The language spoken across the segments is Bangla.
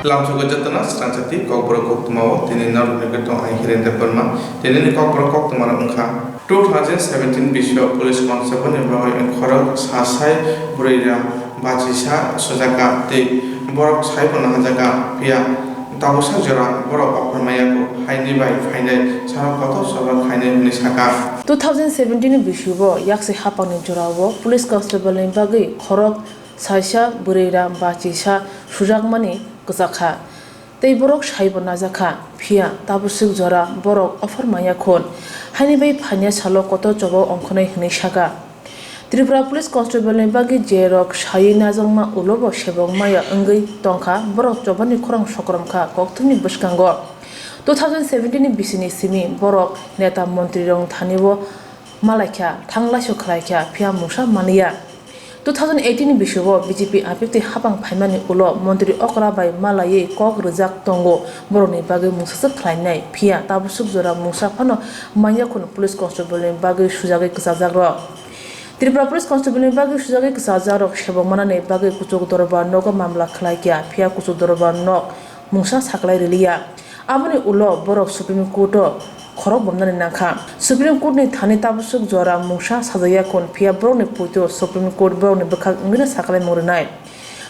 Lamsogojatana Swrangchati Kokborok Koktuma tini naruniketo ahiren Burma tini Kokborok Koktuma ungkha 2017 Bisho Police Constable Nebahoy Khorok Sasai Bureira Bachisa Sojaka te Borok Saipona Hajaka Pia Tabusa Jora Borok Oppermayako Haini by Fine Sarakoto Sobak Haine Nisaka 2017 Bishubo Yaksi Hapani Jorawo Police Constable in Bagi Khorok Saisha Bureira Bachisa Sujakmani Kazakha Tei Borok Saibona Zaka Pia Tabusuk Jora Borok Oppermayakon Haini by Panya Salo Koto Jobo Onkone Nisaka Tripura Police Constable in Bagi Jerok Shaina Zongma Ulobo Shebong Maya Ungi Tonka Borok Jobani Korang Shokromka Koktumi Bushkango 2017 Bisini Simi Borok Neta Montrirong Thanibo Malakya Thangla Shokraikya Pia Musha Mania 2018 Bishubo BJP Apikti Hapang Paimani Ulo Montri Okra by Malaye Kok Rizak Tongo Boroni Bagi Musa Klainai Pia Tabusuk Zora Musa Pano Mayakun Police Constable in Bagi Shujagi Kazagro Tripura Police Constable in Bagi Shujagi Kazazaro Shebomana Bagi Kutuk Doroba Noga Mamla Klaikya Pia Kutuk Doroba Nok Musa Saklai Rilia Amani Ulo Borok Supreme Court Khorok Bomnani Nakha Supreme Court ni Thani Tabusuk Jora Musa Sadaya Kon Pia Brone Puto Supreme Court Brone Bakak Ngina Saklai Morinai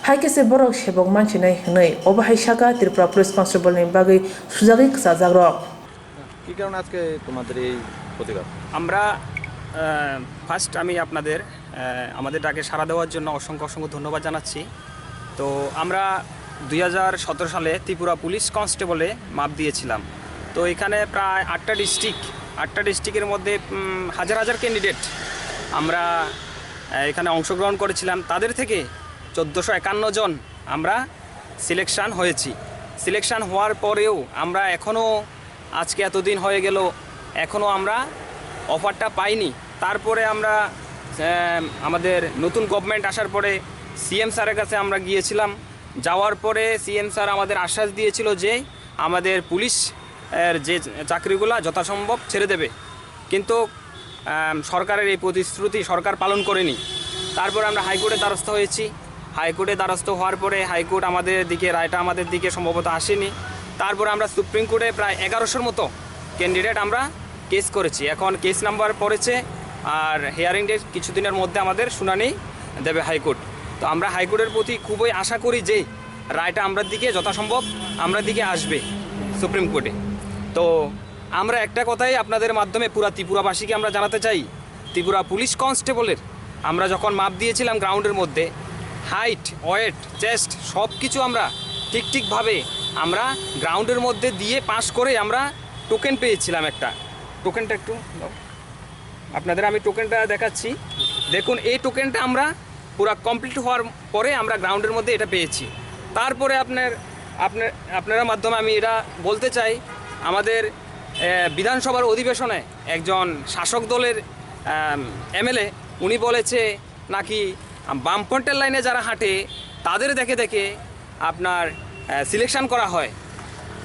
Haikese Borok Shebok Manchinai Hnai Obahai Shaka Tripura Police Constable in Bagi Shujagi Kazazagro কি কারণে আজকে তোমাদের এই প্রতিবাদ আমরা ফার্স্ট আমি আপনাদের আমাদের ডাকে সাড়া দেওয়ার জন্য অসংখ্য ধন্যবাদ জানাচ্ছি তো আমরা 2017 সালে ত্রিপুরা পুলিশ কনস্টেবলে মাপ দিয়েছিলাম তো এখানে প্রায় 8টা ডিস্ট্রিক্টের মধ্যে হাজার হাজার ক্যান্ডিডেট আমরা এখানে অংশগ্রহণ করেছিলাম তাদের থেকে 1451 জন আমরা সিলেকশন হয়েছি সিলেকশন হওয়ার পরেও আমরা এখনও আজকে এতদিন হয়ে গেল এখনও আমরা অফারটা পাইনি তারপরে আমরা আমাদের নতুন গভর্নমেন্ট আসার পরে সিএম স্যারের কাছে আমরা গিয়েছিলাম যাওয়ার পরে সিএম স্যার আমাদের আশ্বাস দিয়েছিল যে আমাদের পুলিশ এর যে চাকরিগুলো যথাসম্ভব ছেড়ে দেবে কিন্তু সরকারের এই প্রতিশ্রুতি সরকার পালন করেনি তারপর আমরা হাইকোর্টে দ্বারস্থ হয়েছি হাইকোর্টে দ্বারস্থ হওয়ার পরে হাইকোর্ট আমাদের দিকে রায়টা আমাদের দিকে সম্ভবত আসেনি তারপর আমরা সুপ্রিম কোর্টে প্রায় 1100 মতো ক্যান্ডিডেট আমরা কেস করেছি এখন কেস নাম্বার পড়েছে আর হিয়ারিং ডেট কিছুদিনের মধ্যে আমাদের শুনানি দেবে হাইকোর্ট তো আমরা হাইকোর্টের প্রতি খুবই আশা করি যে রায়টা আমরা দিকে যথাসম্ভব আমরা দিকে আসবে সুপ্রিম কোর্টে তো আমরা একটা কথাই আপনাদের মাধ্যমে পুরা ত্রিপুরাবাসীকে আমরা জানাতে চাই ত্রিপুরা পুলিশ কনস্টেবলের আমরা যখন মাপ দিয়েছিলাম গ্রাউন্ডের মধ্যে হাইট ওয়েট চেস্ট সব কিছু আমরা ঠিকভাবে আমরা গ্রাউন্ডের মধ্যে দিয়ে পাস করে আমরা টোকেন পেয়েছিলাম একটা টোকেনটা একটু আপনাদের আমি টোকেনটা দেখাচ্ছি দেখুন এই টোকেনটা আমরা পুরো কমপ্লিট হওয়ার পরে আমরা গ্রাউন্ডের মধ্যে এটা পেয়েছি তারপরে আপনারা মাধ্যমে আমি এটা বলতে চাই আমাদের বিধানসভার অধিবেশনে একজন শাসক দলের এমএলএ উনি বলেছে নাকি বামফ্রন্টের লাইনে যারা হাঁটে তাদের দেখে আপনার সিলেকশন করা হয়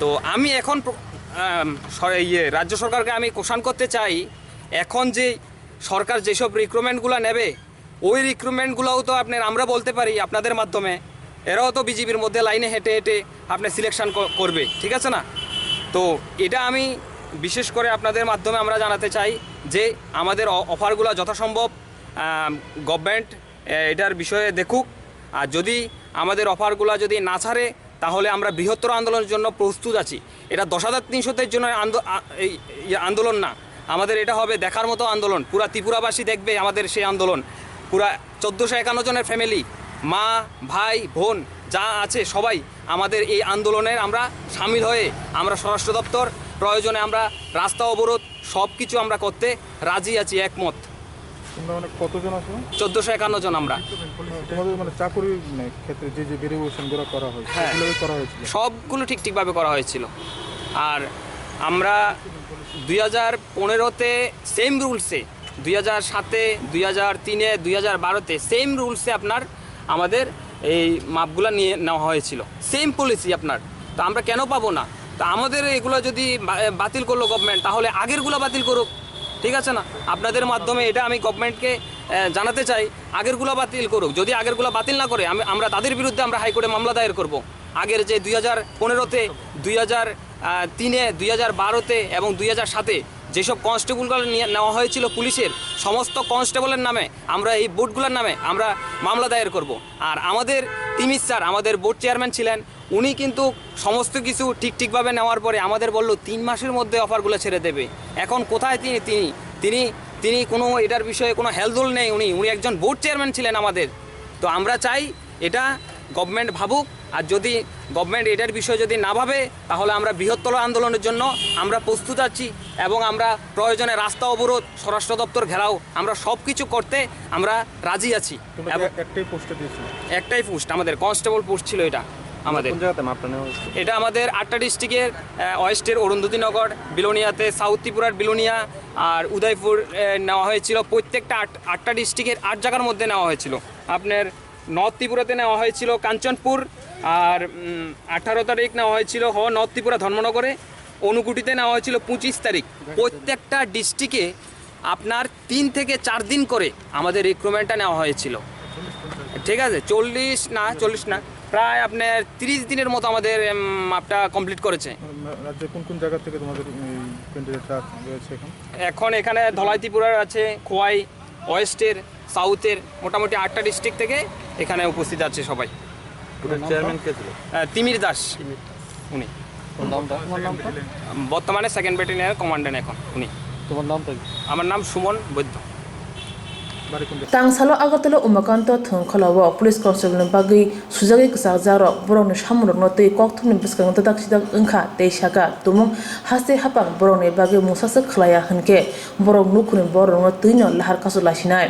তো আমি এখন রাজ্য সরকারকে আমি কোশ্চেন করতে চাই এখন যে সরকার যেসব রিক্রুটমেন্টগুলো নেবে ওই রিক্রুটমেন্টগুলোও তো আমরা বলতে পারি আপনাদের মাধ্যমে এরাও তো বিজেপির মধ্যে লাইনে হেঁটে আপনি সিলেকশন করবে ঠিক আছে না তো এটা আমি বিশেষ করে আপনাদের মাধ্যমে আমরা জানাতে চাই যে আমাদের অফারগুলো যথাসম্ভব গভর্নমেন্ট এটার বিষয়ে দেখুক আর যদি আমাদের অফারগুলো যদি না ছাড়ে তাহলে আমরা বৃহত্তর আন্দোলনের জন্য প্রস্তুত আছি এটা 10,300-এর জন্য আন্দোলন না আমাদের এটা হবে দেখার মতো আন্দোলন পুরা ত্রিপুরাবাসী দেখবে আমাদের সেই আন্দোলন পুরা 1451 জনের ফ্যামিলি মা ভাই বোন যা আছে সবাই আমাদের এই আন্দোলনের আমরা সামিল হয়ে আমরা স্বরাষ্ট্র দপ্তর প্রয়োজনে আমরা রাস্তা অবরোধ সব কিছু আমরা করতে রাজি আছি একমত মানে কতজন আছে 1451 জন আমরা তোমাদের মানে চাকরি ক্ষেত্রে যে ভেরিফিকেশনগুলো করা হয়েছে সেগুলো করা হয়েছিল সবগুলো ঠিকভাবে করা হয়েছিল আর আমরা 2015-তে সেম রুলসে 2007-এ 2003-এ 2012-তে সেম রুলসে আপনার আমাদের এই মাপগুলো নিয়ে নেওয়া হয়েছিল সেম পলিসি আপনার তো আমরা কেন পাবো না তো আমাদের এগুলো যদি বাতিল করলো গভর্নমেন্ট তাহলে আগেরগুলো বাতিল করুক ঠিক আছে না আপনাদের মাধ্যমে এটা আমি গভর্নমেন্টকে জানাতে চাই আগেরগুলো বাতিল করুক যদি আগেরগুলো বাতিল না করে আমরা তাদের বিরুদ্ধে আমরা হাইকোর্টে মামলা দায়ের করব আগের যে 2015-তে 2003-এ 2012-তে এবং 2007-এ যেসব কনস্টেবলগুলো নেওয়া হয়েছিল পুলিশের সমস্ত কনস্টেবলের নামে আমরা এই বোর্ডগুলোর নামে আমরা মামলা দায়ের করব। আর আমাদের তিমির স্যার আমাদের বোর্ড চেয়ারম্যান ছিলেন, উনি কিন্তু সমস্ত কিছু ঠিকভাবে নেওয়ার পরে আমাদের বলল 3 মাসের মধ্যে অফারগুলো ছেড়ে দেবে। এখন কোথায় তিনি কোনো এটার বিষয়ে কোনো হেলদোল নেই। উনি একজন বোর্ড চেয়ারম্যান ছিলেন আমাদের। তো আমরা চাই এটা গভর্নমেন্ট ভাবুক, আর যদি গভর্নমেন্ট এটার বিষয়ে যদি না ভাবে তাহলে আমরা বৃহত্তর আন্দোলনের জন্য আমরা প্রস্তুত আছি এবং আমরা প্রয়োজনে রাস্তা অবরোধ, স্বরাষ্ট্র দপ্তর ঘেরাও, আমরা সব কিছু করতে আমরা রাজি আছি। একটাই পোস্ট আমাদের কনস্টেবল পোস্ট ছিল এটা আমাদের। এটা আমাদের 8টা ডিস্ট্রিক্টের ওয়েস্টের অরুন্ধতিনগর, বিলোনিয়াতে সাউথ ত্রিপুরার বিলোনিয়া আর উদয়পুর নেওয়া হয়েছিল। প্রত্যেকটা 8টা ডিস্ট্রিক্টের 8 জায়গার মধ্যে নেওয়া হয়েছিল। আপনার নর্থ ত্রিপুরাতে নেওয়া হয়েছিল কাঞ্চনপুর, আর 18 তারিখ নেওয়া হয়েছিল নর্থ ত্রিপুরা ধর্মনগরে, অনুকুটিতে নেওয়া হয়েছিল 25 তারিখ। প্রত্যেকটা ডিস্ট্রিক্টে আপনার 3 থেকে 4 দিন করে আমাদের রিক্রুটমেন্টটা নেওয়া হয়েছিল। ঠিক আছে, 40 না প্রায় আপনার 30 দিনের মতো আমাদের মাপটা কমপ্লিট করেছে। রাজ্যে কোন জায়গা থেকে তোমাদের ক্যান্ডিডেটরা রয়েছে এখন এখানে ধলাই ত্রিপুরার আছে, খোয়াই, ওয়েস্টের, সাউথের মোটামুটি 8টা ডিস্ট্রিক্ট থেকে এখানে উপস্থিত আছে সবাই। চেয়ারম্যান কে ছিল? তিমির দাস উনি, বর্তমানে 2nd ব্যাটালিয়নের কমান্ডেন্ট এখন উনি। তোমার নাম? আমার নাম সুমন বৈদ্য। Tangsalo agatalo umakanto thungkhalawo police constable bagi sujagi ksajaro borong samrok no tei kokthum ni biskang tadak sidak engkha tei saka tumung haste hapang borong ni bagi musasa khlaya hanke borong nukhuni borong no tuino lahar kasu lasinai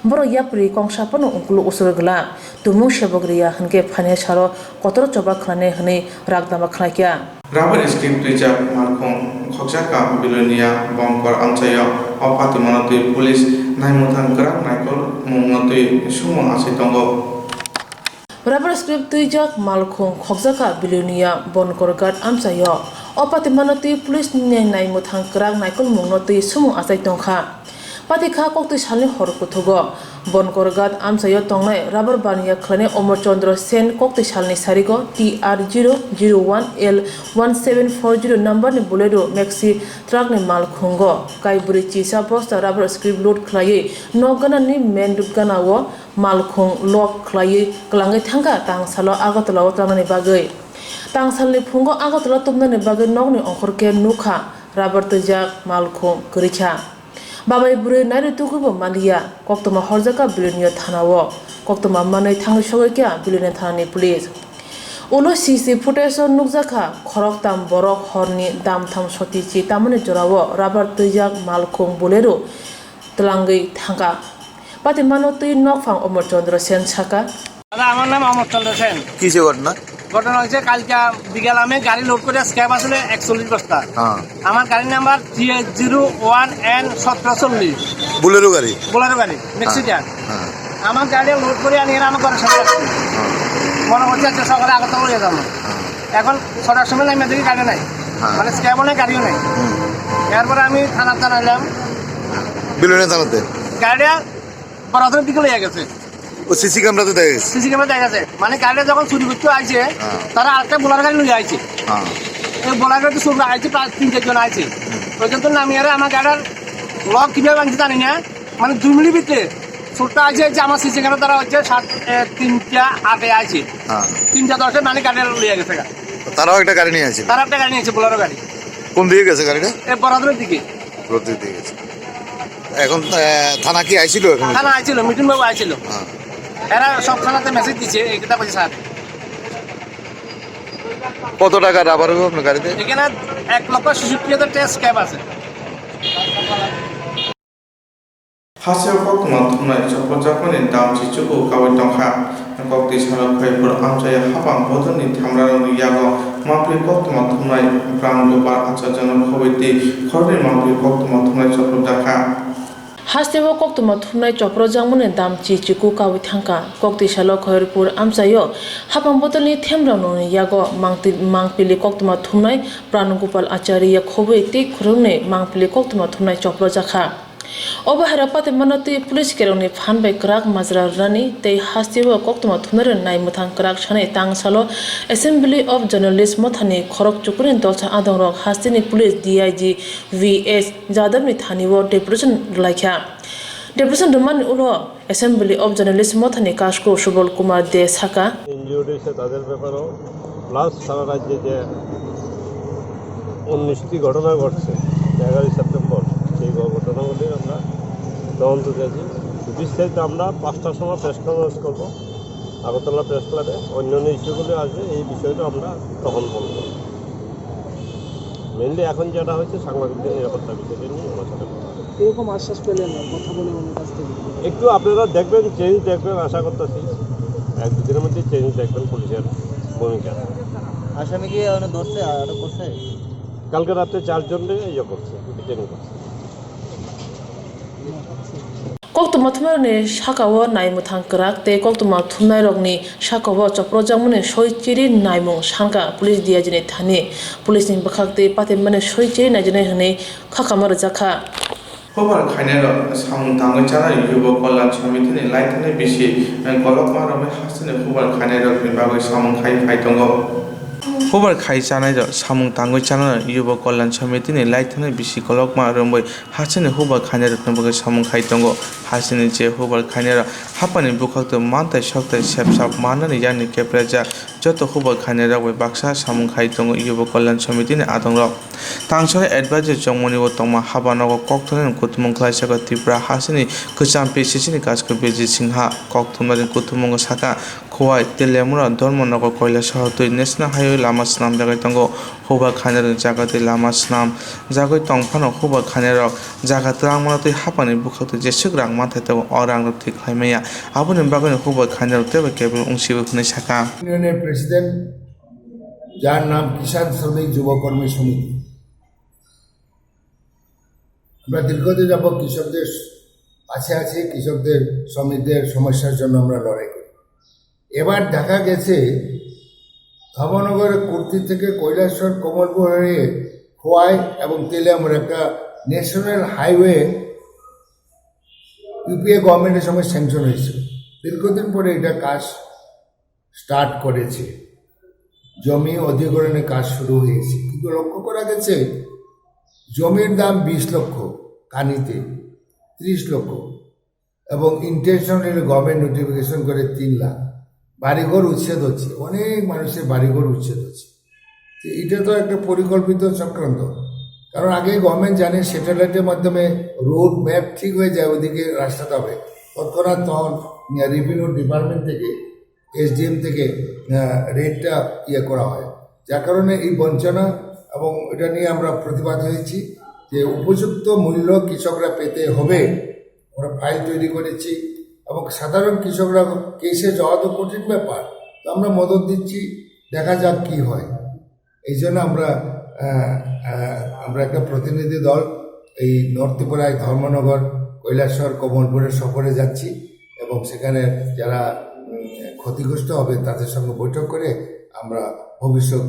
borong yapri kongsapano ungkulu usurgla tumung sebogriya hanke phane saro kotoro choba khlane hne ragdama khlaikya Rubber script tuja markhong khokjaka bilonia bombkor amchaya opati manatui police naimuthan krak naikol mungatui sumo asitongo Rubber script tuja malkhong khokjaka bilonia bonkor gat amchayo opati manatui police naimuthan krak naikol mungatui sumo asaitongkha Patikha kokti salni horkuthugo bonkorgat amsayo tongnai rubber baniya khlane Omar Chandra Sen kokti salni sarigo TR001L1740 number ni bolero maxi truck ni mal khungo kaiburi chisa posta rubber script load khlai nogana ni main dukana wo mal khung lock khlai klangai thanga tang salo agatla otlamani bagai tang salni phungo agatla tumnani bagai nogni onkhorke nukha rubber tujak mal khung kuricha Babai buri nari tukubo malia Koktuma horjaka bilonia thanawo Koktuma manai thangi sogekya bilonia thanani police Ulo CC footage nukjaka khorok tam borok horni dam tham sotichi tamani jorawo rubber tujak malkhung bolero tlangai thanga Pati mano tui nokfang Omar Chandra Sen saka দাদা আমার নাম অমর চন্দ্র সেন। কিসে ঘটনা? ঘটনা হয়েছে কালকে বিকেল আমি গাড়ি লোড করে স্ক্যাব আসলে 41 বস্তা। আমার গাড়ির নাম্বার TH01N1740 বুলেরো গাড়ি মেক্সিডান। আমার গাড়ি লোড করে আনি আমার ঘরের সামনে আসছি। মনে হচ্ছে আজকে সকালে আগত হয়ে যাবো। এখন 6টার সময় নামে দেখি গাড়ি নাই, মানে স্ক্যাবও নাই গাড়িও নাই। এরপরে আমি থানাতে এলাম, বিলোনিয়া থানাতে গাড়িটা বরাবরের দিকে লেগে গেছে। ও সিসি ক্যামেরাতে দেখা গেছে মানে গাড়িটা যখন চুরি করতে আইছে তারা আরেকটা বোলার গাড়ি নিয়ে আইছে। এই বোলার গাড়ি চুরি আইছে প্রায় 3-4 জন আইছে। ওই জন্য নামিয়ে আমার গাড়ির লক কিভাবে ভাঙছে জানি না, মানে 2 মিনিট ভিতরে চোরটা আইছে যে আমার সিসি ক্যামেরা তারা হচ্ছে 3টা 8-এ আইছে, 3টা 10-এ মানে গাড়ি লিয়ে গেছে। তারাও একটা গাড়ি নিয়ে আছে, বোলারো গাড়ি। কোন দিকে গেছে গাড়িটা? এই বরাবরের দিকে গেছে। এখন থানা কি আইছিল? থানা আইছিল, মিঠুন বাবু আইছিল। এরা সব থানাতে মেসেজ দিচ্ছে এটা বলছে স্যার। কত টাকা রাবার হবে আপনার গাড়িতে? এখানে 1,66,000 টাকা স্ক্যাব আছে। Hasil Koktuma thumnai chopojapani dam chichuku kawai tongkha kokti salok khaipur amchaya hapang bodoni thamraroni yago mapri Koktuma thumnai pramgopar achajana khobiti khorni mapri Koktuma thumnai chopojaka Hastebo Koktuma thumnai chopro jangmone dam chichuku kawai thangka kokti salok khairpur amchayo hapang bodoni themranoni yago mangpili Koktuma thumnai pranugopal acharya khobei te khurungne mangpili Koktuma thumnai chopro jakha Obahara pate manati police keroni fan by crack mazra rani te hastiwa Koktuma thunar nai muthang crack shane tang salo Assembly of Journalists mothani khorok chukurin dolcha adongrok hastini police DIG VS jadamni thaniwo deputation laikha deputation roman ulo Assembly of Journalists mothani kasko Subol Kumar de Saka NGO রয়েছে তাদের ব্যাপারেও প্লাস সারা রাজ্যে যে 19টি ঘটনা ঘটছে 11 সেপ্টেম্বর সেই ঘটনাগুলির আমরা তদন্ত চাইছি বিস্তারিত আমরা 5টার সময় প্রেস কনফারেন্স করবো আগরতলা প্রেস ক্লাবে অন্যান্য ইস্যুগুলি আসবে এই বিষয়টা আমরা তখন বলব মেনলি এখন যেটা হচ্ছে সাংবাদিকদের নিরাপত্তা বিষয়টা নিয়ে আমার সাথে এরকম আশ্বাস পেলেন কথা বলে ওনার কাছ থেকে একটু আপনারা দেখবেন চেঞ্জ দেখবেন আশা করতেছি এক দুদিনের মধ্যে চেঞ্জ দেখবেন পুলিশের ভূমিকা আসামি কি ধরছে আটক করছে কালকে রাতে 4 জনকে ইয়ে করছে ডিটেইন করছে Koktuma thumarni shakawo naimutang crack te Koktuma thumnai rokni shakawo choprojamuni soichiri naimung shanka police diajini thani police ni bakhakte patemane soichiri najine hne khakamar jakha খবর খাইনের সামুং তাঙ্গই চানা ইউব কল্যাণ সমিতিনি লাইথানে বেশি গলকমা রমে হাসিনে খবর খাইনের বিভাগে সামুং খাই ফাইতঙ্গ খবর খাই চানাই সামুং তাঙ্গই চানা ইউব কল্যাণ সমিতিনি লাইথানে বেশি গলকমা রমে হাসিনে খবর খাইনের বিভাগে সামুং খাইতঙ্গ হাসিনে যে খবর খাইনের হাপানি বুখাক্ত মানতাই সকতাই সেবসাব মানানি জানি কেপ্রেজা যত খবর খাইনের বাক্সা সামুং খাইতঙ্গ ইউব কল্যাণ সমিতিনি আদংরক তাংসরে এডভাইজার জংমনি ও তমা হাবানগ কক্তনের কুতুমং ক্লাইসাগ ত্রিপুরা হাসিনি কচাম পেশিসিনি কাজকে বেজি সিংহা কক্তমারিন কুতুমং সাকা খোয়াই তেলেমুরা ধর্মনগর কয়লা শহরতৈ ন্যাশনাল হাইওয়ে লামা স্নাম জাগাই তঙ্গ হোবা খানের জাগাতে লামা স্নাম জাগৈ তংফানো হোবা খানের জাগাতে রাংমানতৈ হাপানি বুখাতে যেসুক রাং মাথায় তঙ্গ অরাং ঠিক খাইমাইয়া আবুনি বাগানে হোবা খানের তেবে কেবল অংশীবে খুনে সাকা ইউনিয়নের প্রেসিডেন্ট যার নাম কিষাণ শ্রমিক যুব কর্মী সমিতি আমরা দীর্ঘদিন যাবৎ কৃষকদের পাশে আছি কৃষকদের শ্রমিকদের সমস্যার জন্য আমরা লড়াই করি এবার দেখা গেছে ধর্মনগরের কুর্তি থেকে কৈলাসহর কমলপুর হয়ে খোয়াই এবং তেলিয়ামুর একটা ন্যাশনাল হাইওয়ে ইউপিএ গভর্নমেন্টের সময় স্যাংশন হয়েছিল দীর্ঘদিন পরে এটা কাজ স্টার্ট করেছে জমি অধিগ্রহণের কাজ শুরু হয়েছে কিন্তু লক্ষ্য করা গেছে জমির দাম 20 লক্ষ কানিতে 30 লক্ষ এবং ইন্টেনশনালি গভর্নমেন্ট নোটিফিকেশন করে 3 লাখ বাড়িঘর উচ্ছেদ হচ্ছে অনেক মানুষের বাড়িঘর উচ্ছেদ হচ্ছে এটা তো একটা পরিকল্পিত চক্রান্ত কারণ আগে গভর্নমেন্ট জানে স্যাটেলাইটের মাধ্যমে রোড ম্যাপ ঠিক হয়ে যায় ওদিকে রাস্তাটা হবে তৎক্ষণাৎ তখন রেভিনিউ ডিপার্টমেন্ট থেকে এসডিএম থেকে রেটটা করা হয় যার কারণে এই বঞ্চনা এবং এটা নিয়ে আমরা প্রতিবাদ হয়েছি যে উপযুক্ত মূল্য কৃষকরা পেতে হবে আমরা ফাইল তৈরি করেছি এবং সাধারণ কৃষকরা কেসে যাওয়া তো কঠিন ব্যাপার তো আমরা মদত দিচ্ছি দেখা যাক কি হয় এই জন্য আমরা একটা প্রতিনিধি দল এই নর্থ ত্রিপুরায় ধর্মনগর কৈলাসহর কমলপুরের সফরে যাচ্ছি এবং সেখানে যারা ক্ষতিগ্রস্ত হবে তাদের সঙ্গে বৈঠক করে আমরা ভবিষ্যৎ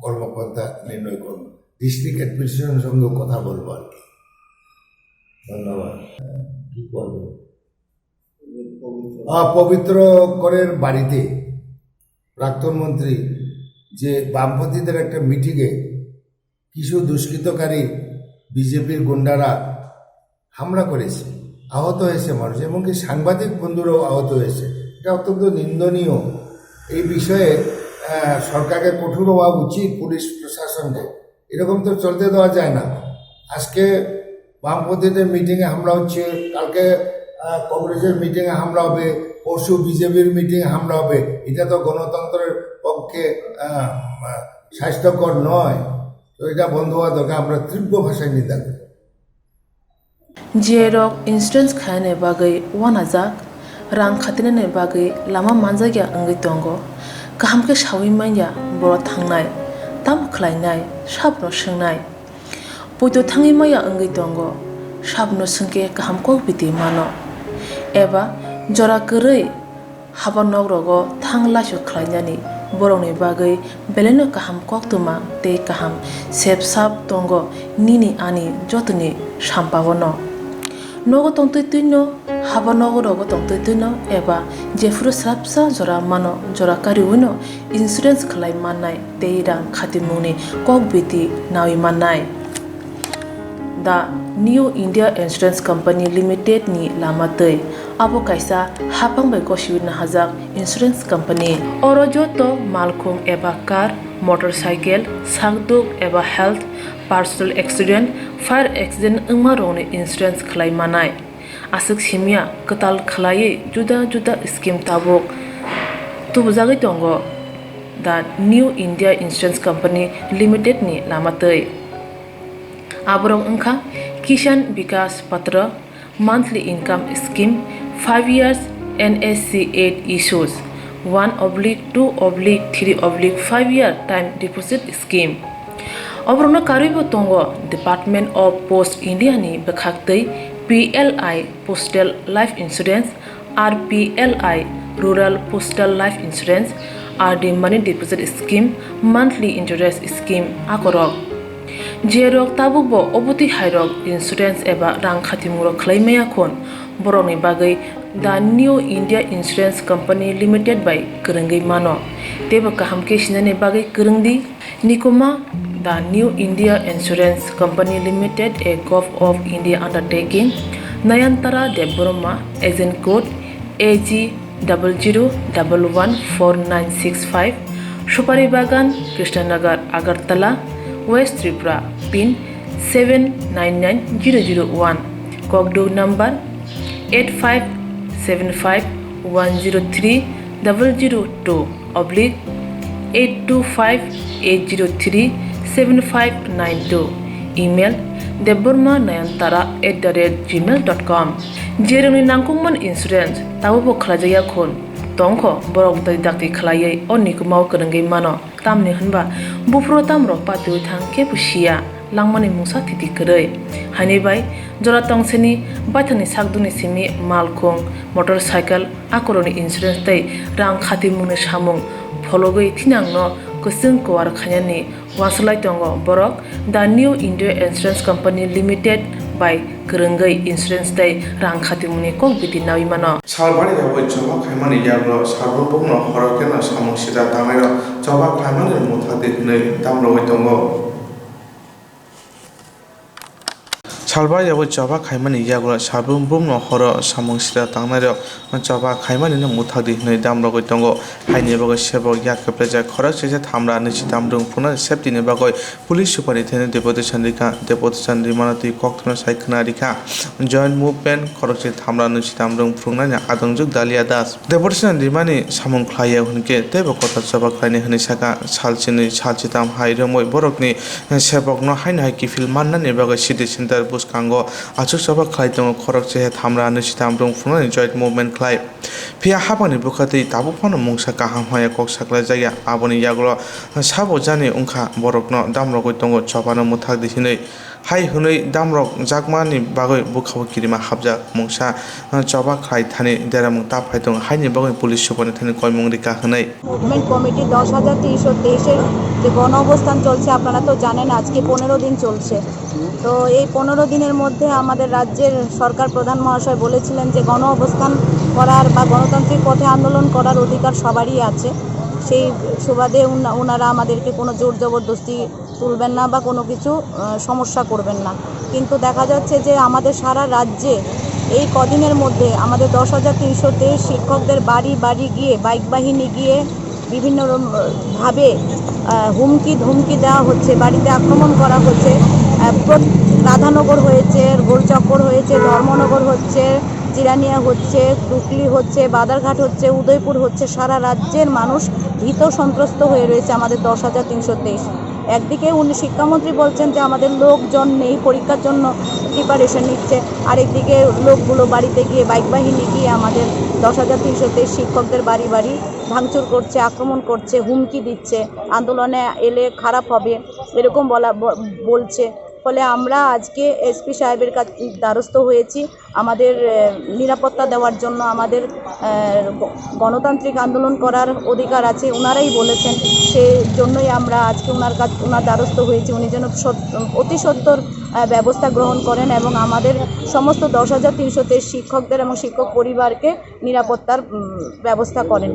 কর্মপন্থা নির্ণয় করব ডিস্ট্রিক্ট অ্যাডমিনিস্ট্রেশনের সঙ্গেও কথা বলবো আর কি ধন্যবাদ কি করবো পবিত্র করের বাড়িতে প্রাক্তন মন্ত্রী যে বামপন্থীদের একটা মিটিংয়ে কিছু দুষ্কৃতকারী বিজেপির গুন্ডারা হামলা করেছে আহত হয়েছে মানুষ এমনকি সাংবাদিক বন্ধুরাও আহত হয়েছে এটা অত্যন্ত নিন্দনীয় এই বিষয়ে সরকারকে কঠোর হওয়া উচিত পুলিশ প্রশাসনকে এরকম তো চলতে দেওয়া যায় না আজকে বামপন্থীদের মিটিংয়ে হামলা হচ্ছে কালকে কংগ্রেসের মিটিংয়ে হামলা হবে পরশু বিজেপির মিটিংয়ে হামলা হবে এটা তো গণতন্ত্রের পক্ষে স্বাস্থ্যকর নয় তো এটা বন্ধ হওয়া দরকার আমরা তীব্র ভাষায় নিন্দা করি জিয়েরক ইন্স্যুরেন্স খায়নে বাগৈ ওয়ানাজাক রাং খাতিনে বাগৈ লাमा मानजागिया अंगै दंगो गाहामके सावै माइया बर' थांनाय ताम खलायनाय साबनो सोंनाय बयदो थाङै माइया अंगै दंगो साबनो सोंके गाहामको बिदि मानो एबा जरा गोरै हाबा नगरगो थां लासु खलायनानै बर'नि बागै बेलेनो गाहाम कक्तुमा ते गाहाम सेब साब दंगो निनि आनि जतनि साम्पावनो nogo tongtui tuino haba nogo rogo tongtui tuino eba jefuru srapsa jora mano jora kari uno insurance khlai manai teirang khatimuni kok biti nawi manai. The New India Insurance Company Limited ni lamatei abo kaisa hapang bai koshiwin hajak insurance company oro joto malkhung eba car motorcycle sakduk eba health personal accident fire accident ungma rone insurance khlai manai asuk simia katal khlai juda juda scheme tabok tubujagi tongo the New India Insurance Company Limited ni lamatei aborong ungkha Kishan Vikas Patra monthly income scheme 5 years NSC 8 issues 1/2/3/5 year time deposit scheme obrona karibo tongo Department of Post India ni bekhaktei PLI Postal Life Insurance RPLI Rural Postal Life Insurance RD Money Deposit Scheme monthly interest scheme akorok jerok tabubo obuti hairok insurance eba rang khatimuro khlaimaya khon boroni bagai the New India Insurance Company Limited by Kurungi mano teba kaham ke sinane bagai kurungdi nikoma the New India Insurance Company Limited a Gov of India undertaking Nayantara Deboroma agent code AG 00114965 Shupari Bagan Krishnanagar Agartala West Tripura pin 799001 Kokborok number 8575102825-825-803-7592 email debormanayantara@gmail.com jeroni nangkungman insurance tabubo khlajaya khon tongkho borok dai dakti khlaiei onikmau kurungai mano tamni hunba bufro tamro patu thangke pusia langmani musa thiti krei hani bai jora tongseni bathani sakduni simi malkhong motorcycle akoroni insurance tai rang khati mune samung phologoi thinangno kusung kwar khanyani waslai tongo borok the New India Insurance Company Limited by kurungai insurance tai rang khati mune kok biti nawi mano salbari yawo joba khaimani yagro sarbopogno horokena samongsida tamairo joba khaimani muthade nei damro tongo salbari yawo joba khaimani yagro sarbopogno horo samongsida tangnairo joba khaimani no muthade nei damro tongo haini bago sebo yakapleja khorak sese thamra nichi damrung puna safety ne bago police superintendent deputy manati Koktuma saikna rika joint movement khorak se thamra nichi damrung puna na adongjuk dalia das deputy rimani samung khlaya hunke tebo kota joba khlaini hini saka salchini salchitam hairomoi borokni sebokno haina haiki fil manna ne bago city center buskango achuk joba khlaitongo khorak se thamra nichi damrung puna joint movement khlai pia habani bukhati tabu phano mungsa kaham haya kok sakla jaya aboni yaglo sabo jani ungkha borokno damrok tongo chopano muthak dihinei hai hunei damrok jakmani bagoi bukhabu kirima habja mungsa choba khlai thani deramung ta phaitong haini bagoi police supane thani koimung rika hunei movement committee 10,323 এর যে গণ অবস্থান চলছে আপনারা তো জানেন আজকে 15 দিন চলছে তো এই 15 দিনের মধ্যে আমাদের রাজ্যের সরকার প্রধান মহাশয় বলেছিলেন যে গণ অবস্থান করার বা গণতান্ত্রিক পথে আন্দোলন করার অধিকার সবারই আছে সেই সুবাদে ওনারা আমাদেরকে কোনো জোর জবরদস্তি তুলবেন না বা কোনো কিছু সমস্যা করবেন না কিন্তু দেখা যাচ্ছে যে আমাদের সারা রাজ্যে এই কদিনের মধ্যে আমাদের 10,323 শিক্ষকদের বাড়ি বাড়ি গিয়ে বাইক বাহিনী গিয়ে বিভিন্ন ভাবে হুমকি ধমকি দেওয়া হচ্ছে বাড়িতে আক্রমণ করা হচ্ছে রাধানগর হয়েছে গোলচক্কর হয়েছে ধর্মনগর হচ্ছে জিরানিয়া হচ্ছে টুকলি হচ্ছে বাদারঘাট হচ্ছে উদয়পুর হচ্ছে সারা রাজ্যের মানুষ ভীত সন্ত্রস্ত হয়ে রয়েছে আমাদের 10,323 একদিকে উনি শিক্ষামন্ত্রী বলছেন যে আমাদের লোকজন নেই পরীক্ষার জন্য প্রিপারেশন নিচ্ছে আরেকদিকে লোকগুলো বাড়িতে গিয়ে বাইক বাহিনী গিয়ে আমাদের 10,323 শিক্ষকদের বাড়ি বাড়ি ভাঙচুর করছে আক্রমণ করছে হুমকি দিচ্ছে আন্দোলনে এলে খারাপ হবে এরকম বলছে ফলে আমরা আজকে এসপি সাহেবের দ্বারস্থ হয়েছি আমাদের নিরাপত্তা দেওয়ার জন্য আমাদের গণতান্ত্রিক আন্দোলন করার অধিকার আছে ওনারাই বলেছেন জন্যই আমরা আজকে ওনার দ্বারস্থ হয়েছি। উনি যেন অতি সত্বর ব্যবস্থা গ্রহণ করেন এবং আমাদের সমস্ত 10,323 শিক্ষকদের এবং শিক্ষক পরিবারকে নিরাপত্তার ব্যবস্থা করেন।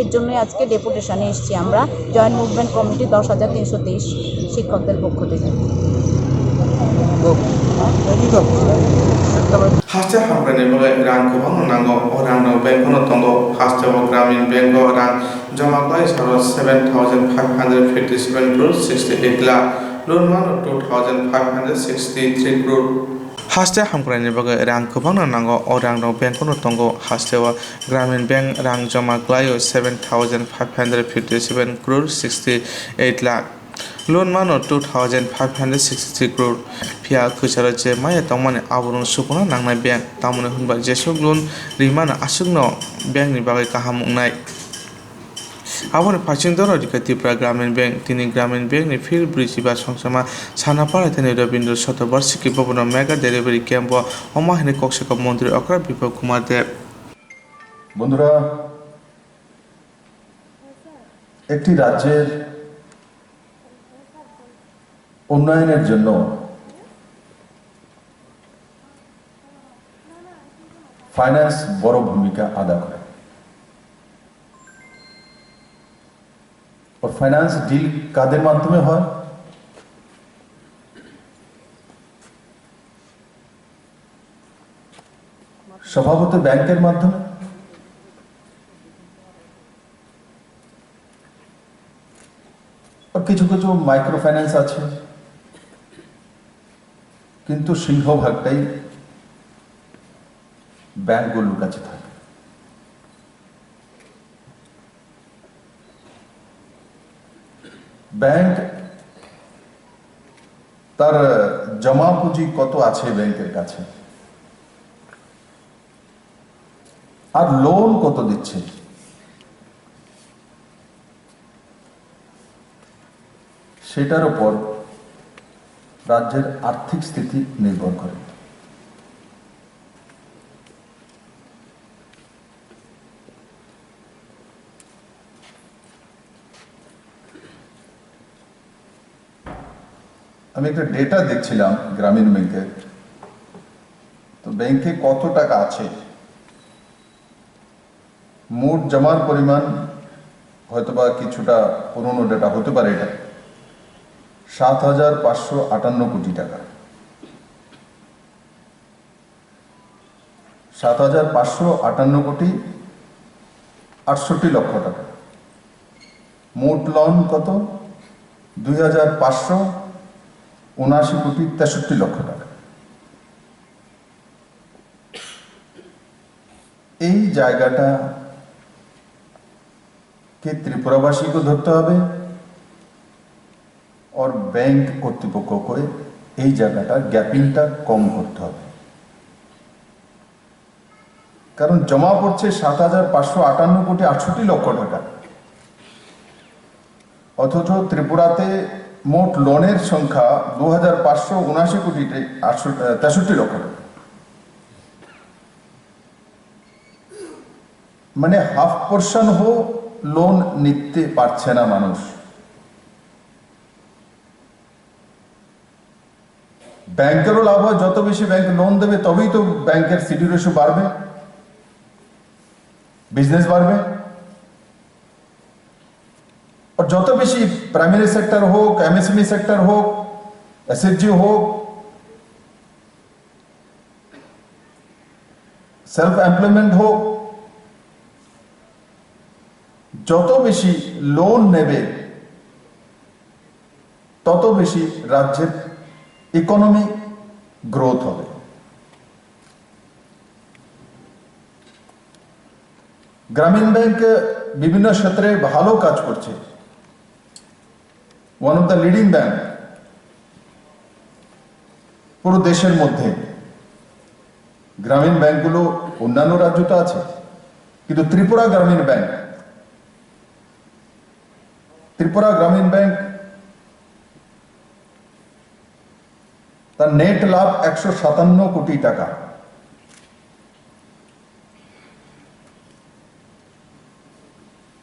এর জন্যই আজকে ডেপুটেশনে এসেছি আমরা জয়েন্ট মুভমেন্ট কমিটি 10,323 শিক্ষকদের পক্ষ থেকে। হাস্তে হামপ্রানি বলে রাং গোबां নাঙ্গো ও রাং ব্যাংকনো তঙ্গো হাস্তে ও গ্রামীণ ব্যাংক রাং জমা কয় 7,557 crore 68 lakh loan man 2,563 crore haste hamkrani bagai rang kubang nango o rang no bank no tongo haste wa gramin bank rang jama klayo 7,557 crore 68 lakh loan mano 2,563 crore pia khuchara je maya tongmane aburung supona nangnai bank tamone hunba jesok loan rimana asugno bank ni bagai kaham ungnai abone pachindoro dika Tripura Gramin Bank tini Gramin Bank ni field bridge ba songsama sanapara tene Rabindra Shatabarsiki Bhavana mega delivery camp wa omahine kokshaka মন্ত্রী অকরা বিপ্লব কুমার দেব। বন্ধুরা, একটি রাজ্যের উন্নয়নের জন্য ফাইন্যান্স বড় ভূমিকা আদা করে। और फाइनेंस डील কাদের মাধ্যমে হয়? স্বভাবত ব্যাংকের মাধ্যমে। আর কিছু কিছু মাইক্রো ফাইন্যান্স আছে, কিন্তু সিংহভাগটাই ব্যাংকগুলোর কাছে থাকে। ব্যাংক তার জমা পুঁজি কত আছে ব্যাংকের কাছে আর লোন কত দিচ্ছে সেটার উপর রাজ্যের আর্থিক স্থিতি নির্ভর করে। আমি একটা ডেটা দেখছিলাম গ্রামীণ ব্যাংকের, তো ব্যাংকে কত টাকা আছে, মোট জমার পরিমাণ হয়তোবা কিছুটা পুরনো ডেটা হতে পারে, এটা 7,558 কোটি টাকা। 7,558 কোটি 68 লক্ষ টাকা। মোট লোন কত? 2,579 কোটি 63 লক্ষ টাকা। এই জায়গাটা কে ত্রিপুরাবাসীকে ধরতে হবে और ব্যাংক কর্তৃপক্ষকে এই জায়গাটা গ্যাপিংটা কম করতে হবে। কারণ জমা পড়ছে 7,558 কোটি 68 লক্ষ টাকা, অথচ ত্রিপুরাতে মোট লোনের সংখ্যা 2,579 কোটি 63 লক্ষ টাকা, মানে হাফ পোর্শন লোন নিতে পারছে না মানুষ। ব্যাংকেরও লাভ হয়, যত বেশি ব্যাংক লোন দেবে তবেই তো ব্যাংকের সিডি রেশিও বাড়বে, বিজনেস বাড়বে। और যত বেশি প্রাইমারি সেক্টর হোক, এমএসএমই সেক্টর হোক, এসএসজি হোক, সেলফ এমপ্লয়মেন্ট হোক, যত বেশি লোন নেবে তত বেশি রাজ্যের ইকোনমি গ্রোথ হবে। গ্রামীণ ব্যাংক বিভিন্ন ক্ষেত্রে ভালো কাজ করছে, one of the leading bank পুরো দেশের মধ্যে। গ্রামীণ ব্যাংকগুলো অন্যান্য রাজ্যতে আছে, কিন্তু ত্রিপুরা গ্রামীণ ব্যাংক তার নেট লাভ 157 কোটি টাকা।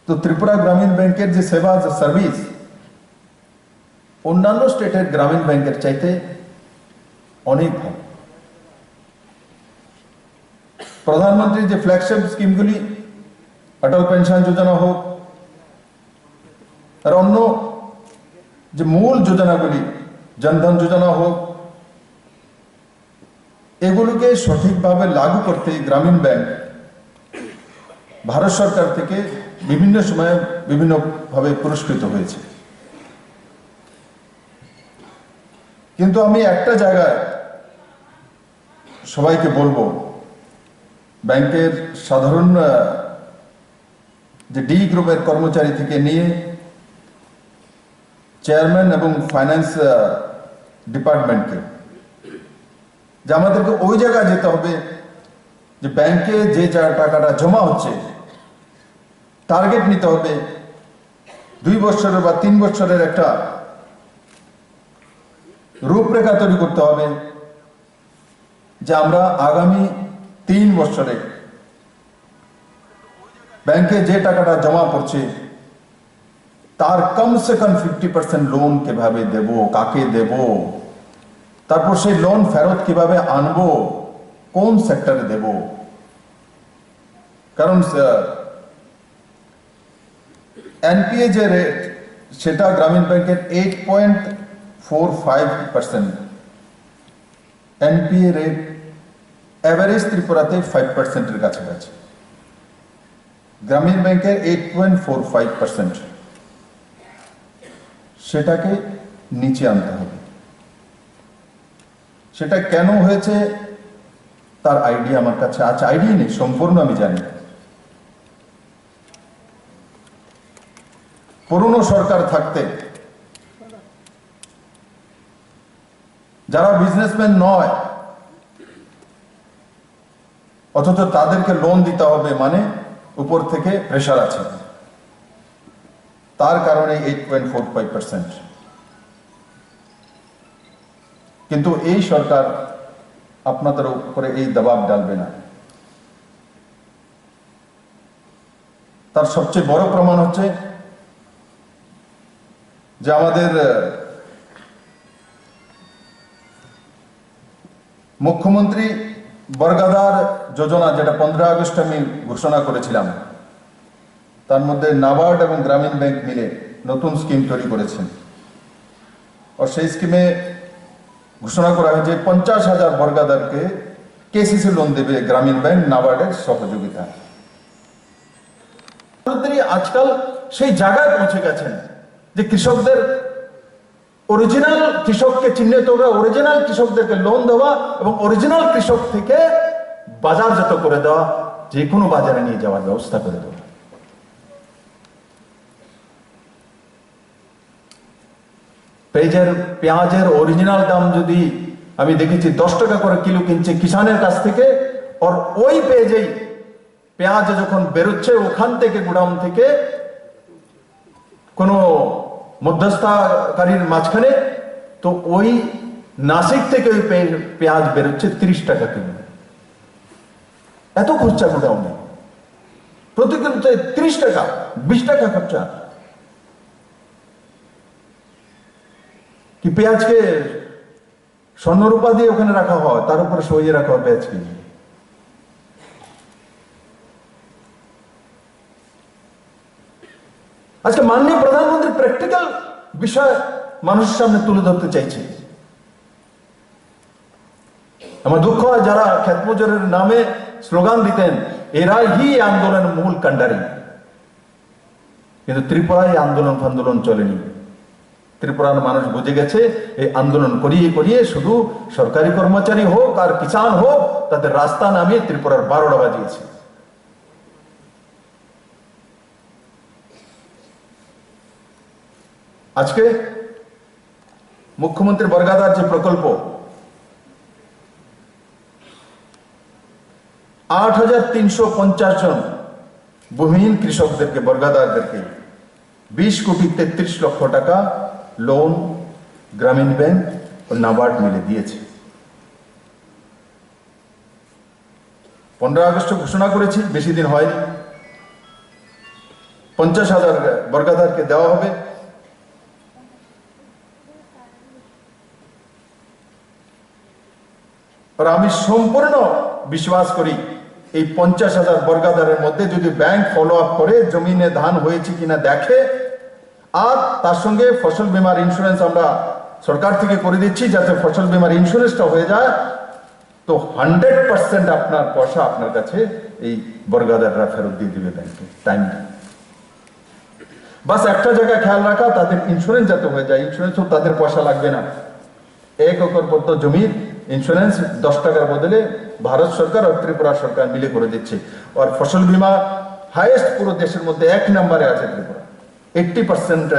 তো তো ত্রিপুরা গ্রামীণ ব্যাংকের যে সেবা যে সার্ভিস অন্যান্য স্টেটের গ্রামীণ ব্যাংকের চাইতে অনেক ভালো। প্রধানমন্ত্রীর যে ফ্ল্যাগশিপ স্কিমগুলি অটল পেনশন যোজনা হোক আর অন্য যে মূল যোজনাগুলি জনধন যোজনা হোক, এগুলোকে সঠিকভাবে লাগু করতে গ্রামীণ ব্যাংক ভারত সরকার থেকে বিভিন্ন সময়ে বিভিন্নভাবে পুরস্কৃত হয়েছে। কিন্তু আমি একটা জায়গায় সবাইকে বলবো, ব্যাংকের সাধারণ যে ডি গ্রুপের কর্মচারী থেকে নিয়ে চেয়ারম্যান এবং ফাইন্যান্স ডিপার্টমেন্টকে, যে আমাদেরকে ওই জায়গায় যেতে হবে যে ব্যাংকে যে টাকাটা জমা হচ্ছে টার্গেট নিতে হবে 2 বছরের বা 3 বছরের একটা রূপরেখা তৈরি করতে হবে যে আমরা আগামী 3 বছরে ব্যাংকে যে টাকাটা জমা পড়ছে তার কমসে কম 50% লোন কিভাবে দেব, কাকে দেব, তারপর সেই লোন ফেরত কিভাবে আনবো, কোন সেক্টরে দেব। কারণ এনপিএ যে রেট সেটা গ্রামীণ ব্যাংকের 8.45%, এনপিএ রেট এভারেজ ত্রিপুরাতে 5%-এর কাছাকাছি, গ্রামীণ ব্যাংকের 8.45%। সেটাকে নিচে আনতে হবে। সেটা কেন হয়েছে তার আইডিয়া আমার কাছে আছে, আইডিয়া নেই, সম্পূর্ণ আমি জানি। পুরনো সরকার থাকতে যারা বিজনেসম্যান নয় অথচ তাদেরকে লোন দিতে হবে, মানে উপর থেকে প্রেশার আছে, তার কারণে 8.45%। কিন্তু এই সরকার আপনাদের উপরে এই দবাব ডালবে না। তার সবচেয়ে বড় প্রমাণ হচ্ছে যে আমাদের মুখ্যমন্ত্রী বর্গাদার যোজনা, যেটা 15 আগস্ট আমি ঘোষণা করেছিলাম, তার মধ্যে নাবার্ড এবং গ্রামীণ ব্যাংক মিলে নতুন স্কিম তৈরি করেছেন। আর সেই স্কিমে ঘোষণা করা হয়েছে 50,000 বর্গাদারকে কেসিসি লোন দেবে গ্রামীণ ব্যাংক নাবার্ডের সহযোগিতা। আজকাল সেই জায়গায় পৌঁছে গেছেন যে কৃষকদের অরিজিনাল কৃষককে চিহ্নিত করে অরিজিনাল কৃষকদেরকে লোন দেওয়া এবং অরিজিনাল কৃষক থেকে বাজারজাত করে দেওয়া, যে কোনো বাজারে নিয়ে যাওয়ার ব্যবস্থা করে দেওয়া। পেঁয়াজের অরিজিনাল দাম যদি আমি দেখেছি 10 টাকা করে কিলো কিনছে কিষানের কাছ থেকে, আর ওই পেঁয়াজেই পেঁয়াজ যখন বেরোচ্ছে ওখান থেকে গোডাউন থেকে কোনো মধ্যস্থকারীর মাঝখানে, তো ওই নাসিক থেকে ওই পেঁয়াজ বেরোচ্ছে 30 টাকা কিলো। এত খরচা গোডাউনে, প্রতি কিলোতে 30 টাকা, 20 টাকা খরচা। কি পেঁয়াজকে স্বর্ণরূপা দিয়ে ওখানে রাখা হয়, তার উপরে সরিয়ে রাখা হয় পেঁয়াজকে। আজকে মাননীয় প্রধানমন্ত্রী প্র্যাকটিক্যাল বিষয় মানুষের সামনে তুলে ধরতে চাইছে। আমার দুঃখ হয় যারা ক্ষেত মজুরের নামে স্লোগান দিতেন, এরাই আন্দোলনের মূল কাণ্ডারি। কিন্তু ত্রিপুরায় আন্দোলন ফান্দোলন চলেনি। ত্রিপুরার মানুষ বুঝে গেছে এই আন্দোলন করিয়ে করিয়ে শুধু সরকারি কর্মচারী হোক আর কিষান হোক, তাদের রাস্তা নামিয়ে ত্রিপুরার 12টা বাজিয়েছে। আজকে মুখ্যমন্ত্রী বর্গাদার যে প্রকল্প, 8,350 জন ভূমিহীন কৃষকদেরকে, বর্গাদারদেরকে 20 কোটি 33 লক্ষ টাকা লোন গ্রামীণ ব্যাংক ও নাবার্ড মিলে দিয়েছে। 15 আগস্ট ঘোষণা করেছি, বেশি দিন হয়নি। 50,000 বর্গাদারকে দেওয়া হবে। আর আমি সম্পূর্ণ বিশ্বাস করি এই 50,000 বর্গাদারের মধ্যে যদি ব্যাংক ফলো আপ করে জমিনে ধান হয়েছে কিনা দেখে, আর তার সঙ্গে ফসল বীমার ইন্স্যুরেন্স আমরা সরকার থেকে করে দিচ্ছি, যাতে ফসল বীমার ইন্স্যুরেন্সটা হয়ে যায়, তো 100% আপনার পয়সা আপনার কাছে এই বর্গাদাররা ফেরত দিয়ে দিবে ব্যাংকে টাইম। বাস একটা জায়গায় খেয়াল রাখা, তাদের ইন্স্যুরেন্স যাতে হয়ে যায়, ইন্স্যুরেন্সও তাদের পয়সা লাগবে না। 1 একর পর্যন্ত জমির ইন্স্যুরেন্স 10 টাকার বদলে ভারত সরকার আর ত্রিপুরা সরকার মিলে করে দিচ্ছে। আর ফসল বীমা হাইয়েস্ট পুরো দেশের মধ্যে 1 নম্বরে আছে ত্রিপুরা। 80%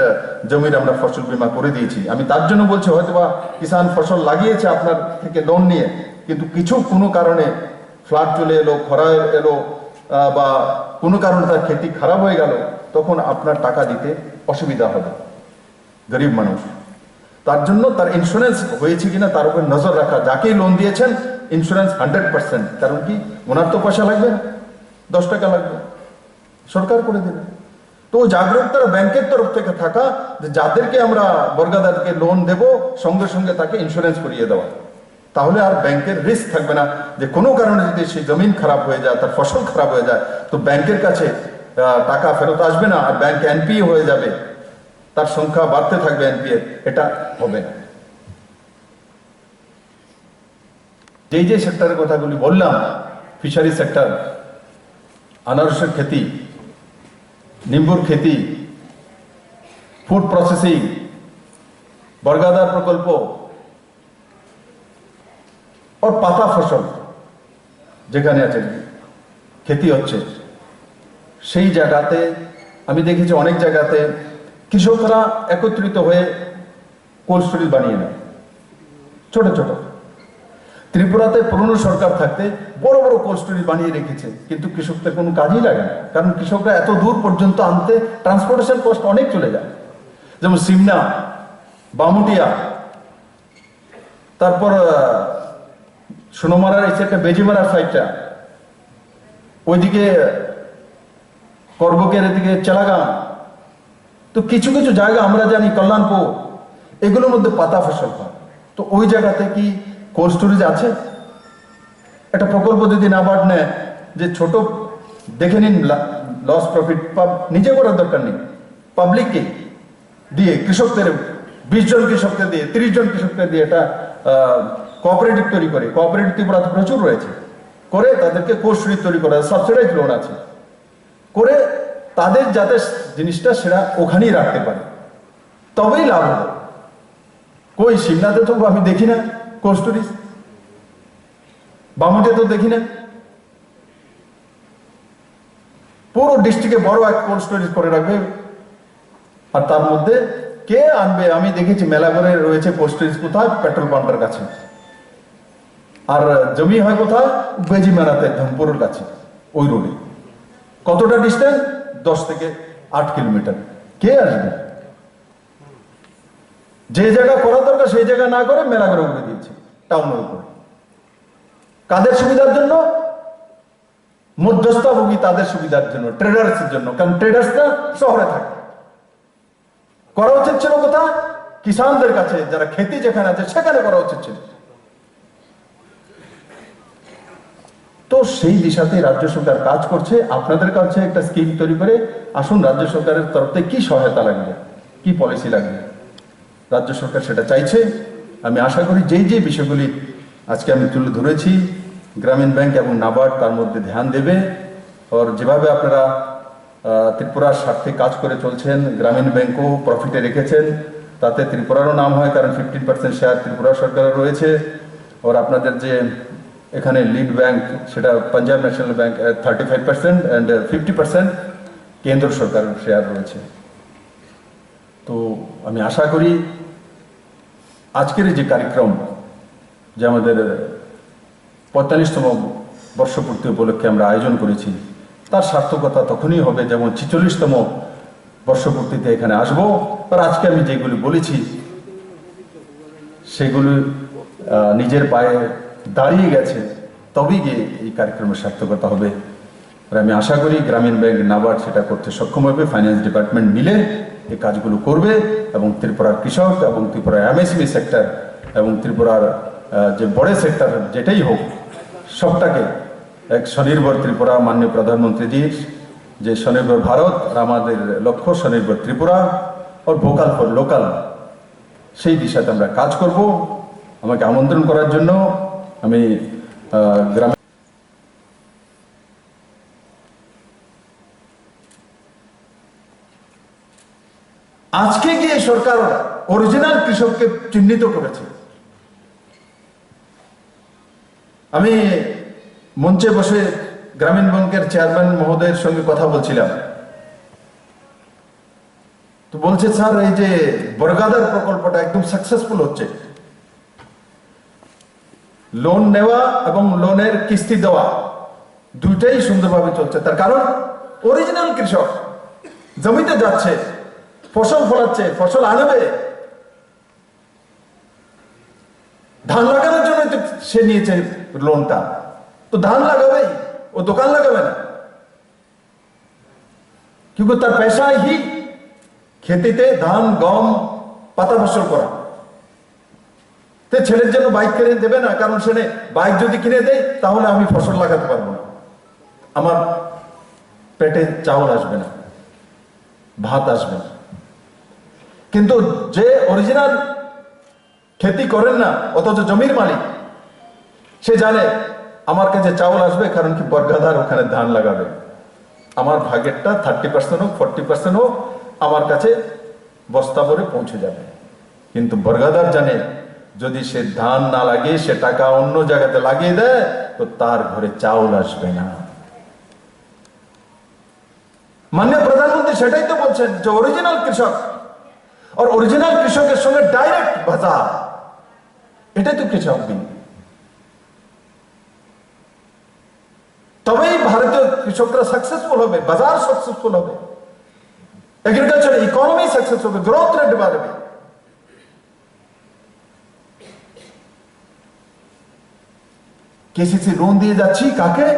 জমির আমরা ফসল বীমা করে দিয়েছি। আমি তার জন্য বলছি, হয়তোবা কিষান ফসল লাগিয়েছে আপনার থেকে লোন নিয়ে, কিন্তু কোনো কারণে ফ্লাড চলে এলো, খরা এলো, বা কোনো কারণে তার খেতি খারাপ হয়ে গেল, তখন আপনার টাকা দিতে অসুবিধা হবে গরিব মানুষ। তার জন্য তার ইন্স্যুরেন্স হয়েছে কিনা তার উপর নজর রাখা। যাকেই লোন দিয়েছেন ইন্স্যুরেন্স 100%, কারণ কি ওনার তো পয়সা লাগবে না, 10 টাকা লাগবে, সরকার করে দেবে। তো জাগরুকতা ব্যাংকের তরফ থেকে থাকা, যে যাদেরকে আমরা বর্গাদারকে লোন দেব সঙ্গে সঙ্গে তাকে ইন্স্যুরেন্স করিয়ে দেওয়া, তাহলে আর ব্যাংকের রিস্ক থাকবে না যে কোনো কারণে যদি সেই জমিন খারাপ হয়ে যায়, তার ফসল খারাপ হয়ে যায়, তো ব্যাংকের কাছে টাকা ফেরত আসবে না, আর ব্যাংক এনপিএ হয়ে যাবে, তার সংখ্যা বাড়তে থাকবে এনপিএ। এটা হবে না। যে সেক্টরের কথাগুলি বললাম, ফিশারি সেক্টর, আনারসের খেতি, নিম্বুর খেতি, ফুড প্রসেসিং, বর্গাদার প্রকল্প, আর পাতা ফসল যেখানে আছে খেতি হচ্ছে, সেই জায়গাতে আমি দেখেছি অনেক জায়গাতে কৃষকরা একত্রিত হয়ে কোল্ড স্টোরেজ বানিয়ে নেয় ছোট ছোট। ত্রিপুরাতে পুরনো সরকার থাকতে বড় বড় কোল্ড স্টোরেজ বানিয়ে রেখেছে, কিন্তু কৃষকদের কোনো কাজই লাগে না, কারণ কৃষকরা এত দূর পর্যন্ত আনতে ট্রান্সপোর্টেশন কস্ট অনেক চলে যায়। যেমন সিমনা, বামুটিয়া, তারপর সোনোমারার এসে একটা বেজিমারার সাইডটা, ওইদিকে করবকের এদিকে চেলাগাম, তো কিছু কিছু জায়গা আমরা জানি কল্যাণপুর, এগুলোর মধ্যে পাতা ফসল হয়। তো ওই জায়গাতে কি কোল্ড স্টোরেজ আছে? একটা প্রকল্প যদি নাবার্ড নেয়, যে ছোট দেখে নিন লস প্রফিট নিজে করার দরকার নেই, পাবলিককে দিয়ে, কৃষকদের 20 জন কৃষককে দিয়ে, 30 জন কৃষককে দিয়ে এটা কোঅপারেটিভ তৈরি করে, কোঅপারেটিভ ত্রিপুরাতে প্রচুর রয়েছে, করে তাদেরকে কোল্ড স্টোরেজ তৈরি করা, সাবসিডাইজ লোন আছে, করে তাদের যাতে জিনিসটা সেটা ওখানেই রাখতে পারে, তবেই লাভ হবে। কই সিমনাতে তো আমি দেখি না কোল্ড স্টোরেজ, বামুটে তো দেখি না। পুরো ডিস্ট্রিক্টে বড় এক কোল্ড স্টোরেজ করে রাখবে, আর তার মধ্যে কে আনবে? আমি দেখেছি মেলাগড়ে রয়েছে কোল্ড স্টোরেজ, কোথায়? পেট্রোল পাম্পের কাছে। আর জমি হয় কোথায়? বেজিমারাতে, ধনপুরের কাছে, ওই রোডে। কতটা ডিস্টেন্স? 10 থেকে 8 কিলোমিটার। কে আসবে? যে জায়গা করা দরকার সেই জায়গা না করে মেলাগড়ে করে দিয়েছে, টাউনের উপরে। কাদের সুবিধার জন্য? মধ্যস্থভোগী তাদের সুবিধার জন্য, ট্রেডার্সের জন্য, কারণ ট্রেডার্সরা শহরে থাকে। করা উচিত ছিল কোথায়? কিষানদের কাছে, যারা খেতি যেখানে আছে সেখানে করা উচিত ছিল। তো সেই দিশাতে রাজ্য সরকার কাজ করছে। আপনাদের কাছে একটা স্কিম তৈরি করে আসুন, রাজ্য সরকারের তরফ থেকে কি সহায়তা লাগবে, কি পলিসি লাগবে, রাজ্য সরকার সেটা চাইছে। আমি আশা করি যে বিষয়গুলি আজকে আমি তুলে ধরেছি, গ্রামীণ ব্যাংক এবং নাবার্ড তার মধ্যে ধ্যান দেবে। আর যেভাবে আপনারা ত্রিপুরার স্বার্থে কাজ করে চলছেন, গ্রামীণ ব্যাংকও প্রফিটে রেখেছেন, তাতে ত্রিপুরারও নাম হয়, কারণ 15% শেয়ার ত্রিপুরা সরকারের রয়েছে। আর আপনাদের যে এখানে লিড ব্যাংক, সেটা পাঞ্জাব ন্যাশনাল ব্যাংক 35% অ্যান্ড 50% কেন্দ্র সরকারের শেয়ার রয়েছে। তো আমি আশা করি আজকের যে কার্যক্রম, যে আমাদের 45তম বর্ষপূর্তি উপলক্ষে আমরা আয়োজন করেছি, তার সার্থকতা তখনই হবে যেমন 46তম বর্ষপূর্তিতে এখানে আসবো। আর আজকে আমি যেগুলি বলেছি সেগুলি নিজের পায়ে দাঁড়িয়ে গেছে, তবেই গিয়ে এই কার্যক্রমের সার্থকতা হবে। আর আমি আশা করি গ্রামীণ ব্যাংক নাবার্ড সেটা করতে সক্ষম হবে, ফাইন্যান্স ডিপার্টমেন্ট মিলে এই কাজগুলো করবে এবং ত্রিপুরার কৃষক এবং ত্রিপুরার এমএসএমই সেক্টর এবং ত্রিপুরার যে বড় সেক্টর যেটাই হোক সবটাকে এক স্বনির্ভর ত্রিপুরা মাননীয় প্রধানমন্ত্রীজির যে স্বনির্ভর ভারত আর আমাদের লক্ষ্য স্বনির্ভর ত্রিপুরা আর ভোকাল ফর লোকাল, সেই দিশাতে আমরা কাজ করব। আমাকে আমন্ত্রণ করার জন্য আমি গ্রাম আজকে গিয়ে সরকার অরিজিনাল কৃষককে চিহ্নিত করেছে। আমি মঞ্চে বসে গ্রামীণ ব্যাংকের চেয়ারম্যান মহোদয়ের সঙ্গে কথা বলছিলাম, তো বলছে স্যার এই যে বরগাদার প্রকল্পটা একদম সাকসেসফুল হচ্ছে, লোন নেওয়া এবং লোনের কিস্তি দেওয়া দুইটাই সুন্দরভাবে চলছে। তার কারণ অরিজিনাল কৃষক জমিতে যাচ্ছে, ফসল ফলাচ্ছে, ফসল আনবে, ধান লাগানোর জন্য তো সে নিয়েছে লোনটা, তো ধান লাগাবেই, ও দোকান লাগাবে না, কিন্তু তার পেশাই হি খেতিতে ধান গম পাতা ফসল করা। তো ছেলের জন্য বাইক কিনে দেবে না, কারণ সে বাইক যদি কিনে দেয় তাহলে আমি ফসল লাগাতে পারবো না, আমার পেটে চাউল আসবে না, ভাত আসবে না। কিন্তু যে অরিজিনাল খেতি করেন না অথচ জমির মালিক, সে জানে আমার কাছে চাউল আসবে, কারণ কি বরগাদার ওখানে ধান লাগাবে, আমার ভাগেরটা 30% হোক 40% হোক আমার কাছে বস্তা ভরে পৌঁছে যাবে। কিন্তু বরগাদার জানে যদি সে ধান না লাগিয়ে সে টাকা অন্য জায়গাতে লাগিয়ে দেয় তো তার ঘরে চাউল আসবে না। মাননীয় প্রধানমন্ত্রী সেটাই তো বলছেন যে অরিজিনাল কৃষক আর অরিজিনাল কৃষকের সঙ্গে ডাইরেক্ট বাজার, এটাই তো কৃষক দিন। তবেই ভারতীয় কৃষকরা সাকসেসফুল হবে, বাজার সাকসেসফুল হবে, এগ্রিকালচার ইকোনমি সাকসেস হবে, গ্রোথ রেট বাড়বে। কেসিসি লোন দিয়ে যাচ্ছি কাকে?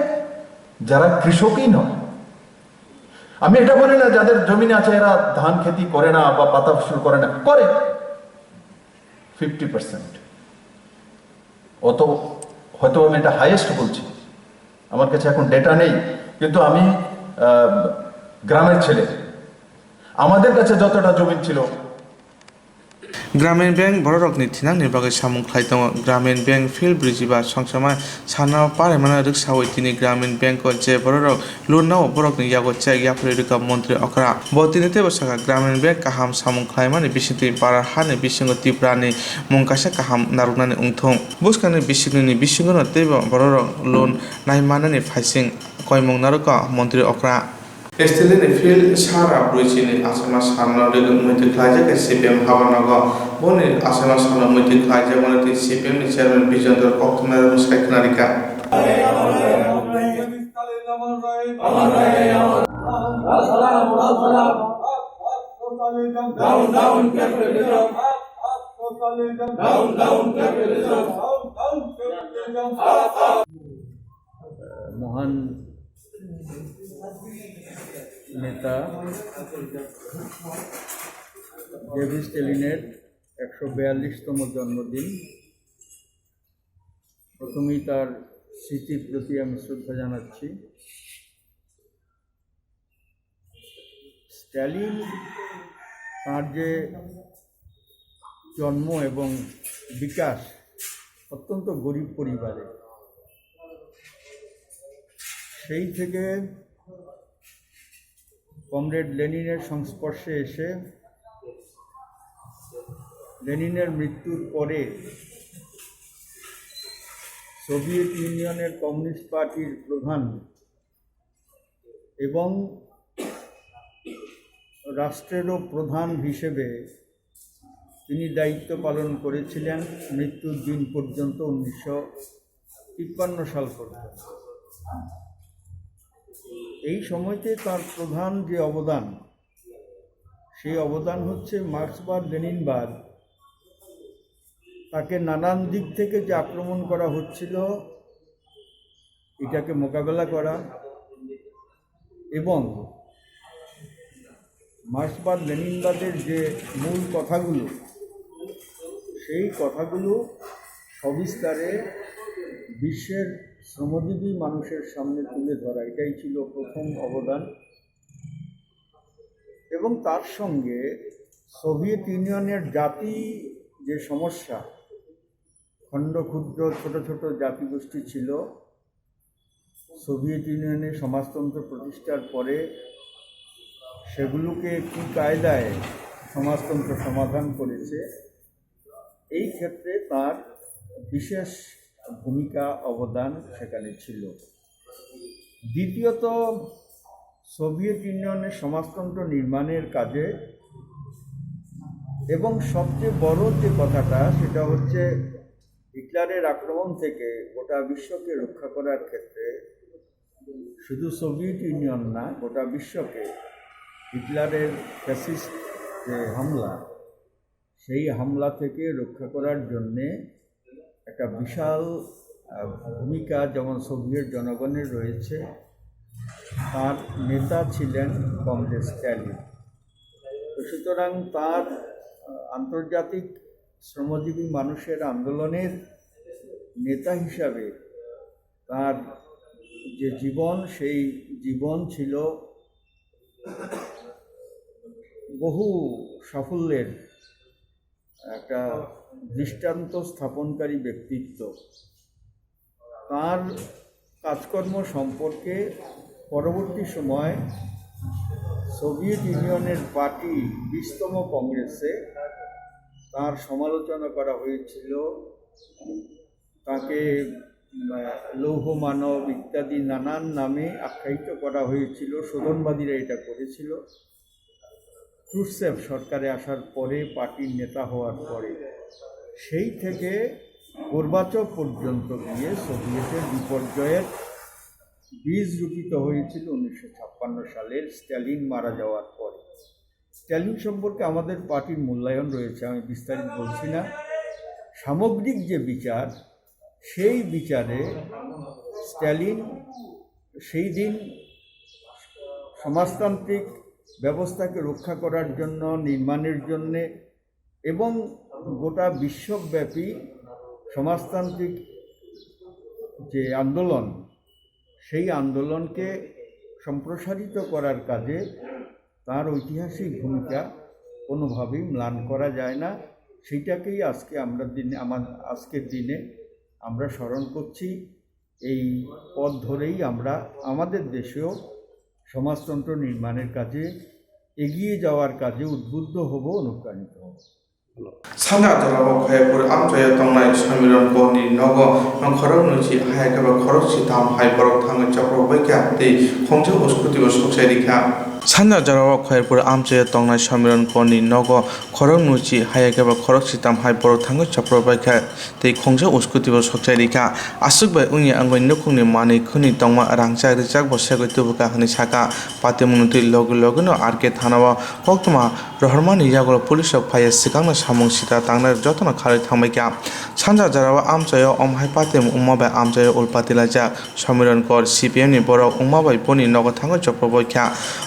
যারা কৃষকই নয়। আমি এটা বলি না যাদের জমিন আছে এরা ধান খেতি করে না বা পাতা ফসল করে না, করে 50%। অত হয়তো আমি এটা হাইয়েস্ট বলছি, আমার কাছে এখন ডেটা নেই, কিন্তু আমি গ্রামের ছেলে, আমাদের কাছে যতটা জমি ছিল। গ্রামীণ ব্যাংক বড়রক নিथिना নির্বাগै सामुंख्लाय दङ। ग्रामीण बैंक फिल्ड ब्रिजिबा संसमा साना पारेमाना रिक्सावै तिनि ग्रामीण बैंक जे बड़रक लुनाव बरकनि यागो चेक याफोर रिका मन्त्री अकरा बतिनिते बसाका ग्रामीण बैंक काहाम सामुंख्लायमानि बिसिंति पाराहानि बिसिंगो तिप्रानि मुंकासा काहाम नारुनानि उंथं बुसकानि बिसिंगोनो तेब बड़रक लोन नायमानानि फाइसिं कयमं नारुका मन्त्री अकरा Estelini fil Sara Bruchini Asama Sana Multi Klaja CPM Havanaga Boni Asama Sana Multi Klaja Monati CPM Chairman Vision Koktuma Saknarika মহান নেতা ডেভিস টেলিনের 142তম জন্মদিন। প্রথমেই তার স্মৃতির প্রতি আমি শ্রদ্ধা জানাচ্ছি। স্ট্যালিন তার যে জন্ম এবং বিকাশ অত্যন্ত গরিব পরিবারে, সেই থেকে কমরেড লেনিনের সংস্পর্শে এসে লেনিনের মৃত্যুর পরে সোভিয়েত ইউনিয়নের কমিউনিস্ট পার্টির প্রধান এবং রাষ্ট্রেরও প্রধান হিসেবে তিনি দায়িত্ব পালন করেছিলেন মৃত্যুর দিন পর্যন্ত 1953 সাল পর্যন্ত। এই সময়তে তার প্রধান যে অবদান, সেই অবদান হচ্ছে মার্ক্সবাদ লেনিনবাদ তাকে নানান দিক থেকে যে আক্রমণ করা হচ্ছিল এটাকে মোকাবেলা করা এবং মার্ক্সবাদ লেনিনবাদের যে মূল কথাগুলো, সেই কথাগুলো সবিস্তারে বিশ্বের শ্রমজীবী মানুষের সামনে তুলে ধরা, এটাই ছিল প্রথম অবদান। এবং তার সঙ্গে সোভিয়েত ইউনিয়নের জাতি যে সমস্যা, খণ্ড ক্ষুদ্র ছোট ছোট জাতিগোষ্ঠী ছিল, সোভিয়েত ইউনিয়নে সমাজতন্ত্র প্রতিষ্ঠার পরে সেগুলোকে কী কায়দায় সমাজতন্ত্র সমাধান করেছে, এই ক্ষেত্রে তার বিশেষ ভূমিকা অবদান সেখানে ছিল। দ্বিতীয়ত, সোভিয়েত ইউনিয়নের সমাজতন্ত্র নির্মাণের কাজে এবং সবচেয়ে বড় যে কথাটা, সেটা হচ্ছে হিটলারের আক্রমণ থেকে গোটা বিশ্বকে রক্ষা করার ক্ষেত্রে শুধু সোভিয়েত ইউনিয়ন না, গোটা বিশ্বকে হিটলারের ফ্যাসিস্ট যে হামলা, সেই হামলা থেকে রক্ষা করার জন্যে একটা বিশাল ভূমিকা যেমন সোভিয়েত জনগণের রয়েছে। তার নেতা ছিলেন কমরেড স্ট্যালিন। সুতরাং তার আন্তর্জাতিক শ্রমজীবী মানুষের আন্দোলনের নেতা হিসাবে তার যে জীবন, সেই জীবন ছিল বহু সাফল্যের একটা দৃষ্টান্ত স্থাপনকারী ব্যক্তিত্ব। তার কাজকর্ম সম্পর্কে পরবর্তী সময় সোভিয়েত ইউনিয়নের পার্টি 20তম কংগ্রেসে তার সমালোচনা করা হয়েছিল। তাকে লৌহ মানব ইত্যাদি নানান নামে আখ্যায়িত করা হয়েছিল। শোধনবাদীরা এটা করেছিল। ক্রুশ্চেভ সরকারে আসার পরে, পার্টির নেতা হওয়ার পরে, সেই থেকে গোরবাচভ পর্যন্ত গিয়ে সোভিয়েতের বিপর্যয়ের বীজ রূপিত হয়েছিল 1956 সালের স্ট্যালিন মারা যাওয়ার পরে। স্ট্যালিন সম্পর্কে আমাদের পার্টির মূল্যায়ন রয়েছে, আমি বিস্তারিত বলছি না। সামগ্রিক যে বিচার, সেই বিচারে স্ট্যালিন সেই দিন সমাজতান্ত্রিক ব্যবস্থাকে রক্ষা করার জন্য, নির্মাণের জন্যে এবং গোটা বিশ্বব্যাপী সমাজতান্ত্রিক যে আন্দোলন, সেই আন্দোলনকে সম্প্রসারিত করার কাজে তার ঐতিহাসিক ভূমিকা কোনোভাবেই ম্লান করা যায় না। সেইটাকেই আজকের দিনে আমরা স্মরণ করছি। এই পথ ধরেই আমরা আমাদের দেশেও সমাজতন্ত্র নির্মাণের কাজে এগিয়ে যাওয়ার কাজে উদ্বুদ্ধ হব, অনুপ্রাণিত হব। সানা জরাব খয়পুর আমজয় তংনাই সমিরন গনি নগ খরক নুচি হায়কাবা খরক সিতাম হাইবরক থাঙ্গে চক্র বৈকা তে খংজে উস্কুতি বসকসাই রিখা সানা জরাব খয়পুর আমজয় তংনাই সমিরন গনি নগ খরক নুচি হায়কাবা খরক সিতাম হাইবরক থাঙ্গে চক্র বৈকা তে খংজে উস্কুতি বসকসাই রিখা আসুক বাই উনি আঙ্গই নকুংনি মানি খুনি তংমা রাংচা রিচাক বসাগৈ তুবুকা হানি সাকা পাতে মুনুতি লগু লগুনো আরকে থানাवा कोक्तमा रहरमानि यागल पुलिसक फाय सिगांना सामुं सिता तांना जतन खारै थांबायका सानजा जारावा आमचायो अमहाय पातेम उमाबाय आमचायो उलपातिलाजा समिरन कर सीपीएम नि बरक उमाबाय पनि नग थांगो चप्रबयखा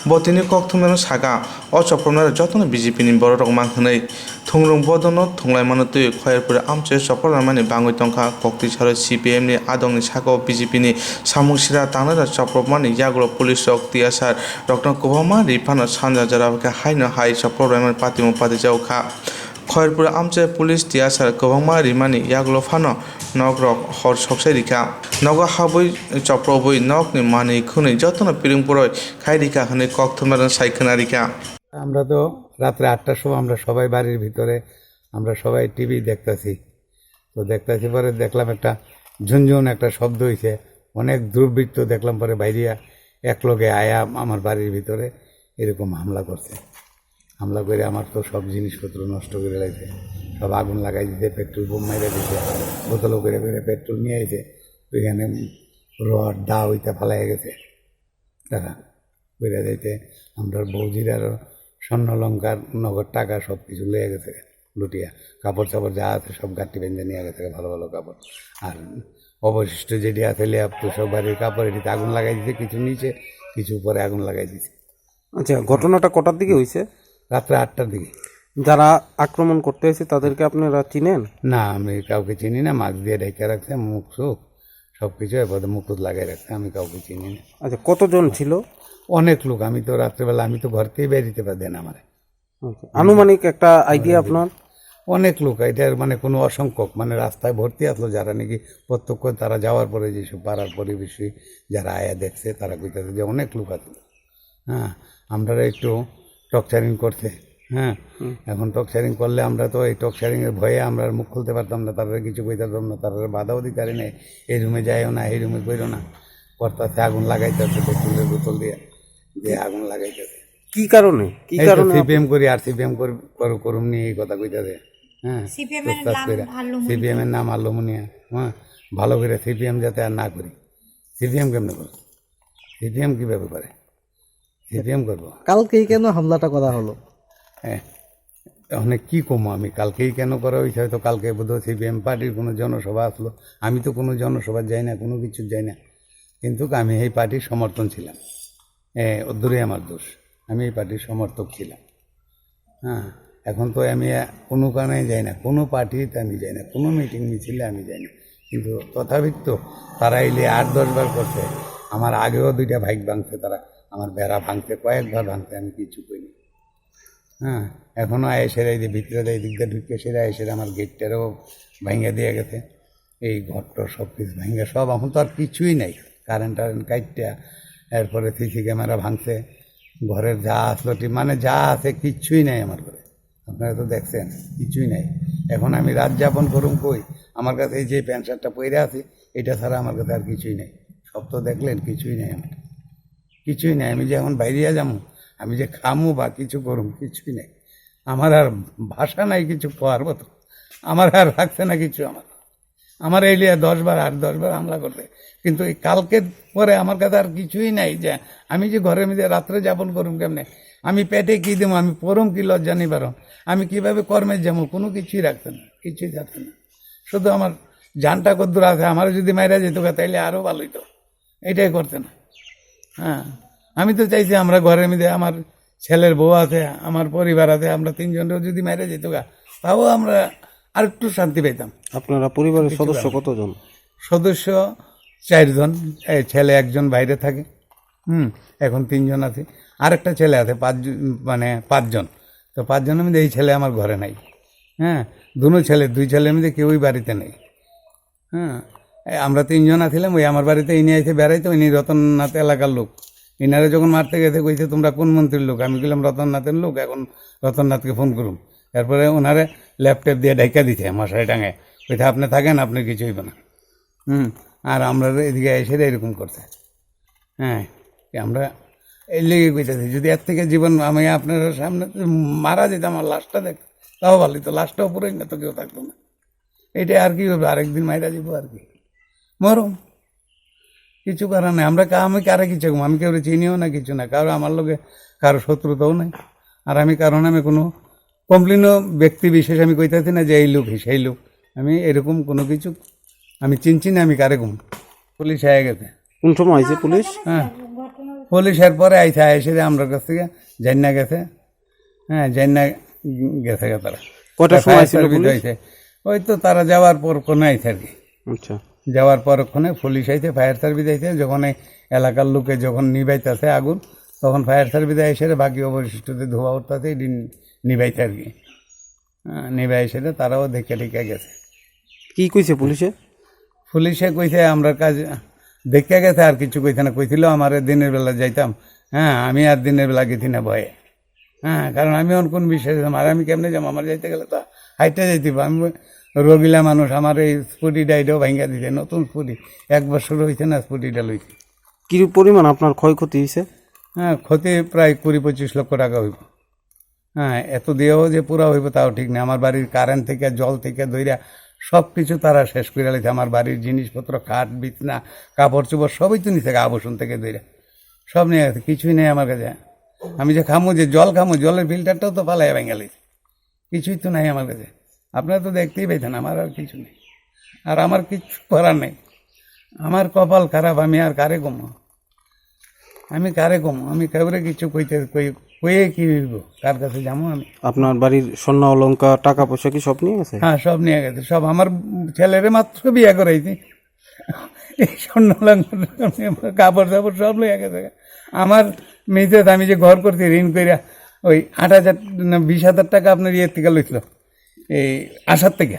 बतिनि कोक्तुमनो सागा अ चप्रमना जतन बीजेपी नि बरक मांखनै थुंरुं बदनो थुंलायमानो तुय खयरपुर आमचायो चप्रमानि बांगै तंखा कोक्ति छारो सीपीएम नि आदंनि सागा बीजेपी नि सामुं सिरा तांना चप्रमानि यागल पुलिसक तियासार डॉक्टर कोबमा रिफानो सानजा जारावा हाइनो हाइ चप्रमानि पातिमो पाति जावखा खयरपुर आमचे पुलिस तियासार गोबांमा रिमानि यागल फानो नगरक हर सबसे रिखा नग हाबै चप्रबै नगनि मानि खुनै जतन पिरिंपुरय खायरिखा हने कक्तमारन साइखना रिखा। আমরা তো রাত্রে 8টার সময় আমরা সবাই বাড়ির ভিতরে আমরা সবাই টিভি দেখতেছি। তো দেখতেছি পরে দেখলাম একটা ঝুনঝুন একটা শব্দ হয়েছে, অনেক দুর্বৃত্ত দেখলাম পরে বাইরিয়া একলগে আয়া আমার বাড়ির ভিতরে এরকম হামলা করছে। হামলা করে আমার তো সব জিনিসপত্র নষ্ট করে লাগছে, সব আগুন লাগাই দিতে, পেট্রোল বোম মেরে দিতে, বোতলও করে করে পেট্রোল নিয়ে আইতে, ওইখানে রড দা ওইটা ফালাই গেছে তারা বেড়ে যাইতে। আমরা বৌজির আরও স্বর্ণলঙ্কার নগদ টাকা সব কিছু লয়ে গেছে লুটিয়া, কাপড় চাপড় যা আছে সব গাঁটি বেঁধে নিয়ে গেছে, ভালো ভালো কাপড়। আর অবশিষ্ট যেটি আছে লেপ তো সব বাড়ির কাপড়, এটিতে আগুন লাগাই দিতে, কিছু নিচে কিছু পরে আগুন লাগাই দিছে। আচ্ছা, ঘটনাটা কটার দিকে হয়েছে? রাত্রে 8টার দিকে। যারা আক্রমণ করতে এসে তাদেরকে আপনারা চিনেন? না, আমি কাউকে চিনি না। মাস্ক দিয়ে ঢেকে রাখছে, মুখ চোখ সব কিছু, এরপরে মুকুট লাগাই রাখছে, আমি কাউকে চিনি না। আচ্ছা, কতজন ছিল? অনেক লোক। আমি তো রাত্রেবেলা আমি তো ঘর থেকে বেরিতে পারতেন আমার। আনুমানিক একটা আইডিয়া আপনার? অনেক লোক, এটার মানে কোনো অসংখ্যক, মানে রাস্তায় ভর্তি আসলো যারা নাকি প্রত্যক্ষ, তারা যাওয়ার পরে যেসব পাড়ার পরিবেশী যারা আয়া দেখছে তারা কইতেছে যে অনেক লোক আসলো। হ্যাঁ, আমরা একটু টকচারিং করছে। হ্যাঁ, এখন টকচারিং করলে আমরা তো এই টকচারিংয়ের ভয়ে আমরা আর মুখ খুলতে পারতাম না, তারা কিছু কইতে পারতাম না, তারা বাধাও দিতে পারি না, এই রুমে যাইও না, এই রুমে করো না, করতেছে আগুন লাগাইতেছে পেট্রোলের বোতল দিয়ে আগুন লাগাইতেছে। কি কারণে? সিপিএম করি আর সিপিএম করুম নিয়ে এই কথা কইতেছে। হ্যাঁ, সিপিএম এর নাম আল্লুমিনিয়া। হ্যাঁ, ভালো করে সিপিএম যাতে আর না করি। সিপিএম কেমনে করবো? সিপিএম কীভাবে করে? সিপিএম করবো। কালকেই কেন হামলাটা করা হলো? হ্যাঁ, অনেক কী কমো আমি, কালকেই কেন করা হয়েছে? হয়তো কালকে বোধহয় সিপিএম পার্টির কোনো জনসভা আসলো। আমি তো কোনো জনসভা যাই না, কোনো কিছু যাই না, কিন্তু আমি এই পার্টির সমর্থন ছিলাম। দূরে আমার দোষ, আমি এই পার্টির সমর্থক ছিলাম। হ্যাঁ, এখন তো আমি কোনো কারণে যাই না, কোনো পার্টিতে আমি যাই না, কোনো মিটিং মিছিলে আমি যাই না, কিন্তু তথাপিত তারা এলে 8-10 বার করছে। আমার আগেও 2টা বাইক ভাঙছে, তারা আমার বেড়া ভাঙতে কয়েকবার ভাঙতে, আমি কিছু করিনি। হ্যাঁ, এখনও এসেরা এই যে ভিতরে এই দিকটা ঢুকে সেরা এসেরা আমার গেটটারও ভাঙে দিয়ে গেছে। এই ঘরটার সব কিছু ভাঙে সব, এখন তো আর কিছুই নাই। কারেন্ট কাইটটা, এরপরে সিসি ক্যামেরা ভাঙছে, ঘরের যা আসলো মানে যা আছে কিচ্ছুই নাই আমার ঘরে। আপনারা তো দেখছেন কিছুই নাই। এখন আমি রাত যাপন করুম কই? আমার কাছে এই যে প্যান্ট শার্টটা পরে আছি, এটা ছাড়া আমার কাছে আর কিছুই নেই। সব তো দেখলেন, কিছুই নেই আমার, কিছুই নেই। আমি যে এখন বাইরে যাবো, আমি যে খামু বা কিছু করুম, কিছুই নেই। আমার আর ভাষা নাই কিছু পাওয়ার মতো, আমার আর রাখছে না কিছু। আমার এই লিয়ে 10 বার 8-10 বার হামলা করতে, কিন্তু এই কালকের পরে আমার কাছে আর কিছুই নাই। যে আমি যে ঘরের মধ্যে রাত্রে যাপন করুম কেমনে, আমি পেটে কী দেবো, আমি পরম কি লজ্জা নেই পারো, আমি কীভাবে কর্মের যাবো, কোনো কিছুই রাখতে না, কিছুই থাকতে না। শুধু আমার জানটা কদ্দূর আছে, আমার যদি মাইরা যেত তাইলে আরও ভালো হইতো, এটাই করতে না। হ্যাঁ, আমি তো চাইছি আমরা ঘরের মধ্যে, আমার ছেলের বউ আছে, আমার পরিবার আছে, আমরা 3 জনেরও যদি মাইরা যেত তাও আমরা আর একটু শান্তি পেতাম। আপনারা পরিবারের সদস্য কতজন? সদস্য 4 জন, ছেলে 1 জন বাইরে থাকে। এখন 3 জন আছে, আরেকটা ছেলে আছে 5 জন। তো 5 জনের মধ্যে এই ছেলে আমার ঘরে নাই। হ্যাঁ, 2 ছেলের মধ্যে কেউই বাড়িতে নেই। হ্যাঁ, আমরা 3 জন আছিলাম। ওই আমার বাড়িতে ইনি আইসে বেড়াইতো, ইনি রতননাথ এলাকার লোক। ইনারে যখন মারতে গেছে কইছে তোমরা কোন মন্ত্রীর লোক? আমি বললাম রতননাথের লোক, এখন রতননাথকে ফোন করুন। এরপরে ওনারে ল্যাপটপ দিয়ে ঢাকা দিছে মশারি টাঙায়, কইতে আপনি থাকেন, আপনি কিছু হইব না। আর আমরা এদিকে এসে এরকম করছে। হ্যাঁ, আমরা এই লেগে কইতেছি যদি এর থেকে জীবন আমি আপনার সামনে মারা যেতাম, আমার লাশটা দেখ তাও ভালোই তো, লাশটাও পুরোই না তো কেউ থাকতো না। এটা আর কি হবে, আরেকদিন মাইরা যাবো আর কি, মরম, কিছু করার নেই। আমি কারে কিছু, আমি কেউ চিনিও না, কিছু না, কারো আমার লোকে কারো শত্রুতাও নাই। আর আমি কারণ আমি কোনো কমপ্লেনও ব্যক্তি বিশেষ আমি কইতেছি না যে এই লোক সেই লোক, আমি এরকম কোনো কিছু আমি চিনছি না। আমি কারে ঘুম, পুলিশ আয় গেছে। কোন সময় আইছে পুলিশ? হ্যাঁ, পুলিশ এরপরে আইসে এসে আমরা কাছ থেকে জান্না গেছে। হ্যাঁ, জান্না গেছে তারা। কটার সময় আইছিল পুলিশ? ওই তো তারা যাওয়ার পর কোনো আইছে আর কি। আচ্ছা, যাওয়ার পরক্ষণে পুলিশ আইছে, ফায়ার সার্ভিস আইছে। যখন এই এলাকার লোকে যখন নিবাইতেছে আগুন, তখন ফায়ার সার্ভিস এসে বাকি অবশিষ্টদের ধোয়া উঠতেছে নিবাইতে আর কি। নিবাই এসে তারাও দেখে টেকে গেছে। কি কইছে পুলিশে? পুলিশে কইছে আমরা কাজ দেখে গেছে, আর কিছু কইছে না। কইছিল আমার দিনের বেলা যাইতাম। হ্যাঁ, আমি আর দিনের বেলা গেছি না ভয়ে। হ্যাঁ, কারণ আমি কোন বিষয়ে যেতাম, আর আমি কেমনে যাবো? আমার যাইতে গেলে তো হাইটে যাইতে, আমি রোগিলা মানুষ। আমার এই স্কুটিটা এটাও ভাঙ্গা দিছে, নতুন স্কুটি, 1 বছর হয়েছে না স্কুটিটা লইছে। কি পরিমাণ আপনার ক্ষয়ক্ষতি হয়েছে? হ্যাঁ, ক্ষতি প্রায় 20-25 লক্ষ টাকা হইব। হ্যাঁ, এত দিয়েও যে পুরা হইব তাও ঠিক না। আমার বাড়ির কারেন্ট থেকে, জল থেকে ধইরা সব কিছু তারা শেষ করে লাইছে। আমার বাড়ির জিনিসপত্র, খাট বিছনা, কাপড় চোপড় সবই তো নিছে, আবসন থেকে ধইরা সব নিয়ে গেছে, কিছুই নেই আমার কাছে। আমি যে খামু, যে জল খামু, জলের ফিল্টারটাও তো পালাই ভেঙে লাইছে, কিছুই তো নাই আমার কাছে। আপনারা তো দেখতেই পাইতেন, আমার আর কিছু নেই। আর আমার কিছু করার নেই, আমার কপাল খারাপ, আমি আর কারে কমো। আমি কারে কম, আমি কাউরে কিছু কইয়ে কি হইব, কার কাছে যাবো আমি? আপনার বাড়ির স্বর্ণ অলংকার টাকা পয়সা কি সব নিয়ে গেছে? হ্যাঁ, সব নিয়ে গেছে, সব। আমার ছেলেরে মাত্র বিয়ে করাইছি, এই স্বর্ণ অলংকার কাপড় চাপড় সব লইয়া গেছে। আমার মেয়েতে আমি যে ঘর করছি ঋণ কইরা ওই 8,000 না 20,000 টাকা আপনার ইয়ের থেকে লইছিল, এই আসার থেকে।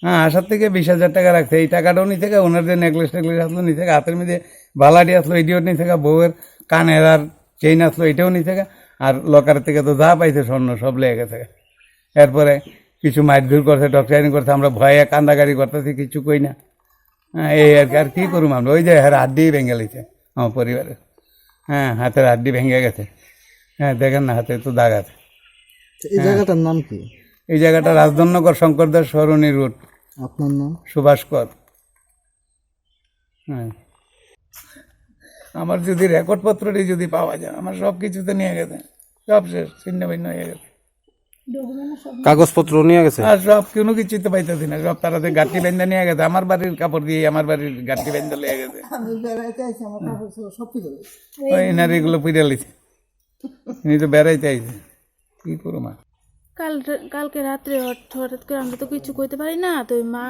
হ্যাঁ, আসার থেকে 20,000 টাকা রাখছে। এই টাকাটাও নিয়ে থেকে ওনার যে নেকলেস টেকলেস আসলো নিয়ে থেকে, হাতের মধ্যে বালাটি আসলো এটিও নিয়ে থেকে, বউয়ের কানের আর চেইন আসলো এটাও নিয়ে থেকে, আর লকারের থেকে তো যা পাইছে স্বর্ণ সব লেগে গেছে। এরপরে কিছু মারধর করছে, টর্চারিং করছে, আমরা ভয়ে কান্দাকারি করতেছি, কিছু কই না। হ্যাঁ, এই আর কি করুম আমরা? ওই যে হাড্ডি ভেঙে লিছে আমার পরিবারের। হ্যাঁ, হাতের হাড্ডি ভেঙে গেছে। হ্যাঁ, দেখেন না, হাতে তো দাগ আছে। এই জায়গাটার নাম কি? এই জায়গাটা রাজধন্যগর শঙ্করদাস সরণী রোড। আপনার নাম? সুভাষ কর। হ্যাঁ, আমার যদি রেকর্ডপত্রটি যদি পাওয়া যায়, আমার সব কিছুতে নিয়ে গেছে, সব শেষ, ছিন্ন ভিন্ন হয়ে গেছে। কাগজপত্র নিয়ে গেছে? আর সব কোনো কিছুই তো পাইতেছি না, সব তারাতে গাঠি বেঁধে নিয়ে গেছে। আমার বাড়ির কাপড় দিয়ে আমার বাড়ির গাঠি বেঁধে লিয়ে গেছে। ওই নারীগুলো পুড়ে লিছে, ইনি তো বেড়াইতে আইছে, কি করো মা? কালকে রাত্রে হঠাৎ করে আমরা তো কিছু করতে পারি না, তো ওই মা,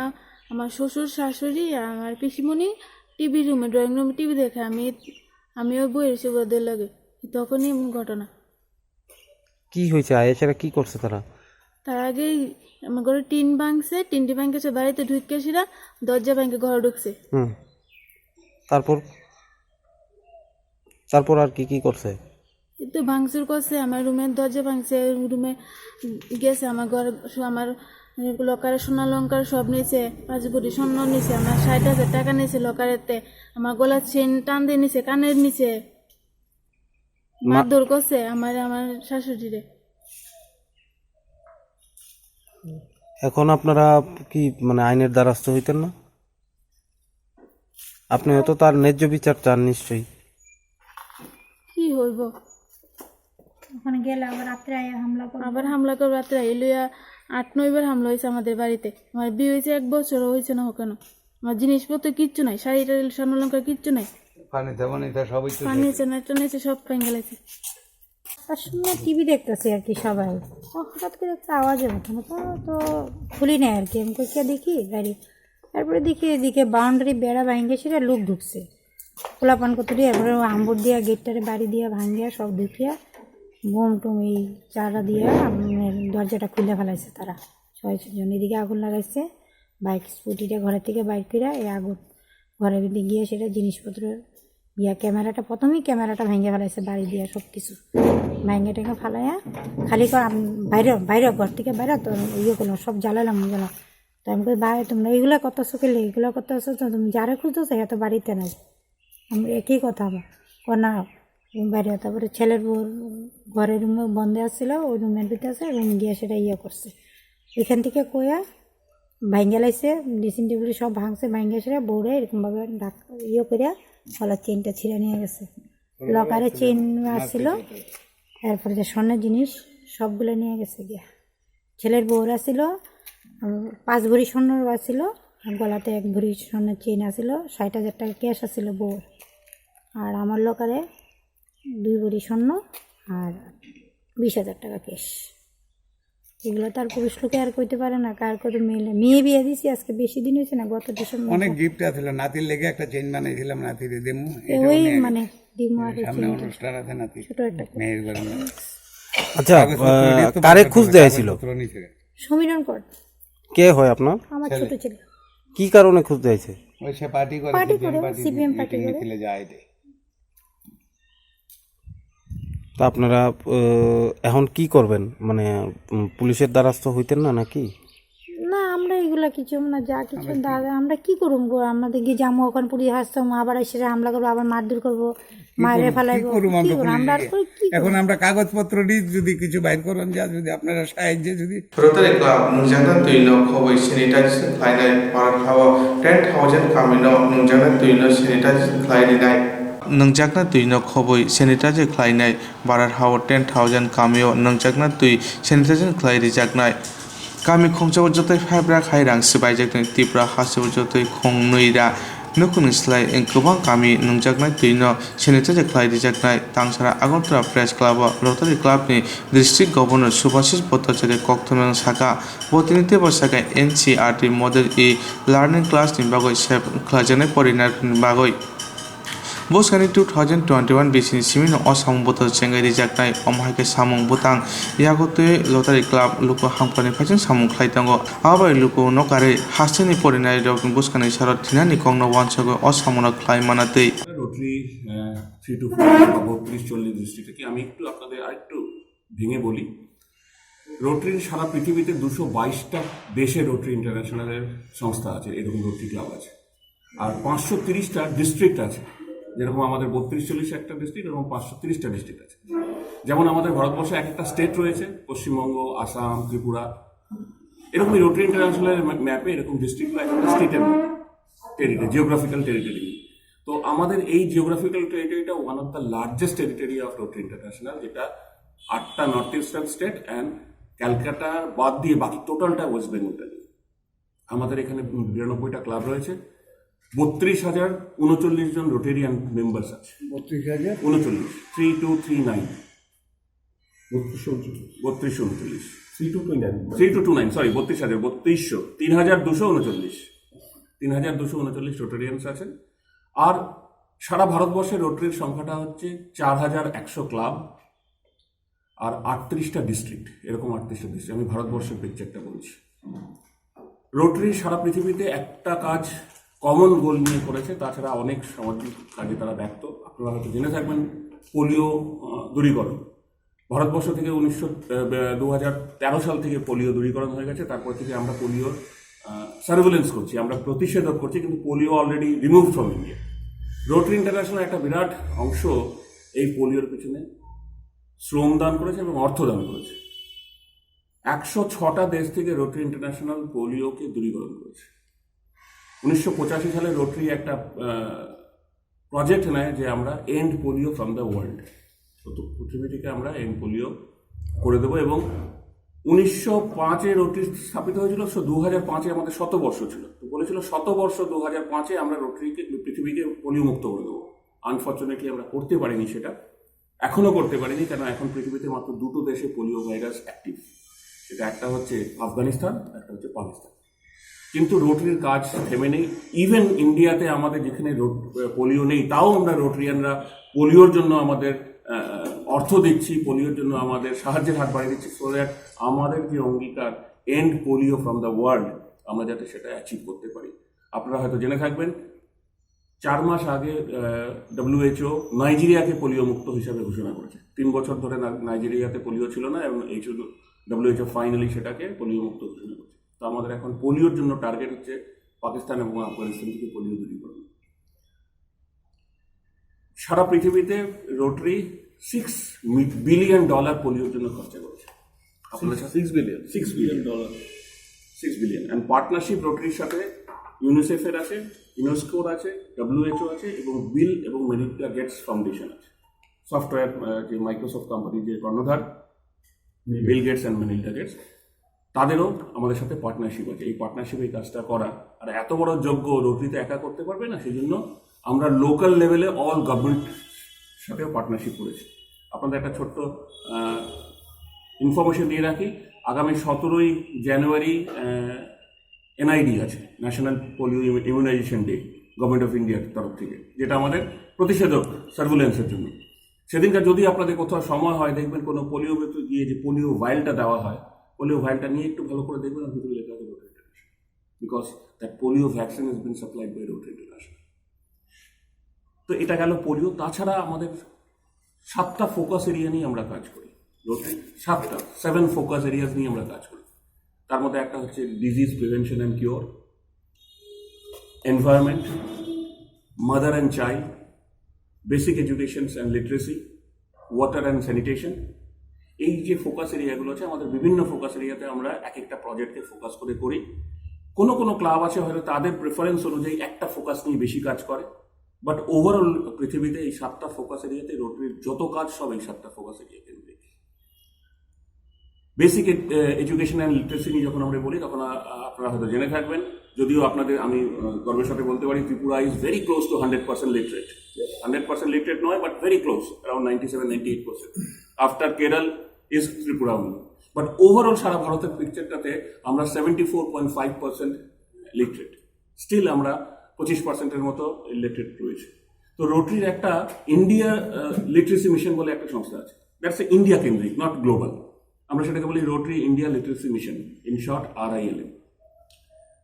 আমার শ্বশুর শাশুড়ি, আমার পিসিমণি টিভি রুমে, ড্রয়িং রুমে টিভি দেখে, আমি ওই বই এসে ওদের লাগে, তখনই এমন ঘটনা। কি হয়েছে? এছাড়া কি করছে তারা? তার আগেই আমার ঘরে টিন ভাঙছে, বাড়িতে ঢুকে সেরা দরজা ভাঙে ঘরে ঢুকছে। তারপর আর কি করছে? তো ভাঙচুর করছে, আমার রুমের দরজা ভাঙছে, রুমে গেছে, আমার ঘর, আমার লকারের সোনা লঙ্কার সব নিয়েছে, 5 ভরি স্বর্ণ নিয়েছে, আমার 60,000 টাকা নিয়েছে লকারেতে, আমার গলার চেন টান দিয়ে নিছে, কানের নিচে মারধর করছে আমার শাশুড়িরে। এখন আপনারা কি মানে আইনের দ্বারস্থ হইতেন না? আপনি হয়তো তার ন্যায্য বিচার চান নিশ্চয়ই। কি হইব? ওখানে গেলে আবার রাত্রে হামলা করে রাত্রে লইয়া 8-9 বার হামলা হয়েছে আমাদের বাড়িতে। আমার বিয়ে হয়েছে 1 বছরও হয়েছে না কেন, আমার জিনিসপত্র কিচ্ছু নাই, শাড়ি টাড়ি স্বর্ণলঙ্কার কিচ্ছু নাই, ফার্নিচার সব ভেঙে গেছে। তার সঙ্গে টিভি দেখতেছি আর কি সবাই, হঠাৎ করে একটা আওয়াজ হবে, তো খুলি নেয় আর কি, আমি কে দেখি গাড়ি, তারপরে দেখি এদিকে বাউন্ডারি বেড়া ভাঙে সেটা লোক ঢুকছে, খোলা পান করতে দিয়ে, এরপরে আম্বুর দিয়া গেটটারে বাড়ি দিয়া ভাঙিয়া সব ঢুকিয়া বোম টোম এই চারা দিয়া দরজাটা খুলে ফেলাইছে তারা 6-7 জন। এদিকে আগুন লাগাইছে, বাইক স্কুটিটা ঘরের থেকে বাইক করে এই আগুন ঘরের ভিতরে গিয়ে সেটা জিনিসপত্র ক্যামেরাটা, প্রথমেই ক্যামেরাটা ভেঙে ফেলাইছে, বাড়ি দিয়া সব কিছু ভেঙে টেঙে ফেলাইয়া খালি বাইরে ঘর থেকে বাইরে তো করলাম, সব জ্বালালাম গেলাম। তো আমি কই বাইরে তোমরা এইগুলো করতেছো, কেলে এগুলো করতেছো, তো তুমি যারা খুঁজতেছো এত বাড়িতে নাই, আমি একই কথা আমার না বাইরে। তারপরে ছেলের ঘরের রুমে বন্ধ আসছিল, ওই রুমের ভিতরে আছে, রুম গিয়ে সেটা করছে, এখান থেকে কয়া ভাঙ্গে লাইছে, ড্রেসিং টেবিল সব ভাঙছে, ভাঙ্গে সেটা বউরে এরকমভাবে করিয়া গলার চেনটা ছিঁড়ে নিয়ে গেছে, লকারের চেন আসছিল, এরপরে যে স্বর্ণের জিনিস সবগুলো নিয়ে গেছে গিয়া। ছেলের বউর আসছিল 5 ভরি স্বর্ণর আসছিল, আর গলাতে 1 ভরি স্বর্ণের চেন আসছিল, 60,000 টাকা ক্যাশ আসছিল বউর, আর আমার লকারে 2 ভরি স্বর্ণ আর 20,000 টাকা ক্যাশ। এগুলো তার পুরুষ লোকে আর কইতে পারে না, কার কত মেয়ে বিয়ে দিছি আজকে বেশি দিন হয়েছে না, গত ডিসেম্বর। অনেক গিফট আছিল, নাতির লেগে একটা চেইন বানাইছিলাম, নাতির দেমু, ওই মানে দিমু আর সামনে অনুষ্ঠান আছে, নাতি ছোট একটা মেয়ের ঘরে। আচ্ছা, কারে খুঁজ দেয়াছিল? সমীরণ কর। কে হয় আপনার? আমার ছোট ছেলে। কি কারণে খুঁজ দেয়াছে? ওই সে পার্টি করে, সিপিএম পার্টি করে যায়। তা আপনারা এখন কি করবেন, মানে পুলিশের দ্বারস্থ হইতেন না নাকি? না, আমরা এগুলা কিছু না, যা কিছু দাদা আমরা কি করুম গো, আমাদের গিয়ে যাবো ওখানে পুলিশ আসতাম, আবার এসে হামলা করবো, আবার মারধর করবো, মারে ফেলাইবো, আমরা এখন আমরা কাগজপত্র যদি কিছু বাইর করেন, যা যদি আপনারা সাহায্যে যদি Rotary Club nungjana tuino khoboi sanitation khlainai parathawa 10,000 kamino nungjana tuino sanitation khlainai nungjakna tuino khoboi sanitation khlainai parathawa 10,000 kamio nungjakna tui sanitation khlai rijaknai kami khongchawar jotai phaibrak hairang sibaijak tipra hasibur jotai khongnuira nukung slai in kubang kami nungjaknai tuino sanitizer khlai dijaknai tangsara Agartala Press Club Rotary Club ni District Governor Subhasis Bhattacharya Koktuma saka botinite basaka NCRT model e learning class ni bagoi sep khlajanai porinar bagoi Boskani 2021 bisini simino osamung botol cengai dijaknai omhaike samung butang yagote Rotary Club luko hangpani phajin samung khlaitango abai luko nokare hasteni porinai rok boskani sarot thinani kongno wansago osamuna khlai manatei rotary 3 to 4 বা 32-40 ডিস্ট্রিক্ট থেকে আমি একটু আপনাদের আরেকটু ভেঙে বলি রোটারির সারা পৃথিবীতে 222টা দেশে রোটারি ইন্টারন্যাশনালের সংস্থা আছে এরকম রোটারি ক্লাব আছে আর 530টা ডিস্ট্রিক্ট আছে যেরকম আমাদের 32-40 একটা ডিস্ট্রিক্ট এবং 530টা ডিস্ট্রিক্ট আছে যেমন আমাদের ভারতবর্ষে একটা স্টেট রয়েছে পশ্চিমবঙ্গ আসাম ত্রিপুরা এরকমই রোটারি ইন্টারন্যাশনালের ম্যাপে এরকম ডিস্ট্রিক্ট একটা স্টেটের টেরিটরি জিওগ্রাফিক্যাল টেরিটরি তো আমাদের এই জিওগ্রাফিক্যাল টেরিটরিটা one of the largest territory of rotary international যেটা 8টা north eastern state and Calcutta বাদ দিয়ে বাকি টোটালটা ওয়েস্ট বেঙ্গলটা নিয়ে আমাদের এখানে 92টা ক্লাব রয়েছে 32,039 জন রোটেরিয়ান মেম্বার্স আছে 32,039 3239 3229 সরি 3239 রোটেরিয়ানস আছেন আর সারা ভারতবর্ষের রোটারির সংখ্যাটা হচ্ছে 4,100 ক্লাব আর 38টা ডিস্ট্রিক্ট এরকম 38টা ডিস্ট্রিক্ট আমি ভারতবর্ষের পিকচারটা বলছি রোটারি সারা পৃথিবীতে একটা কাজ কমন গোল নিয়ে করেছে তাছাড়া অনেক সামাজিক কাজে তারা ব্যক্ত আপনারা হয়তো জেনে থাকবেন পোলিও দূরীকরণ ভারতবর্ষ থেকে 2013 সাল থেকে পোলিও দূরীকরণ হয়ে গেছে তারপর থেকে আমরা পোলিওর সার্ভেলেন্স করছি আমরা প্রতিষেধক করছি কিন্তু polio already remove from India rotary international একটা বিরাট অংশ এই পোলিওর পিছনে শ্রম দান করেছে এবং অর্থ দান করেছে 106টা দেশ থেকে রোটারি ইন্টারন্যাশনাল পোলিওকে দূরীকরণ করেছে 1985 সালে রোটারি একটা প্রজেক্ট নেয় যে আমরা end polio from the world পৃথিবী থেকে আমরা এন্ড পোলিও করে দেবো এবং 1905-এ রোটারি স্থাপিত হয়েছিল 2005-এ আমাদের 100 বর্ষ ছিল তো বলেছিল 100 বর্ষ 2005-এ আমরা রোটারিকে পৃথিবীকে পোলিও মুক্ত করে দেবো আনফর্চুনেটলি আমরা করতে পারিনি সেটা এখনো করতে পারিনি কেন এখন পৃথিবীতে মাত্র 2টো দেশে পোলিও ভাইরাস অ্যাক্টিভ সেটা একটা হচ্ছে আফগানিস্তান একটা হচ্ছে পাকিস্তান কিন্তু রোটারির কাজ থেমে নেই ইভেন ইন্ডিয়াতে আমাদের যেখানে পোলিও নেই তাও আমরা রোটারিয়ানরা পোলিওর জন্য আমাদের অর্থ দিচ্ছি পোলিওর জন্য আমাদের সাহায্যের হাত বাড়িয়ে দিচ্ছি সো দ্যাট আমাদের যে অঙ্গীকার end polio from the world আমরা যাতে সেটা অ্যাচিভ করতে পারি আপনারা হয়তো জেনে থাকবেন 4 মাস আগে WHO নাইজেরিয়াকে পোলিও মুক্ত হিসাবে ঘোষণা করেছে 3 বছর ধরে নাইজেরিয়াতে পোলিও ছিল না এবং WHO ফাইনালি সেটাকে পোলিও মুক্ত ঘোষণা করেছে তো আমাদের এখন পোলিওর জন্য টার্গেট হচ্ছে পাকিস্তান এবং আফগানিস্তান থেকে পোলিও দূরীকরণ সারা পৃথিবীতে রোটারি $6 বিলিয়ন পোলিওর জন্য খরচা করেছে আপনাদের সাথে $6 বিলিয়ন অ্যান্ড পার্টনারশিপ রোটারির সাথে ইউনিসেফের আছে ইউনেস্কোর আছে WHO আছে এবং বিল এবং মেলিন্ডা গেটস ফাউন্ডেশন আছে সফটওয়্যার যে মাইক্রোসফট কোম্পানি যে কর্ণধার Bill Gates and Melinda Gates তাদেরও আমাদের সাথে পার্টনারশিপ আছে এই পার্টনারশিপ এই কাজটা করা আর এত বড় যোগ্য রোটারিতে একা করতে পারবে না সেই জন্য আমরা লোকাল লেভেলে অল গভর্নমেন্ট সাথেও পার্টনারশিপ করেছি আপনাদের একটা ছোট্ট ইনফরমেশন দিয়ে রাখি আগামী 17ই জানুয়ারি NID আছে national polio immunization day government of ইন্ডিয়ার তরফ থেকে যেটা আমাদের প্রতিষেধক সার্ভেলেন্সের জন্য সেদিনকার যদি আপনাদের কোথাও সময় হয় দেখবেন কোনো পোলিও ব্যক্তি গিয়ে যে পোলিও ভাইলটা দেওয়া হয় পোলিও ভাইলটা নিয়ে একটু ভালো করে দেখবেন ভিতরে লেখা আছে Rotary International because that polio vaccine is been supplied by Rotary International তো এটা গেল পোলিও তাছাড়া আমাদের 7টা ফোকাস এরিয়া নিয়ে আমরা কাজ করি রোটারি 7 ফোকাস এরিয়াস নিয়ে আমরা কাজ করি তার মধ্যে একটা হচ্ছে disease prevention and cure environment mother and child basic education and literacy water and sanitation এই যে ফোকাস এরিয়াগুলো আছে আমাদের বিভিন্ন ফোকাস এরিয়াতে আমরা এক একটা প্রজেক্টকে ফোকাস করে করি কোনো কোনো ক্লাব আছে হয়তো তাদের প্রেফারেন্স অনুযায়ী একটা ফোকাস নিয়ে বেশি কাজ করে বাট ওভারঅল পৃথিবীতে এই 7টা ফোকাস এরিয়াতে রোটারির যত কাজ সব এই 7টা ফোকাস এরিয়া কেন্দ্রিক বেসিক এডুকেশন অ্যান্ড লিটারেসি নিয়ে যখন আমরা বলি তখন আপনারা হয়তো জেনে থাকবেন, যদিও আপনাদের আমি গর্বের সাথে বলতে পারি Tripura is very close to 100% literate. 100% literate নয়, but very close, around 97-98%। After Kerala is Tripura only. But overall সারা ভারতের পিকচারটাতে আমরা 74.5% লিটারেট। স্টিল আমরা 25%-এর মতো ইলিটারেট রয়েছে। তো রোটারির একটা ইন্ডিয়া লিটারেসি মিশন বলে একটা সংস্থা আছে, দ্যাটস এ ইন্ডিয়া কেন্দ্রিক, নট গ্লোবাল। আমরা সেটাকে বলি rotary India literacy mission, in short RILM।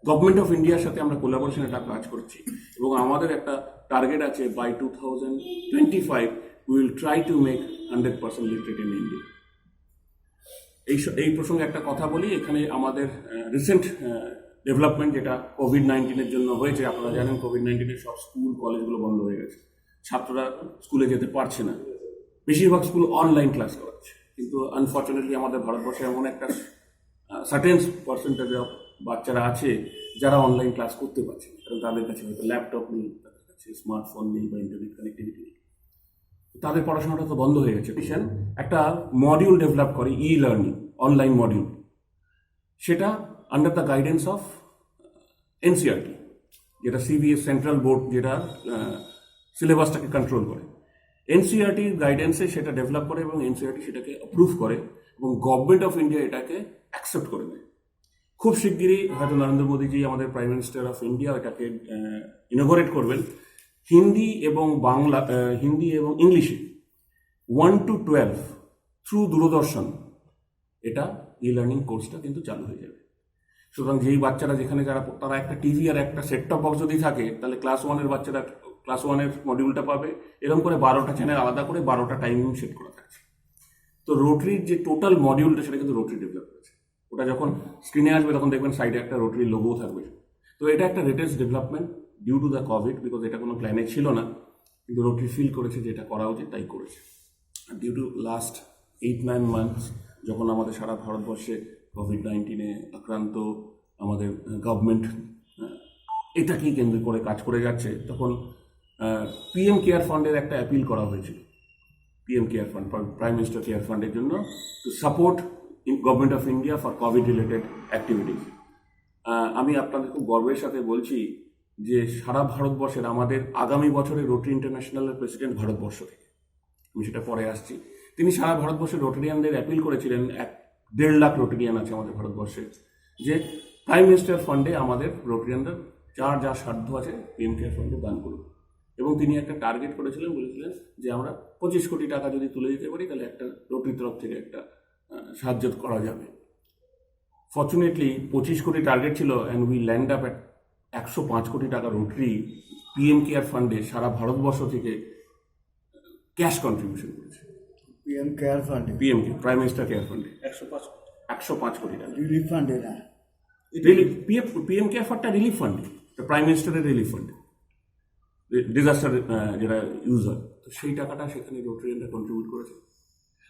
Government of ইন্ডিয়ার সাথে আমরা কোলাবোরেশন একটা কাজ করছি এবং আমাদের একটা টার্গেট আছে, by 2025 we will try to make 100% literate in India. এই প্রসঙ্গে একটা কথা বলি, এখানে আমাদের রিসেন্ট ডেভেলপমেন্ট যেটা কোভিড-19-এর জন্য হয়েছে। আপনারা জানেন কোভিড-19-এ সব স্কুল কলেজগুলো বন্ধ হয়ে গেছে, ছাত্ররা স্কুলে যেতে পারছে না, বেশিরভাগ স্কুল অনলাইন ক্লাস করাচ্ছে। কিন্তু আনফর্চুনেটলি আমাদের ভারতবর্ষে এমন একটা সার্টেন পার্সেন্টেজ অফ বাচ্চারা আছে যারা অনলাইন ক্লাস করতে পারছে না, কারণ তাদের কাছে হয়তো ল্যাপটপ নেই, তাদের কাছে স্মার্টফোন নেই বা ইন্টারনেট কানেক্টিভিটি নেই। তাদের পড়াশোনাটা তো বন্ধ হয়ে গেছে। একটা মডিউল ডেভেলপ করে লার্নিং, অনলাইন মডিউল, সেটা under the guidance of NCERT, যেটা CBS সেন্ট্রাল বোর্ড, যেটা সিলেবাসটাকে কন্ট্রোল করে। NCERT গাইডেন্সে সেটা ডেভেলপ করে এবং NCERT সেটাকে অ্যাপ্রুভ করে এবং গভর্নমেন্ট অফ ইন্ডিয়া এটাকে অ্যাকসেপ্ট করে নেয়। খুব শিগগিরই হয়তো নরেন্দ্র মোদীজি, আমাদের প্রাইম মিনিস্টার অফ ইন্ডিয়া, এটাকে ইনোভরেট করবেন। হিন্দি এবং ইংলিশে 1 to 12 থ্রু দূরদর্শন এটা লার্নিং কোর্সটা কিন্তু চালু হয়ে যাবে। সুতরাং যেই বাচ্চারা যেখানে তারা একটা টিভি আর একটা সেট টপ বক্স যদি থাকে, তাহলে ক্লাস 1-এর বাচ্চারা ক্লাস 1-এর মডিউলটা পাবে। এরকম করে 12টা চ্যানেল আলাদা করে 12টা টাইমিং সেট করা থাকছে। তো রোটারির যে টোটাল মডিউলটা সেটা কিন্তু রোটারি ডেভেলপ করেছে। ওটা যখন স্ক্রিনে আসবে তখন দেখবেন সাইডে একটা রোটারি লোগোও থাকবে। তো এটা একটা latest development due to the COVID, because এটা কোনো প্ল্যানে ছিল না, কিন্তু রোটারি ফিল করেছে যে এটা করা উচিত, তাই করেছে। ডিউ টু লাস্ট 8-9 মান্থস যখন আমাদের সারা ভারতবর্ষে কোভিড-19-এ আক্রান্ত আমাদের গভর্নমেন্ট এটাকেই কেন্দ্র করে কাজ করে যাচ্ছে, তখন PM কেয়ার ফান্ডের একটা অ্যাপিল করা হয়েছিল। PM care fund, prime minister care ফান্ডের জন্য, to support government of India for Covid related activities. আমি আপনাদের খুব গর্বের সাথে বলছি যে সারা ভারতবর্ষের আমাদের আগামী বছরে রোটারি ইন্টারন্যাশনালের প্রেসিডেন্ট ভারতবর্ষ থেকে, আমি সেটা পরে আসছি, তিনি সারা ভারতবর্ষের রোটারিয়ানদের অ্যাপিল করেছিলেন, 1.5 লাখ রোটারিয়ান আছে আমাদের ভারতবর্ষে, যে প্রাইম মিনিস্টার ফান্ডে আমাদের রোটারিয়ানদের যার যা সাধ্য আছে PM কেয়ার ফান্ডে দান করুন। এবং তিনি একটা টার্গেট করেছিলেন, বলেছিলেন যে আমরা 25 কোটি টাকা যদি তুলে দিতে পারি তাহলে একটা রোটারির তরফ থেকে একটা সাহায্য করা যাবে। ফর্চুনেটলি 25 কোটি টার্গেট ছিল, and we land up at 105 কোটি টাকা রোটারি PM কেয়ার ফান্ডে সারা ভারতবর্ষ থেকে ক্যাশ কন্ট্রিবিউশন করেছে। PM কেয়ার ফান্ডে, প্রাইম মিনিস্টার কেয়ার ফান্ডে 105 কোটি টাকা রিলিফ ফান্ডে না, PM কেয়ার ফান্ডটা রিলিফ ফান্ডে, প্রাইম মিনিস্টারের রিলিফ ফান্ডে, ডিজাস্টার যেটা ইউজ হয়, তো সেই টাকাটা সেখানে রোটারিয়ানরা কন্ট্রিবিউট করেছে।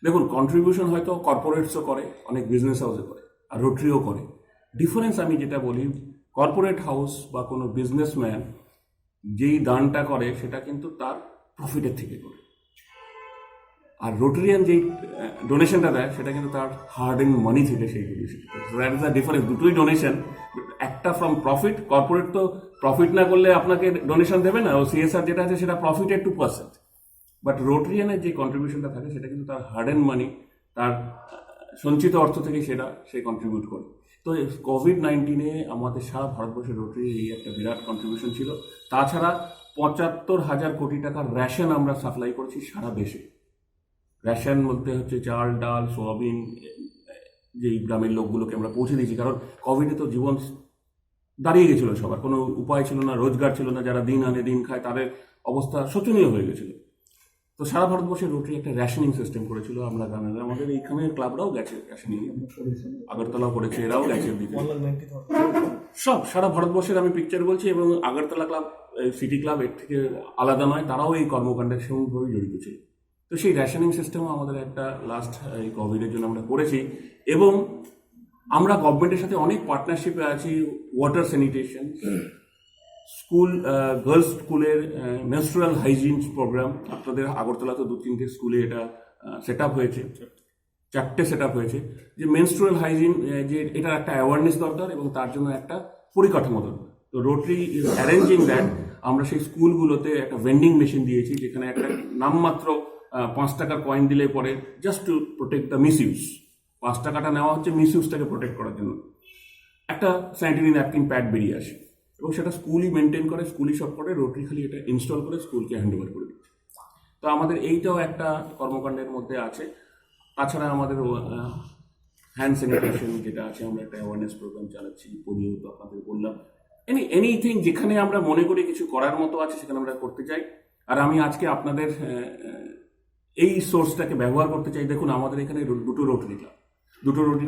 দেখুন, কন্ট্রিবিউশন হয়তো কর্পোরেটসও করে, অনেক বিজনেস হাউসে করে, আর রোটারিও করে। ডিফারেন্স আমি যেটা বলি, কর্পোরেট হাউস বা কোনো বিজনেসম্যান যেই দানটা করে সেটা কিন্তু তার প্রফিটের থেকে করে, আর রোটারিয়ান যেই ডোনেশনটা দেয় সেটা কিন্তু তার হার্ড এন্ড মানি থেকে সেই donation. That is the difference, দুটোই ডোনেশন, একটা ফ্রম প্রফিট। কর্পোরেট তো প্রফিট না করলে আপনাকে ডোনেশন দেবে না, ও CSR যেটা আছে সেটা প্রফিটের 2%, বাট রোটারিয়ানের যে কন্ট্রিবিউশনটা থাকে সেটা কিন্তু তার হার্ড এন্ড মানি, তার সঞ্চিত অর্থ থেকে সে কন্ট্রিবিউট করে। তো কোভিড-19-এ আমাদের সারা ভারতবর্ষের রোটারি এই একটা বিরাট কন্ট্রিবিউশন ছিল। তাছাড়া 75,000 কোটি টাকার রেশন আমরা সাপ্লাই করেছি সারা দেশে। রেশন বলতে হচ্ছে চাল, ডাল, সোয়াবিন, যেই গ্রামের লোকগুলোকে আমরা পৌঁছে দিয়েছি, কারণ কোভিডে তো জীবন দাঁড়িয়ে গেছিলো, সবার কোনো উপায় ছিল না, রোজগার ছিল না, যারা দিন আনে দিন খায় তাদের অবস্থা শোচনীয় হয়ে গেছিলো। তো সারা ভারতবর্ষে রোটারি একটা রেশনিং সিস্টেম করেছিল। আমরা জানেন আমাদের এইখানে ক্লাবরাও গেছে রেশনিং, আগরতলাও করেছে, এরাও গেছে দিতে, সব সারা ভারতবর্ষের আমি পিকচার বলছি। এবং আগরতলা ক্লাব, সিটি ক্লাব এর থেকে আলাদা নয়, তারাও এই কর্মকাণ্ডের সঙ্গেভাবে জড়িত ছিল। তো সেই রেশনিং সিস্টেমও আমাদের একটা লাস্ট এই কোভিডের জন্য আমরা করেছি। এবং আমরা গভর্নমেন্টের সাথে অনেক পার্টনারশিপে আছি। ওয়াটার স্যানিটেশন, স্কুল, গার্লস স্কুলের মেনস্ট্রুয়াল হাইজিন প্রোগ্রাম, আপনাদের আগরতলা তো 2-3টে স্কুলে এটা সেট আপ হয়েছে। 4টে সেট আপ হয়েছে যে মেনস্ট্রুয়াল হাইজিন, যে এটার একটা অ্যাওয়ারনেস দরকার এবং তার জন্য একটা পরিকাঠামো দরকার। তো রোটারি ইজ অ্যারেঞ্জিং দ্যাট। আমরা সেই স্কুলগুলোতে একটা ভেন্ডিং মেশিন দিয়েছি, যেখানে একটা নামমাত্র 5 টাকার কয়েন দিলে পরে, just to protect the miss use. 5 টাকাটা নেওয়া হচ্ছে মিস ইউজটাকে প্রোটেক্ট করার জন্য। একটা স্যানিটারি ন্যাপকিন প্যাড বেরিয়ে আসে এবং সেটা স্কুলই মেনটেন করে, স্কুলই সব করে, রোটারি খালি এটা ইনস্টল করে স্কুলকে হ্যান্ড ওভার করে দিচ্ছে। তো আমাদের এইটাও একটা কর্মকাণ্ডের মধ্যে আছে। তাছাড়া আমাদের হ্যান্ড স্যানিটেশন যেটা আছে, আমরা একটা অ্যাওয়ারনেস প্রোগ্রাম চালাচ্ছি। পোলিও তো আপনাদের বললাম। এনিথিং যেখানে আমরা মনে করি কিছু করার মতো আছে সেখানে আমরা করতে চাই। আর আমি আজকে আপনাদের এই সোর্সটাকে ব্যবহার করতে চাই। দেখুন, আমাদের এখানে দুটো রোটারি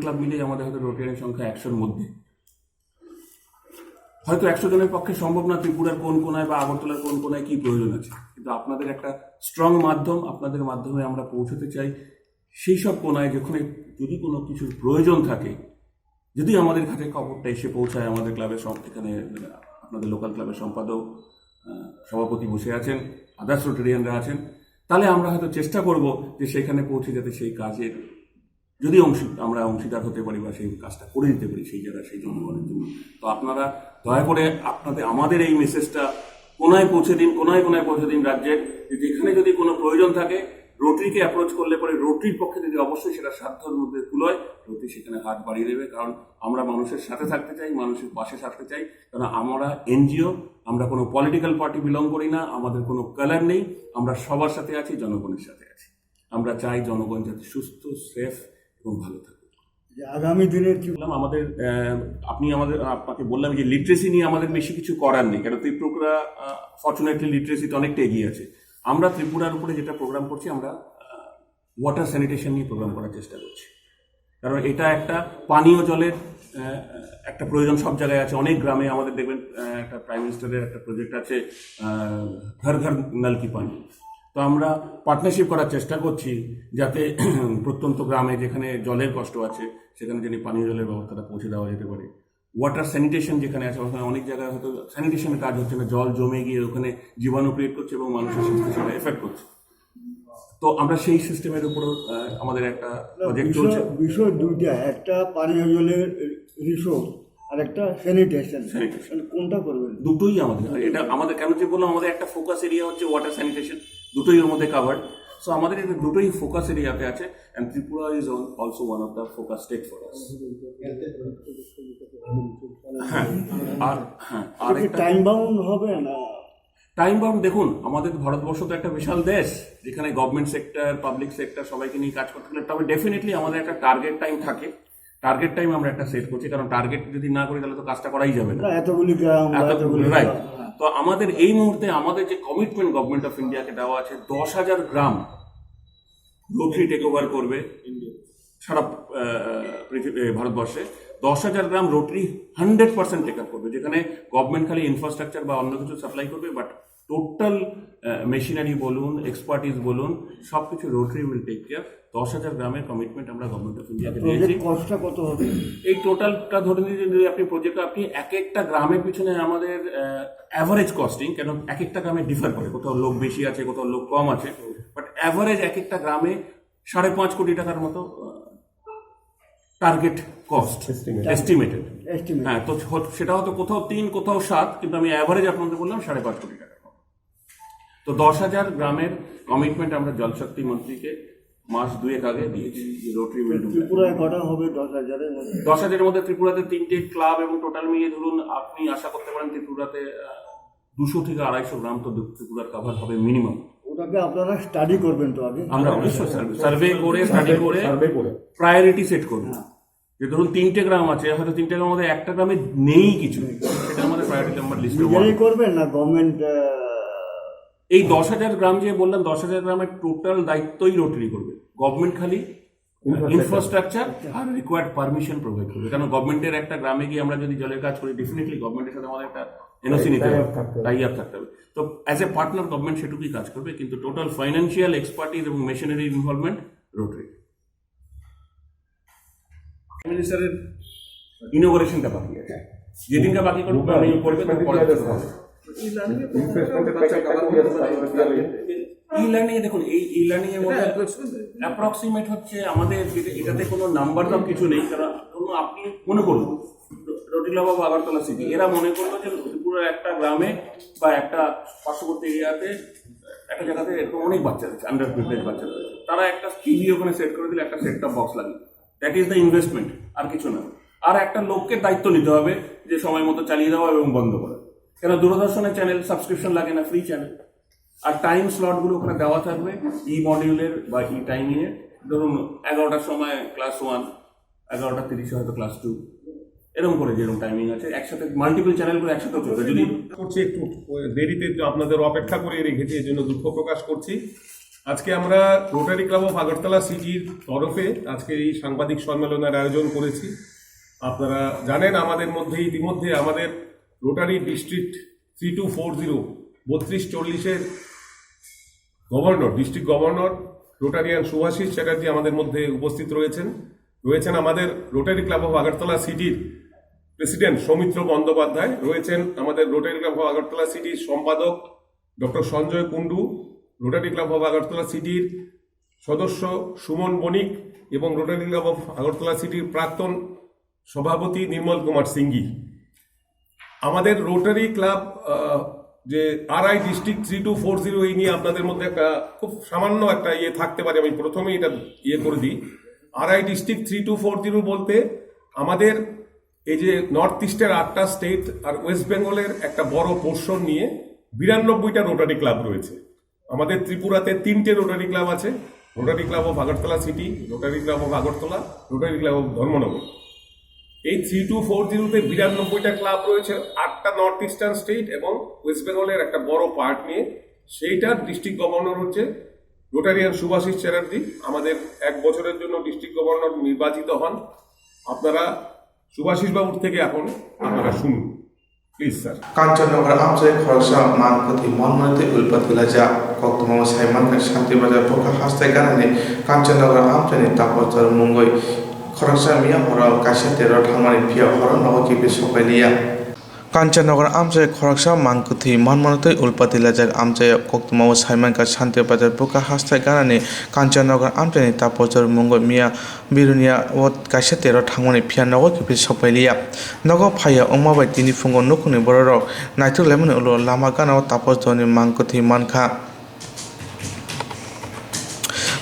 ক্লাব মিলে আমাদের হয়তো রোটারিয়ান সংখ্যা 100-র মধ্যে। হয়তো 100 জনের পক্ষে সম্ভব না ত্রিপুরার কোন কোনায় বা আগরতলার কোন কোনায় কি প্রয়োজন আছে, কিন্তু আপনাদের একটা স্ট্রং মাধ্যম, আপনাদের মাধ্যমে আমরা পৌঁছতে চাই সেই সব কোনায় যেখানে যদি কোনো কিছুর প্রয়োজন থাকে, যদি আমাদের কাছে খবরটা এসে পৌঁছায়। আমাদের ক্লাবের এখানে আপনাদের লোকাল ক্লাবের সম্পাদক, সভাপতি বসে আছেন, আদার্স রোটারিয়ানরা আছেন, তাহলে আমরা হয়তো চেষ্টা করব যে সেখানে পৌঁছে যাতে সেই কাজের যদি আমরা অংশীদার হতে পারি বা সেই কাজটা করে দিতে পারি সেই জায়গায়, সেই জনগণের জন্য। তো আপনারা দয়া করে আমাদের এই মেসেজটা কোনায় পৌঁছে দিন রাজ্যের, যেখানে যদি কোনো প্রয়োজন থাকে রোটারিকে অ্যাপ্রোচ করলে পরে রোটারির পক্ষে যদি অবশ্যই সেটা সাধ্যের মধ্যে তুলয়, রোটারি সেখানে হাত বাড়িয়ে দেবে। কারণ আমরা মানুষের সাথে থাকতে চাই, মানুষের পাশে থাকতে চাই। কারণ আমরা এনজিও, আমরা কোনো পলিটিক্যাল পার্টি বিলং করি না, আমাদের কোনো কালার নেই, আমরা সবার সাথে আছি, জনগণের সাথে আছি। আমরা চাই জনগণ যাতে সুস্থ, সেফ এবং ভালো থাকে। আগামী দিনের আমাদের আপনাকে বললাম যে লিটারেসি নিয়ে আমাদের বেশি কিছু করার নেই, কারণ ত্রিপুরা ফর্চুনেটলি লিটারেসিতে অনেকটা এগিয়ে আছে। আমরা ত্রিপুরার উপরে যেটা প্রোগ্রাম করছি, আমরা ওয়াটার স্যানিটেশন নিয়ে প্রোগ্রাম করার চেষ্টা করছি। কারণ এটা একটা পানীয় জলের একটা প্রয়োজন সব জায়গায় আছে। অনেক গ্রামে আমাদের দেখবেন একটা প্রাইম মিনিস্টারের একটা প্রজেক্ট আছে, ঘর ঘর নল কি পানি। তো আমরা পার্টনারশিপ করার চেষ্টা করছি যাতে প্রত্যন্ত গ্রামে যেখানে জলের কষ্ট আছে সেখানে যেন পানীয় জলের ব্যবস্থাটা পৌঁছে দেওয়া যেতে পারে। ওয়াটার স্যানিটেশন যেখানে আছে, ওখানে অনেক জায়গায় হয়তো স্যানিটেশনের কাজ হচ্ছে না, জল জমে গিয়ে ওখানে জীবাণু ক্রিয়েট করছে এবং মানুষের স্বাস্থ্য সেটা এফেক্ট করছে। তো আমরা সেই সিস্টেমের উপরও আমাদের একটা প্রজেক্ট চলছে। বিষয় দুইটা, একটা পানীয় জলের রিসোর্স আর একটা স্যানিটেশন। কোনটা করবেন? দুটোই আমাদের, এটা আমাদের কেন যে বললাম, আমাদের একটা ফোকাস এরিয়া হচ্ছে ওয়াটার স্যানিটেশন, দুটোই এর মধ্যে কাভার্ড। সো আমাদের এটা দুটোই ফোকাস এরিয়াতে আছে, and Tripura is also one of the focus state for us. আর টাইম বাউন্ড হবে না? টাইম বাউন্ড, দেখুন আমাদের ভারতবর্ষ তো একটা বিশাল দেশ, যেখানে গভর্নমেন্ট সেক্টর, পাবলিক সেক্টর সবাইকে নিয়ে কাজ করতে গেলে তবে ডেফিনেটলি আমাদের একটা টার্গেট টাইম থাকে। টার্গেট টাইম আমরা একটা সেট করছি, কারণ টার্গেট যদি না করি তাহলে তো কাজটা করাই যাবে না। এতগুলি গ্রাম, রাইট। তো আমাদের এই মুহূর্তে আমাদের যে কমিটমেন্ট গভর্নমেন্ট অফ ইন্ডিয়াকে দেওয়া আছে, 10,000 গ্রাম রোটারি টেক ওভার করবে সারা ভারতবর্ষে। 10,000 গ্রাম রোটারি 100% টেক আপ করবে, যেখানে গভর্নমেন্ট খালি ইনফ্রাস্ট্রাকচার বা অন্য কিছু সাপ্লাই করবে, বাট টোটাল মেশিনারি বলুন, এক্সপার্টিস বলুন, সব কিছু রোটারি উইল টেক কেয়ার। 10,000 গ্রামের কমিটমেন্ট আমরা গভর্নমেন্ট অফ ইন্ডিয়াকে দিয়েছি। কষ্টটা কত হবে? এই টোটালটা ধরে নিয়ে যদি আপনি প্রজেক্ট, আপনি এক একটা গ্রামের পিছনে আমাদের অ্যাভারেজ কস্টিং, কেন এক একটা গ্রামে ডিফার করে, কোথাও লোক বেশি আছে, কোথাও লোক কম আছে, বাট অ্যাভারেজ এক একটা গ্রামে 5.5 কোটি টাকার মতো টার্গেট কস্ট এস্টিমেটেড। হ্যাঁ, তো সেটা হয়তো কোথাও 3, কোথাও 7, কিন্তু আমি অ্যাভারেজ আপনাদের বললাম 5.5 কোটি টাকা। তো 10,000 গ্রামের কমিটমেন্ট আমরা জলশক্তি মন্ত্রীকে মাস 2 আগে দিয়েছি। Rotary will do. ত্রিপুরায় কটা হবে 10,000-এর মধ্যে? 10,000-এর মধ্যে ত্রিপুরাতে 3টে ক্লাব এবং টোটাল মিলিয়ে ধরুন আপনি আশা করতে পারেন ত্রিপুরাতে 200 থেকে 250 গ্রাম তো ত্রিপুরার কাভার হবে মিনিমাম। ওটাকে আপনারা স্টাডি করবেন তো আগে? আমরা অবশ্যই সার্ভে করে স্টাডি করে প্রায়োরিটি সেট করব। যে ধরুন 3টে গ্রাম আছে, হয়তো 3টে গ্রামের মধ্যে একটা গ্রামে নেই কিছু, সেটা আমাদের প্রায়োরিটি নাম্বার লিস্টে করবেন না গভর্নমেন্ট? এই 10,000 গ্রাম যে বললাম, 10,000 গ্রামের টোটাল দায়িত্বই রোটারি করবে। গভর্নমেন্ট খালি ইনফ্রাস্ট্রাকচার আর রিকোয়ার্ড পারমিশন প্রোভাইড করবে। কারণ গভর্নমেন্টের একটা গ্রামে গিয়ে আমরা যদি জলের কাজ করি, ডেফিনেটলি গভর্নমেন্টের সাথে আমাদের একটা এনওসি নিতে হবে, টাই আপ থাকতে হবে। তো অ্যাজ এ পার্টনার গভর্নমেন্ট সেটুকুই কাজ করবে, কিন্তু টোটাল ফাইন্যান্সিয়াল এক্সপার্টিস এবং মেশিনারি ইনভলভমেন্ট রোটারি। মিনিস্টারের ইনোগ্রেশনটা বাকি আছে, যেদিনটা বাকি করবো আমি করবে ই লার্নিং দেখুন, এই ই লার্নিং এর মধ্যে অ্যাপ্রক্সিমেট হচ্ছে আমাদের এটাতে কোনো নাম্বার দাম কিছু নেই, কারণ আপনি মনে করুন রটিলা বা আগরতলা সিটি, এরা মনে করলো যে পুরো একটা গ্রামে বা একটা পার্শ্ববর্তী এরিয়াতে একটা জায়গাতে এরকম অনেক বাচ্চা রয়েছে, আন্ডার প্রিভিলেজ বাচ্চা রয়েছে, তারা একটা টিভি ওখানে সেট করে দিলে, একটা সেট টপ বক্স লাগে, দ্যাট ইজ দ্য ইনভেস্টমেন্ট, আর কিছু না। আর একটা লোককে দায়িত্ব নিতে হবে যে সময় মতো চালিয়ে দেওয়া এবং বন্ধ করা, কেন দূরদর্শনের চ্যানেল সাবস্ক্রিপশন লাগে না, ফ্রি চ্যানেল। আর টাইম স্লটগুলো ওখানে দেওয়া থাকবে ই মডিউলের বা ই টাইমিংয়ের, ধরুন 11টার সময় ক্লাস 1, 11:30 হয়তো ক্লাস 2, এরকম করে যেরকম টাইমিং আছে, একসাথে মাল্টিপল চ্যানেলগুলো একসাথে চলবে। যদি করছি একটু দেরিতে আপনাদের অপেক্ষা করে রেখেছি, এই জন্য দুঃখ প্রকাশ করছি। আজকে আমরা রোটারি ক্লাব অফ আগরতলা সিটির তরফে আজকে এই সাংবাদিক সম্মেলনের আয়োজন করেছি। আপনারা জানেন আমাদের মধ্যে ইতিমধ্যে আমাদের রোটারি ডিস্ট্রিক্ট 3240 3240-এর governor, district governor Rotarian Subhashis Chatterjee আমাদের মধ্যে উপস্থিত রয়েছেন আমাদের রোটারি ক্লাব অফ আগরতলা সিটির প্রেসিডেন্ট সৌমিত্র বন্দ্যোপাধ্যায়, রয়েছেন আমাদের রোটারি ক্লাব অফ আগরতলা সিটির সম্পাদক doctor Sanjay Kundu, rotary club of Agartala সিটির সদস্য সুমন বণিক এবং রোটারি ক্লাব অফ আগরতলা সিটির প্রাক্তন সভাপতি নির্মল কুমার সিংহি। আমাদের রোটারি ক্লাব যে আরআই ডিস্ট্রিক্ট 3240 এই নিয়ে আপনাদের মধ্যে একটা খুব সামান্য একটা থাকতে পারে, আমি প্রথমেই এটা করে দিই। আরআই ডিস্ট্রিক্ট 3240 বলতে আমাদের এই যে নর্থ ইস্টের 8টা স্টেট আর ওয়েস্ট বেঙ্গলের একটা বড় পোর্শন নিয়ে 92টা রোটারি ক্লাব রয়েছে। আমাদের ত্রিপুরাতে 3টে রোটারি ক্লাব আছে, rotary club of Agartala city, rotary club of Agartala, rotary club of Dharmanagar. এই 3240-তে 92টা ক্লাব রয়েছে, 8টা নর্থ ইস্টার্ন স্টেট এবং ওয়েস্ট বেঙ্গলের একটা বড় পার্ট নিয়ে। সেইটার ডিস্ট্রিক্ট গভর্নর হচ্ছে রোটারিয়ান সুভাষিস চ্যাটার্জি, আমাদের 1 বছরের জন্য ডিস্ট্রিক্ট গভর্নর নির্বাচিত হন। আপনারা সুভাষিস বাবুর থেকে এখন আপনারা শুনুন প্লিজ স্যার। কাঞ্চননগর আমচাই খরসা মানপতি মনমতে উল্পাতিলা যা কক্তমা সাইমান শান্তি বাজার পোকা হাস্তায় গানানি কাঞ্চননগর আমচাইনি তাপস্তর মুঙ্গই খরসা মিয়া হর কাশে 13 ঠামানি ফিয়া হর নবকিপি সপাইলিয়া কাঞ্চননগর আমচাই খরকসা মানকুথি মনমনতে উল্পাতিলা যা আমচাই কক্তমা সাইমান শান্তি বাজার পোকা হাস্তায় গানানি কাঞ্চননগর আমচাইনি তাপস্তর মুঙ্গই মিয়া বিরুনিয়া ও কাশে 13 ঠামানি ফিয়া নবকিপি সপাইলিয়া নগ ফাইয়া অমাবাই তিনি ফুঙ্গ নুকুনি বড়রক নাইতু লেমনে উলো লামা গানাও তাপস্তরনি মানকুথি মানখা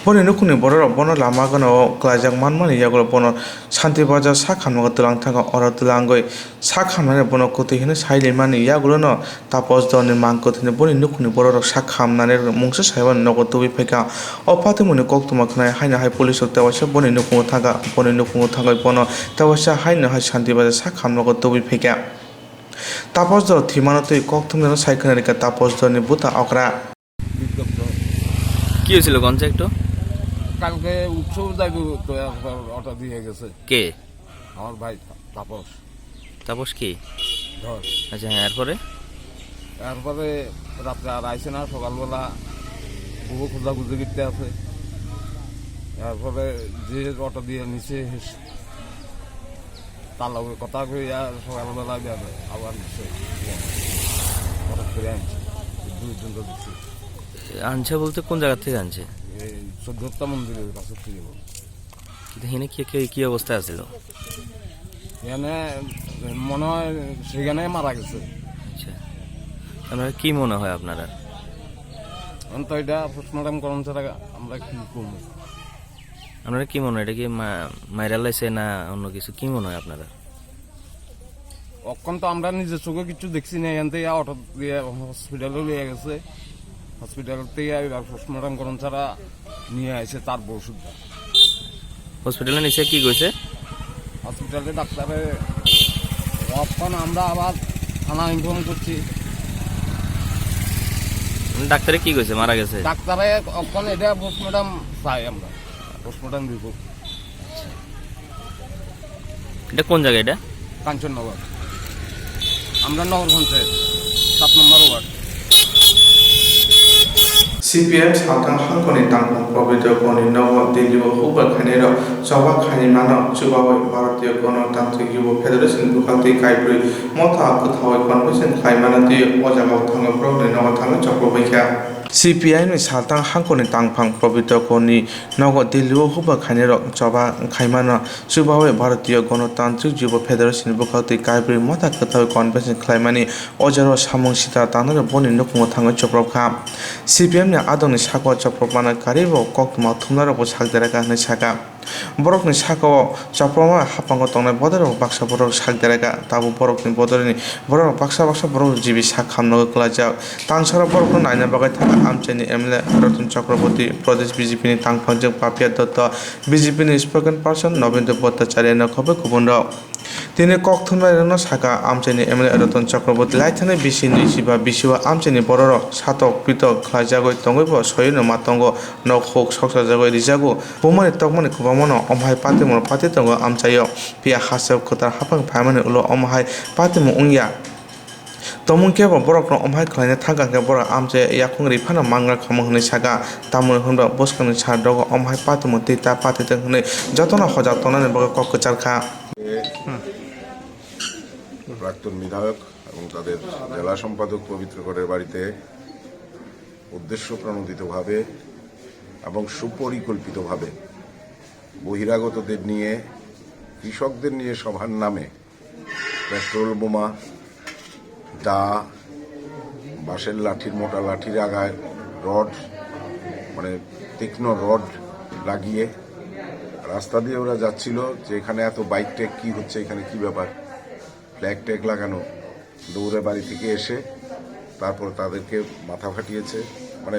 বনে নুকুনি বড়রক বন লামা গানাও ক্লাইজাক মানমানি ইয়াগুলো বন শান্তি বাজার सा खामनागा तुलां थांगा अर तुलांगै सा खामनानै बन कुतिहिनो साइलेमानि यागुलो न तापस दनि मांकुथिनो बनि नुकुनि बररक सा खामनानै मुंसे साइबान नगो तुबि फैका अपातिमुनि कक्तुमा खनाय हाइना हाइ पुलिस तेवासा बनि नुकुङो थांगा बन तेवासा हाइना हाइ शान्ति बाजार सा खामनागा तुबि फैका तापस दर थिमानतै कक्तुमनो साइखनारिका तापस दनि बुता अकरा কি হয়েছিল গঞ্জে একটু? কালকে উৎসব যাইব তো অর্ডার দিয়ে গেছে। কে? আমার ভাই তাপস। তাপস কি? ধর। আচ্ছা হ্যাঁ, এরপরে রাত্রে আর আইসে না, সকালবেলা বহু খোঁজাখুঁজি করতে আছে। এরপরে যে অটো দিয়ে নিচে তার লগে কথা কইয়া সকালবেলা আবার নিচে হঠাৎ করে আনছে, 2 জন তো দিচ্ছে। আনছে বলতে কোন জায়গা থেকে আনছে? এই 14টা মন্দিরের কাছে থেকে। এখানে কি অবস্থায় আছিল? এখানে মনে হয় সেখানে মারা গেছে। আচ্ছা, আপনারা কি মনে হয় আপনারা? তো এটা পোস্টমর্টম করুন ছাড়া আমরা কি করবো? আপনারা কি মনে হয় এটা কি মাইরা লাইছে না অন্য কিছু, কি মনে হয় আপনারা? অক্ষণ তো আমরা নিজের চোখে কিছু দেখছি না, এখান থেকে অটো দিয়ে হসপিটালে নিয়ে গেছে। হসপিটাল থেকে পোস্টমর্টম করুন ছাড়া নিয়ে আসে তার ওষুধ। হসপিটালে নিচে কি কইছে? হসপিটালে ডাক্তারে অক্ষণ আমরা আবার থানা ইনফর্ম করছি। ডাক্তারে কি কইছে মারা গেছে? ডাক্তারে অক্ষণ এটা পোস্টমর্টম চাই, আমরা পোস্টমর্টম দিব। এটা কোন জায়গা? এটা কাঞ্চননগর, আমরা নগর পঞ্চায়েত 7 নম্বর ওয়ার্ড। CPM साथां हांखनि तांखं प्रबित गनि नव दिल्ली हुबा खानेर सभा खानि मानो चुबावै भारतीय गणतान्त्रिक युव फेडारेशन बुखाति काइब्रै मथा कथावै कन्वेन्शन खाइमानाति अजागाव थाङो प्रग्रे नव थाङो चक्रबैखा CPI ni saltang hangkoni tangphang probitokoni nogo Delhi huba khainero choba khaimana subawe Bharatiya Ganatantric Yuva Federation bukati kaibri mata kathaw convention khlaimani ojaro samung sita tanare boni nukungo thango choprokha CPM ni adoni sako chopropana karibo Koktuma thumnaro bo sakderaka hne saka borok ni sako choproma hapango tongnai bodaro baksa borok sakderaka tabu borok ni bodorni borok baksa borok jibi sakhamno klajak tangsara borok naina bagai thaka amchani MLA Ratan Chakraborty Pradesh BJP ni tangphangjak Papia Datta BJP ni spokesperson Nobendra Bhattacharya na khobe kubunro তিনি Koktuma saka amchani MLA Ratan Chakraborty laithane bisini siba bisiwa amchani bororo satok pitok khlajagoi tongoibo soyino matongo nokhok soksa jagoi rijago bumani tokmani kubamono omhai patimo patitongo amchayo pia hasab khotar hapang phaimani ulo omhai patimo ungya Tomung kebo borok no omhai khlaina thangka ke borok amche yakung rifana mangra khamang hne saka tamul hunba boskani chadogo omhai patimo tita patite hne jotona hojak tonane bogo kokcharkha প্রাক্তন বিধায়ক এবং তাদের জেলা সম্পাদক পবিত্রগড়ের বাড়িতে উদ্দেশ্যপ্রণোদিতভাবে এবং সুপরিকল্পিতভাবে বহিরাগতদের নিয়ে কৃষকদের নিয়ে সভার নামে পেট্রোল বোমা দা বাঁশের লাঠির মোটা লাঠির আগায় রড মানে তীক্ষ্ণ রড লাগিয়ে রাস্তা দিয়ে ওরা যাচ্ছিল যে এখানে এত বাইক ট্যাগ কী হচ্ছে এখানে কী ব্যাপার ফ্ল্যাগ ট্যাগ লাগানো দৌড়ে বাড়ি থেকে এসে তারপর তাদেরকে মাথা ফাটিয়েছে মানে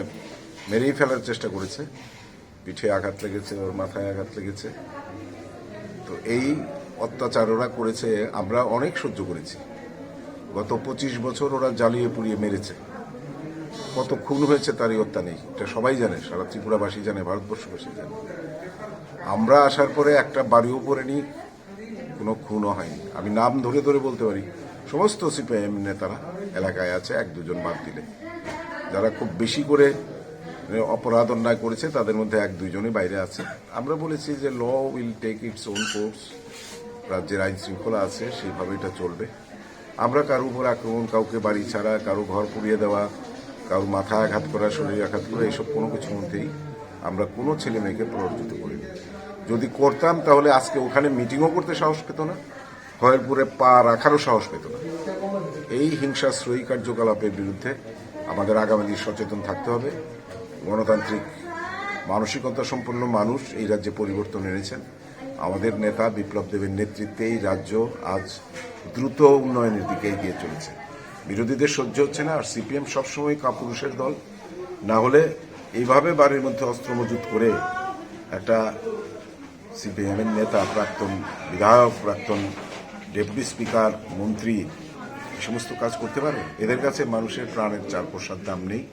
মেরেই ফেলার চেষ্টা করেছে পিঠে আঘাত লেগেছে ওর মাথায় আঘাত লেগেছে তো এই অত্যাচার ওরা করেছে আমরা অনেক সহ্য করেছি গত 25 বছর ওরা জ্বালিয়ে পুড়িয়ে মেরেছে কত খুন হয়েছে তারই হত্যা নেই এটা সবাই জানে সারা ত্রিপুরাবাসী জানে ভারতবর্ষবাসী জানে আমরা আসার পরে একটা বাড়িও পড়েনি কোনো খুনও হয়নি আমি নাম ধরে ধরে বলতে পারি সমস্ত সিপিএম নেতারা এলাকায় আছে এক দুজন বাদ দিলে যারা খুব বেশি করে অপরাধ অন্যায় করেছে তাদের মধ্যে এক দুইজনই বাইরে আছে আমরা বলেছি যে law will take its own course রাজ্যের আইন শৃঙ্খলা আছে সেইভাবে এটা চলবে আমরা কারোর উপর আক্রমণ কাউকে বাড়ি ছাড়া কারো ঘর পুড়িয়ে দেওয়া কারোর মাথা আঘাত করা শরীরে আঘাত করা এইসব কোনো কিছুর মধ্যেই আমরা কোনো ছেলে মেয়েকে প্ররোচিত করিনি যদি করতাম তাহলে আজকে ওখানে মিটিংও করতে সাহস পেত না ভয়েরপুরে পা রাখারও সাহস পেত না এই হিংসাশ্রয়ী কার্যকলাপের বিরুদ্ধে আমাদের আগামী দিন সচেতন থাকতে হবে গণতান্ত্রিক মানসিকতা সম্পন্ন মানুষ এই রাজ্যে পরিবর্তন এনেছেন আমাদের নেতা বিপ্লব দেবের নেতৃত্বে এই রাজ্য আজ দ্রুত উন্নয়নের দিকে এগিয়ে চলেছে বিরোধীদের সহ্য হচ্ছে না আর সিপিএম সবসময় কাপুরুষের দল না হলে এইভাবে বাড়ির মধ্যে অস্ত্র মজুত করে একটা সিপিএমের নেতা প্রাক্তন বিধায়ক প্রাক্তন ডেপুটি স্পিকার মন্ত্রী এই সমস্ত কাজ করতে পারে এদের কাছে মানুষের প্রাণের 4 দাম নেই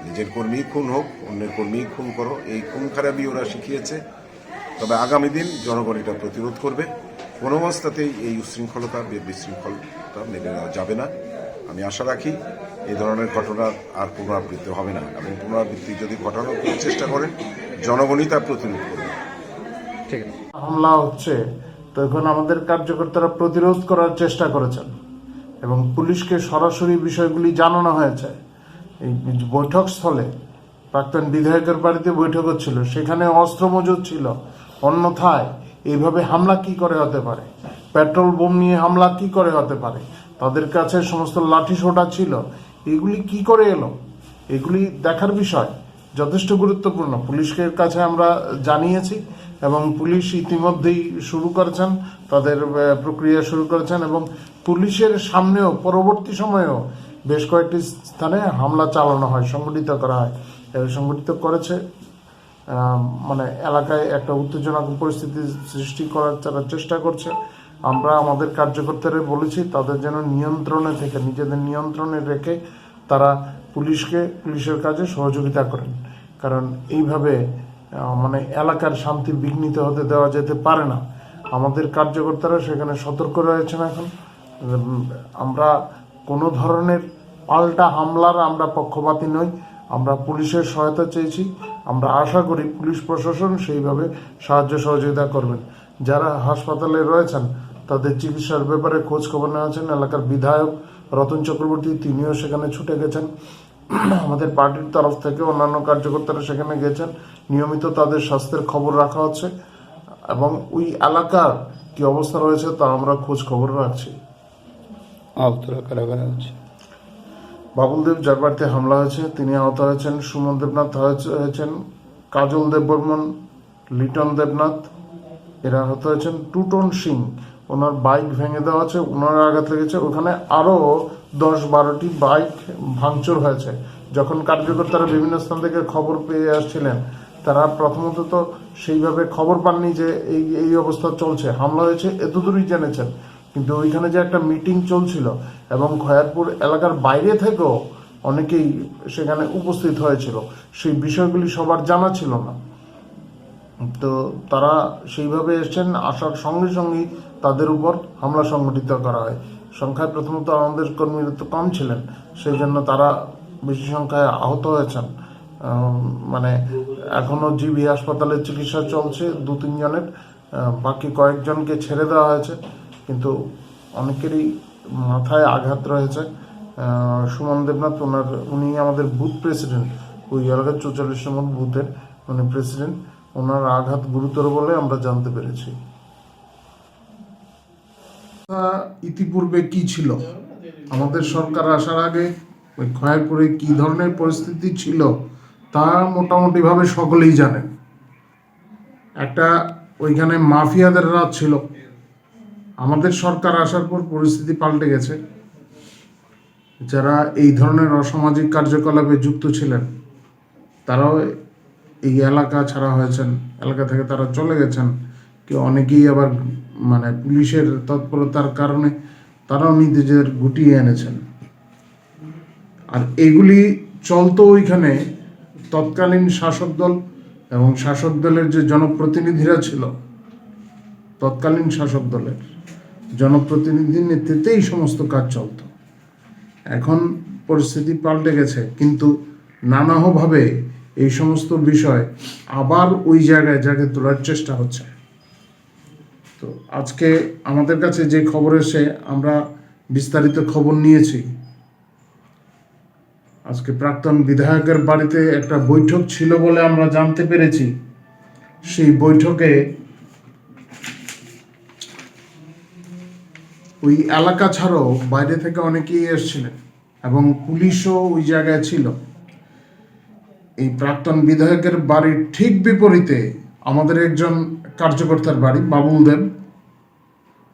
নিজের কর্মী খুন হোক অন্যের কর্মী খুন করো এই খুন খারাপই ওরা শিখিয়েছে তবে আগামী দিন জনগণ এটা প্রতিরোধ করবে কোনো অবস্থাতেই এই উশৃঙ্খলতা বিশৃঙ্খলতা মেনে নেওয়া যাবে না আমি আশা রাখি এই ধরনের ঘটনা আর পুনরাবৃত্তি হবে না এবং পুনরাবৃত্তি যদি ঘটানোর চেষ্টা করেন জনগণই তা প্রতিরোধ করবে হামলা হচ্ছে তখন আমাদের কার্যকর্তারা প্রতিরোধ করার চেষ্টা করেছেন এবং পুলিশকে সরাসরি বিষয়গুলি জানানো হয়েছে এই বৈঠক স্থলে প্রাক্তন বিধায়কের বাড়িতে বৈঠক হচ্ছিল সেখানে অস্ত্র মজুদ ছিল অন্যথায় এইভাবে হামলা কি করে হতে পারে পেট্রোল বোম নিয়ে হামলা কি করে হতে পারে তাদের কাছে সমস্ত লাঠি সোটা ছিল এগুলি কি করে এলো এগুলি দেখার বিষয় যথেষ্ট গুরুত্বপূর্ণ পুলিশের কাছে আমরা জানিয়েছি এবং পুলিশ ইতিমধ্যেই শুরু করেছেন তাদের প্রক্রিয়া শুরু করেছেন এবং পুলিশের সামনেও পরবর্তী সময়েও বেশ কয়েকটি স্থানে হামলা চালানো হয় সংগঠিত করা হয় সংগঠিত করেছে মানে এলাকায় একটা উত্তেজনক পরিস্থিতি সৃষ্টি করার তারা চেষ্টা করছে আমরা আমাদের কার্যকর্তারা বলেছি তাদের যেন নিয়ন্ত্রণে থেকে নিজেদের নিয়ন্ত্রণে রেখে তারা পুলিশের কাজে সহযোগিতা করেন কারণ এইভাবে মানে এলাকার শান্তি বিঘ্নিত হতে দেওয়া যেতে পারে না আমাদের কার্যকর্তারা সেখানে সতর্ক রয়েছেন এখন আমরা কোনো ধরনের পাল্টা হামলার আমরা পক্ষপাতী নই আমরা পুলিশের সহায়তা চেয়েছি আমরা আশা করি পুলিশ প্রশাসন সেইভাবে সাহায্য সহযোগিতা করবেন যারা হাসপাতালে রয়েছেন তাদের চিকিৎসার ব্যাপারে খোঁজ খবর নেওয়া আছেন এলাকার বিধায়ক রতন চক্রবর্তী তিনিও সেখানে ছুটে গেছেন আমাদের পার্টির তরফ থেকে অন্যান্য কার্যকর্তারা সেখানে গেছেন, নিয়মিত তাদের স্বাস্থ্যের খবর রাখা হচ্ছে এবং ওই এলাকার কি অবস্থা রয়েছে তা আমরা খোঁজ খবর রাখছি। বাবুল দেব যার বাড়িতে হামলা হয়েছে তিনি আহত হয়েছেন, সুমন দেবনাথ হয়েছেন, কাজল দেববর্মন, লিটন দেবনাথ এরা আহত হয়েছেন, টুটন সিং ওনার বাইক ভেঙে দেওয়া আছে, ওনার আঘাত লেগেছে। ওখানে আরও 10-12টি বাইক ভাঙচুর হয়েছে। যখন কার্যকর্তারা বিভিন্ন স্থান থেকে খবর পেয়ে আসছিলেন, তারা প্রথমত তো সেইভাবে খবর পাননি যে এই অবস্থা চলছে, হামলা হয়েছে এতদূরই জেনেছেন, কিন্তু ওইখানে যে একটা মিটিং চলছিল এবং খয়ারপুর এলাকার বাইরে থেকেও অনেকেই সেখানে উপস্থিত হয়েছিল, সেই বিষয়গুলি সবার জানা ছিল না। তো তারা সেইভাবে এসছেন, আসার সঙ্গে সঙ্গেই তাদের উপর হামলা সংঘটিত করা হয়। সংখ্যায় প্রথমত আমাদের কর্মীরা তো কম ছিলেন, সেই জন্য তারা বেশি সংখ্যায় আহত হয়েছেন। মানে এখনও জিবি হাসপাতালে চিকিৎসা চলছে 2-3 জনের, বাকি কয়েকজনকে ছেড়ে দেওয়া হয়েছে, কিন্তু অনেকেরই মাথায় আঘাত রয়েছে। সুমন দেবনাথ উনি আমাদের বুথ প্রেসিডেন্ট, ওই এলাকার 44 নম্বর বুথের উনি প্রেসিডেন্ট, ওনার আঘাত গুরুতর বলে আমরা জানতে পেরেছি। ইতিপূর্বে কি ছিল, আমাদের সরকার আসার আগে ওই খয়ারপুরে কি ধরনের পরিস্থিতি ছিল তা মোটামুটিভাবে সকলেই জানেন। একটা ওইখানে মাফিয়াদের রাজ ছিল। আমাদের সরকার আসার পর পরিস্থিতি পাল্টে গেছে। যারা এই ধরনের অসামাজিক কার্যকলাপে যুক্ত ছিলেন তারাও এই এলাকা ছাড়া হয়েছেন, এলাকা থেকে তারা চলে গেছেন। কেউ অনেকেই আবার মানে পুলিশের তৎপরতার কারণে তারাও নিজেদের গুটিয়ে এনেছেন। আর এগুলি চলতো ওইখানে তৎকালীন শাসক দল এবং শাসক দলের যে জনপ্রতিনিধিরা ছিল, তৎকালীন শাসক দলের জনপ্রতিনিধির নেতৃত্বে এই সমস্ত কাজ চলত। এখন পরিস্থিতি পাল্টে গেছে, কিন্তু নানাভাবে এই সমস্ত বিষয় আবার ওই জায়গায় তোলার চেষ্টা হচ্ছে। তো আজকে আমাদের কাছে যে খবর এসে আমরা বিস্তারিত খবর নিয়েছি। আজকে প্রাক্তন বিধায়কের বাড়িতে একটা বৈঠক ছিল বলে আমরা জানতে পেরেছি। সেই বৈঠকে ওই এলাকা ছাড়াও বাইরে থেকে অনেকেই এসেছিলেন এবং পুলিশও ওই জায়গায় ছিল। এই প্রাক্তন বিধায়কের বাড়ির ঠিক বিপরীতে আমাদের একজন কার্যকর্তার বাড়ি, বাবুল দেব,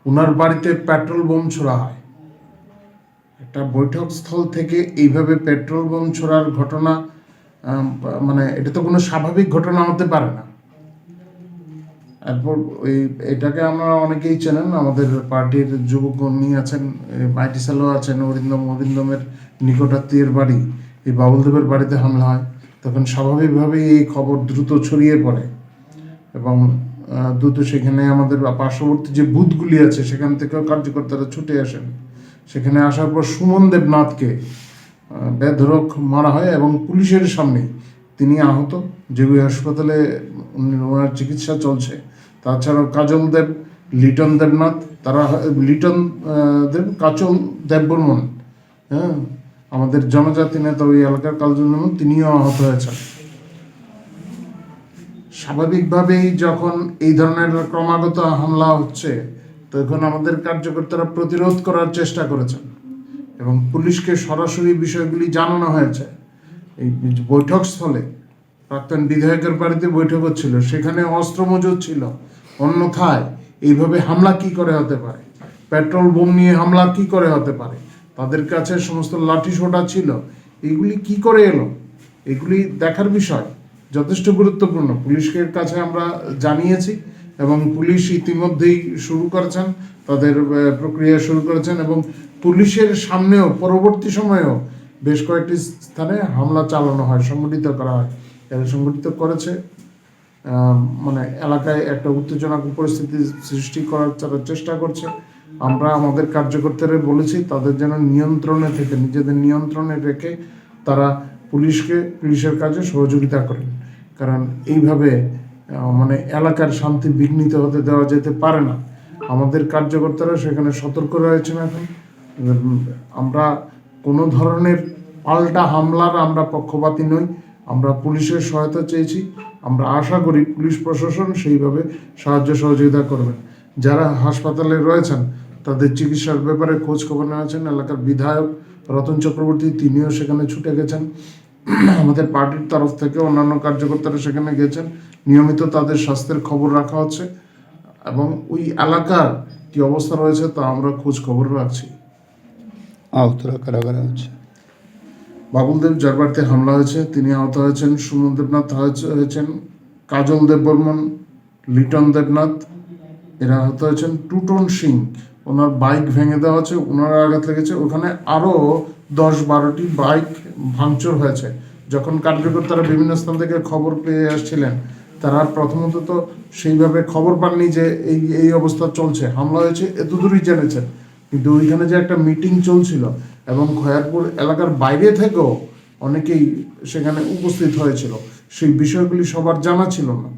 ওনার বাড়িতে পেট্রোল বোম ছোড়া হয়। একটা বৈঠক স্থল থেকে এইভাবে পেট্রোল বোম ছোড়ার ঘটনা, মানে এটা তো কোনো স্বাভাবিক ঘটনা হতে পারে না। এরপর এটাকে আমরা অনেকেই চেনেন, আমাদের পার্টির যুবকর্মী আছেন, আইটি সেলও আছেন, অরিন্দমের নিকটাত্মীয়ের বাড়ি, এই বাবুল দেবের বাড়িতে হামলা হয়। তখন স্বাভাবিকভাবেই এই খবর দ্রুত ছড়িয়ে পড়ে এবং দ্রুত সেখানে আমাদের পার্শ্ববর্তী যে বুথগুলি আছে সেখান থেকেও কার্যকর্তারা ছুটে আসেন। সেখানে আসার পর সুমন দেবনাথকে বেধড়ক মারা হয় এবং পুলিশের সামনে তিনি আহত, জিবি হাসপাতালে ওনার চিকিৎসা চলছে। তাছাড়াও কাজল দেব, লিটন দেবনাথ, তারা লিটন দেব, কাজল দেববর্মন, হ্যাঁ, আমাদের জনজাতি নেতা ওই এলাকার কাজল দেববর্মন, তিনিও আহত হয়েছেন। স্বাভাবিকভাবেই যখন এই ধরনের ক্রমাগত হামলা হচ্ছে তখন আমাদের কার্যকর্তারা প্রতিরোধ করার চেষ্টা করেছেন এবং পুলিশকে সরাসরি বিষয়গুলি জানানো হয়েছে। এই বৈঠক স্থলে প্রাক্তন বিধায়কের বাড়িতে বৈঠক হচ্ছিল, সেখানে অস্ত্র মজুদ ছিল, অন্যথায় এইভাবে হামলা কি করে হতে পারে, পেট্রোল বোম নিয়ে হামলা কি করে হতে পারে, তাদের কাছে সমস্ত লাঠি সোটা ছিল, এগুলি কি করে এলো, এগুলি দেখার বিষয়, যথেষ্ট গুরুত্বপূর্ণ। পুলিশের কাছে আমরা জানিয়েছি এবং পুলিশ ইতিমধ্যেই শুরু করেছেন, তাদের প্রক্রিয়া শুরু করেছেন এবং পুলিশের সামনেও পরবর্তী সময়েও বেশ কয়েকটি স্থানে হামলা চালানো হয়, সংগঠিত করা হয়। এরা সংগঠিত করেছে, মানে এলাকায় একটা উত্তেজনক পরিস্থিতি সৃষ্টি করার তারা চেষ্টা করছে। আমরা আমাদের কার্যকর্তারা বলেছি তাদের যেন নিয়ন্ত্রণে থেকে, নিজেদের নিয়ন্ত্রণে রেখে তারা পুলিশের কাজে সহযোগিতা করেন, কারণ এইভাবে মানে এলাকার শান্তি বিঘ্নিত হতে দেওয়া যেতে পারে না। আমাদের কার্যকর্তারা সেখানে সতর্ক রয়েছেন। এখন আমরা কোনো ধরনের পাল্টা হামলার আমরা পক্ষপাতী নই, আমরা পুলিশের সহায়তা চেয়েছি। আমরা আশা করি পুলিশ প্রশাসন সেইভাবে সাহায্য সহযোগিতা করবেন। যারা হাসপাতালে রয়েছেন তাদের চিকিৎসার ব্যাপারে খোঁজ খবর নেওয়াছেন। এলাকার বিধায়ক রতন চক্রবর্তী তিনিও সেখানে ছুটে গেছেন। আমাদের পার্টির তরফ থেকে অন্যান্য কার্যকর্তারা সেখানে গেছেন। নিয়মিত তাদের স্বাস্থ্যের খবর রাখা হচ্ছে এবং ওই এলাকার কি অবস্থা রয়েছে তা আমরা খোঁজ খবর রাখছি। আহতরা কারা কারা হচ্ছে? বাবুল দেব যার বাড়িতে হামলা হয়েছে তিনি আহত হয়েছেন, সুমন দেবনাথ হয়েছেন, কাজল দেববর্মন, লিটন দেবনাথ এরা আহত হয়েছেন। টুটন সিং ওনার বাইক ভেঙে দেওয়া হচ্ছে, ওনার আঘাত লেগেছে। ওখানে আরও 10-12টি বাইক ভাঙচুর হয়েছে। যখন কার্যকর্তারা বিভিন্ন স্থান থেকে খবর পেয়ে আসছিলেন তারা প্রথমত তো সেইভাবে খবর পাননি যে এই অবস্থা চলছে, হামলা হয়েছে এতদূরই জেনেছেন। কিন্তু ওইখানে যে একটা মিটিং চলছিল এবং খয়ারপুর এলাকার বাইরে থেকেও অনেকেই সেখানে উপস্থিত হয়েছিল, সেই বিষয়গুলি সবার জানা ছিল না।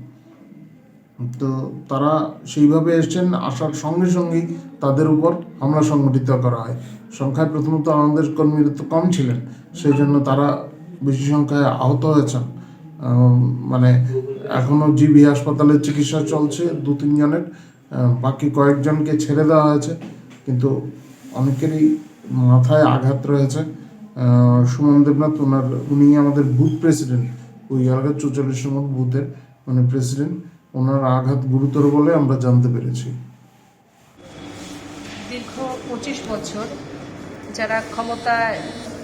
তো তারা সেইভাবে এসছেন, আসার সঙ্গে সঙ্গেই তাদের উপর হামলা সংগঠিত করা হয়। সংখ্যায় প্রথমত আমাদের কর্মীরা তো কম ছিলেন, সেই জন্য তারা বেশি সংখ্যায় আহত হয়েছেন। মানে এখনও জিবি হাসপাতালে চিকিৎসা চলছে 2-3 জনের, বাকি কয়েকজনকে ছেড়ে দেওয়া হয়েছে, কিন্তু অনেকেরই মাথায় আঘাত রয়েছে। সুমন দেবনাথ উনি আমাদের বুথ প্রেসিডেন্ট, ওই এলাকার 44 নম্বর বুথের মানে প্রেসিডেন্ট, ওনার আঘাত গুরুতর বলে আমরা জানতে পেরেছি। দীর্ঘ 25 বছর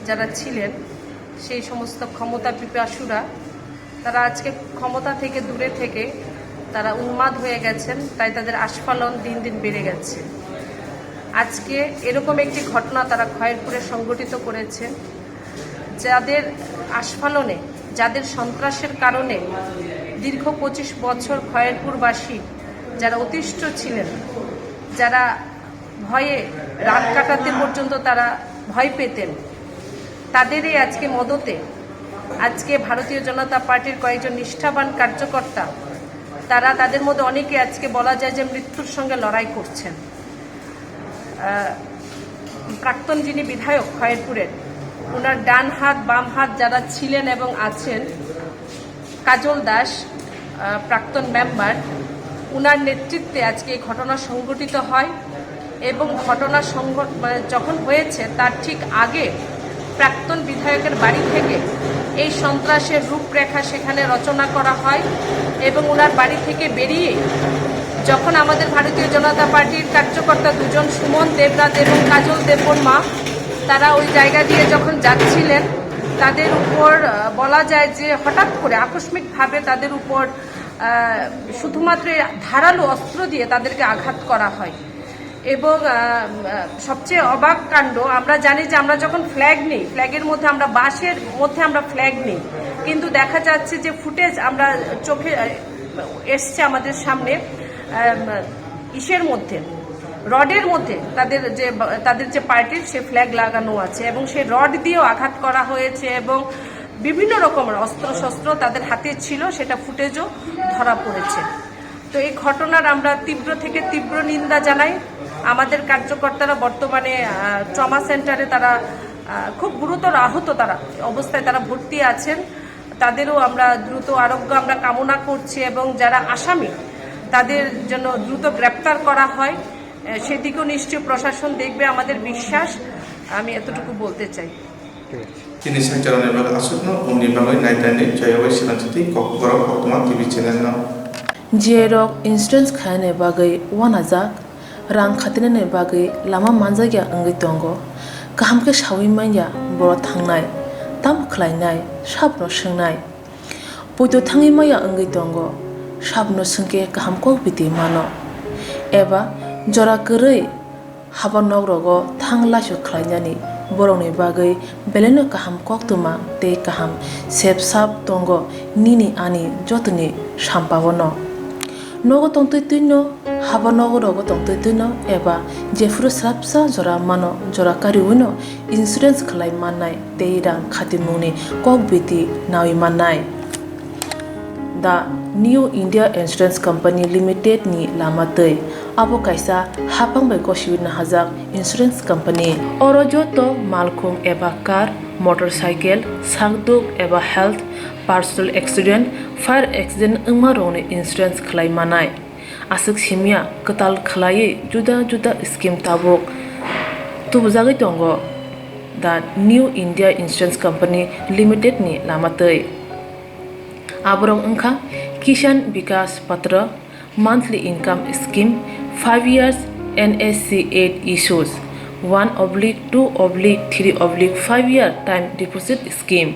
যারা ছিলেন সেই সমস্ত ক্ষমতা পিপাসুরা তারা আজকে ক্ষমতা থেকে দূরে থেকে তারা উন্মাদ হয়ে গেছেন, তাই তাদের আস্ফালন দিন দিন বেড়ে গেছে। আজকে এরকম একটি ঘটনা তারা খয়েরপুরে সংগঠিত করেছে, যাদের আস্ফালনে, যাদের সন্ত্রাসের কারণে দীর্ঘ 25 বছর খয়েরপুরবাসী যারা অতিষ্ঠ ছিলেন, যারা ভয়ে রাত কাটাতে পর্যন্ত তারা ভয় পেতেন, তাদেরই আজকে মদতে আজকে ভারতীয় জনতা পার্টির কয়েকজন নিষ্ঠাবান কার্যকর্তা তারা তাদের মধ্যে অনেকে আজকে বলা যায় যে মৃত্যুর সঙ্গে লড়াই করছেন। প্রাক্তন যিনি বিধায়ক খয়েরপুরের, ওনার ডান হাত বাম হাত যারা ছিলেন এবং আছেন, কাজল দাস প্রাক্তন মেম্বার, ওনার নেতৃত্বে আজকে এই ঘটনা সংঘটিত হয়। এবং ঘটনা যখন হয়েছে তার ঠিক আগে প্রাক্তন বিধায়কের বাড়ি থেকে এই সন্ত্রাসের রূপরেখা সেখানে রচনা করা হয় এবং ওনার বাড়ি থেকে বেরিয়ে যখন আমাদের ভারতীয় জনতা পার্টির কার্যকর্তা দুজন সুমন দেবনাথ এবং কাজল দেববর্মা তারা ওই জায়গা দিয়ে যখন যাচ্ছিলেন, তাদের উপর বলা যায় যে হঠাৎ করে আকস্মিকভাবে তাদের উপর শুধুমাত্র ধারালো অস্ত্র দিয়ে তাদেরকে আঘাত করা হয়। এবং সবচেয়ে অবাক কাণ্ড, আমরা জানি যে আমরা যখন ফ্ল্যাগ নিই, ফ্ল্যাগের মধ্যে আমরা বাঁশের মধ্যে আমরা ফ্ল্যাগ নিই, কিন্তু দেখা যাচ্ছে যে ফুটেজ আমরা চোখে এসছে আমাদের সামনে, ইসের মধ্যে রডের মধ্যে তাদের যে পার্টির সে ফ্ল্যাগ লাগানো আছে এবং সেই রড দিয়েও আঘাত করা হয়েছে এবং বিভিন্ন রকমের অস্ত্রশস্ত্র তাদের হাতে ছিল, সেটা ফুটেজও ধরা পড়েছে। তো এই ঘটনার আমরা তীব্র থেকে তীব্র নিন্দা জানাই। আমাদের কার্যকর্তারা বর্তমানে ট্রমা সেন্টারে তারা খুব গুরুতর আহত অবস্থায় তারা ভর্তি আছেন, তাদেরও আমরা দ্রুত আরোগ্য আমরা কামনা করছি এবং যারা আসামি তাদের জন্য দ্রুত গ্রেপ্তার করা হয় সেদিকেও নিশ্চয়ই প্রশাসন দেখবে, আমাদের বিশ্বাস। আমি এতটুকু বলতে চাই। Kini sancara nebal asupno umni bangai naitani jayawai Swrangchati Kokborok Koktuma TV channel no. Jerok insurance khane bagai wanajak rang khatine bagai lama manjagya angai tongo kaham ke shawi manya boro thangnai tam khlainai sabno swngnai poito thangi maya angai tongo sabno sungke kaham ko biti mano eba jora korei habanok rogo thangla su khlainani borongni bagai beleno kaham koktuma te kaham sepsap tongo nini ani jotoni sampabono nogo tongtoi tuino haba nogo rogo tongtoi tuino eba jefru srapsa jora mano jora kariuno insurance khlai manai te rang khatimuni kokbiti nawi manai the New India Insurance Company Limited ni lamatei abo kaisa hapang bai koshiwin na hajak insurance company oro joto malkhung eba car motorcycle sagduk eba health personal accident fire accident ungmarone insurance khlai manai asuk simia katal khlai juda juda scheme tabok tubujagi tongo the New India Insurance Company Limited ni lamatei aborong ungkha Kishan Vikas Patra monthly income scheme 5 years NSC 8 issues 1/2/3/5 year time deposit scheme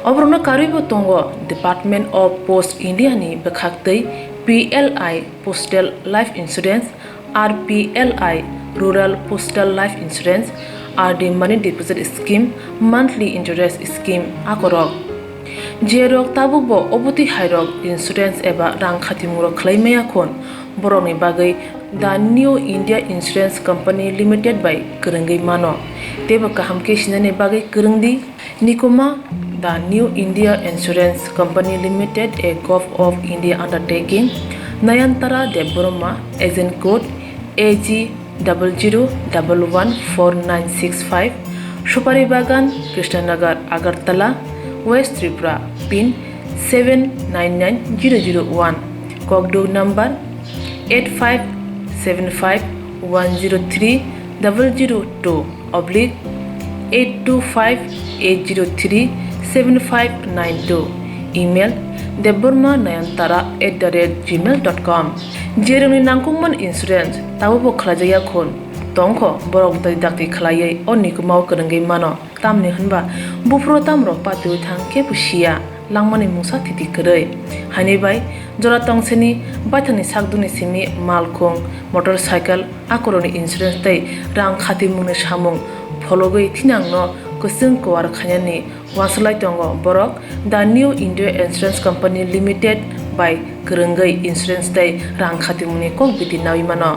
obrona karibo tongo Department of Post India ni bekhaktei PLI Postal Life Insurance RPLI Rural Postal Life Insurance RD Money Deposit Scheme monthly interest scheme akorok jerok tabubo obuti hairok insurance eba rang khatimuro khlaimaya khon boroni bagai the New India Insurance Company Limited by Kurungai mano teba kaham ke sinane bagai kurungdi nikoma the New India Insurance Company Limited a Gov of India undertaking Nayantara Deboroma agent code AG 00114965 Shupari Bagan Krishnanagar Agartala West Tripura pin 799001 Kokdo number 8575102825-825-803-7592 email debormanayantara@gmail.com jeroni nangkungman insurance tabubo khlajaya khon tongkho borok dai dakti khlaiye onikumau kurungai mano tamni hanba bufro tamro patu thangke pusia langmani musa thiti krei hani bai jora tongseni baithani sakduni simi malkhong motorcycle akoroni insurance tai rang khati mune samung phologoi thinangno kusung kwar khanyani waslai tongo borok the New India Insurance Company Limited by Kurungai insurance tai rang khati mune kok biti nawi mano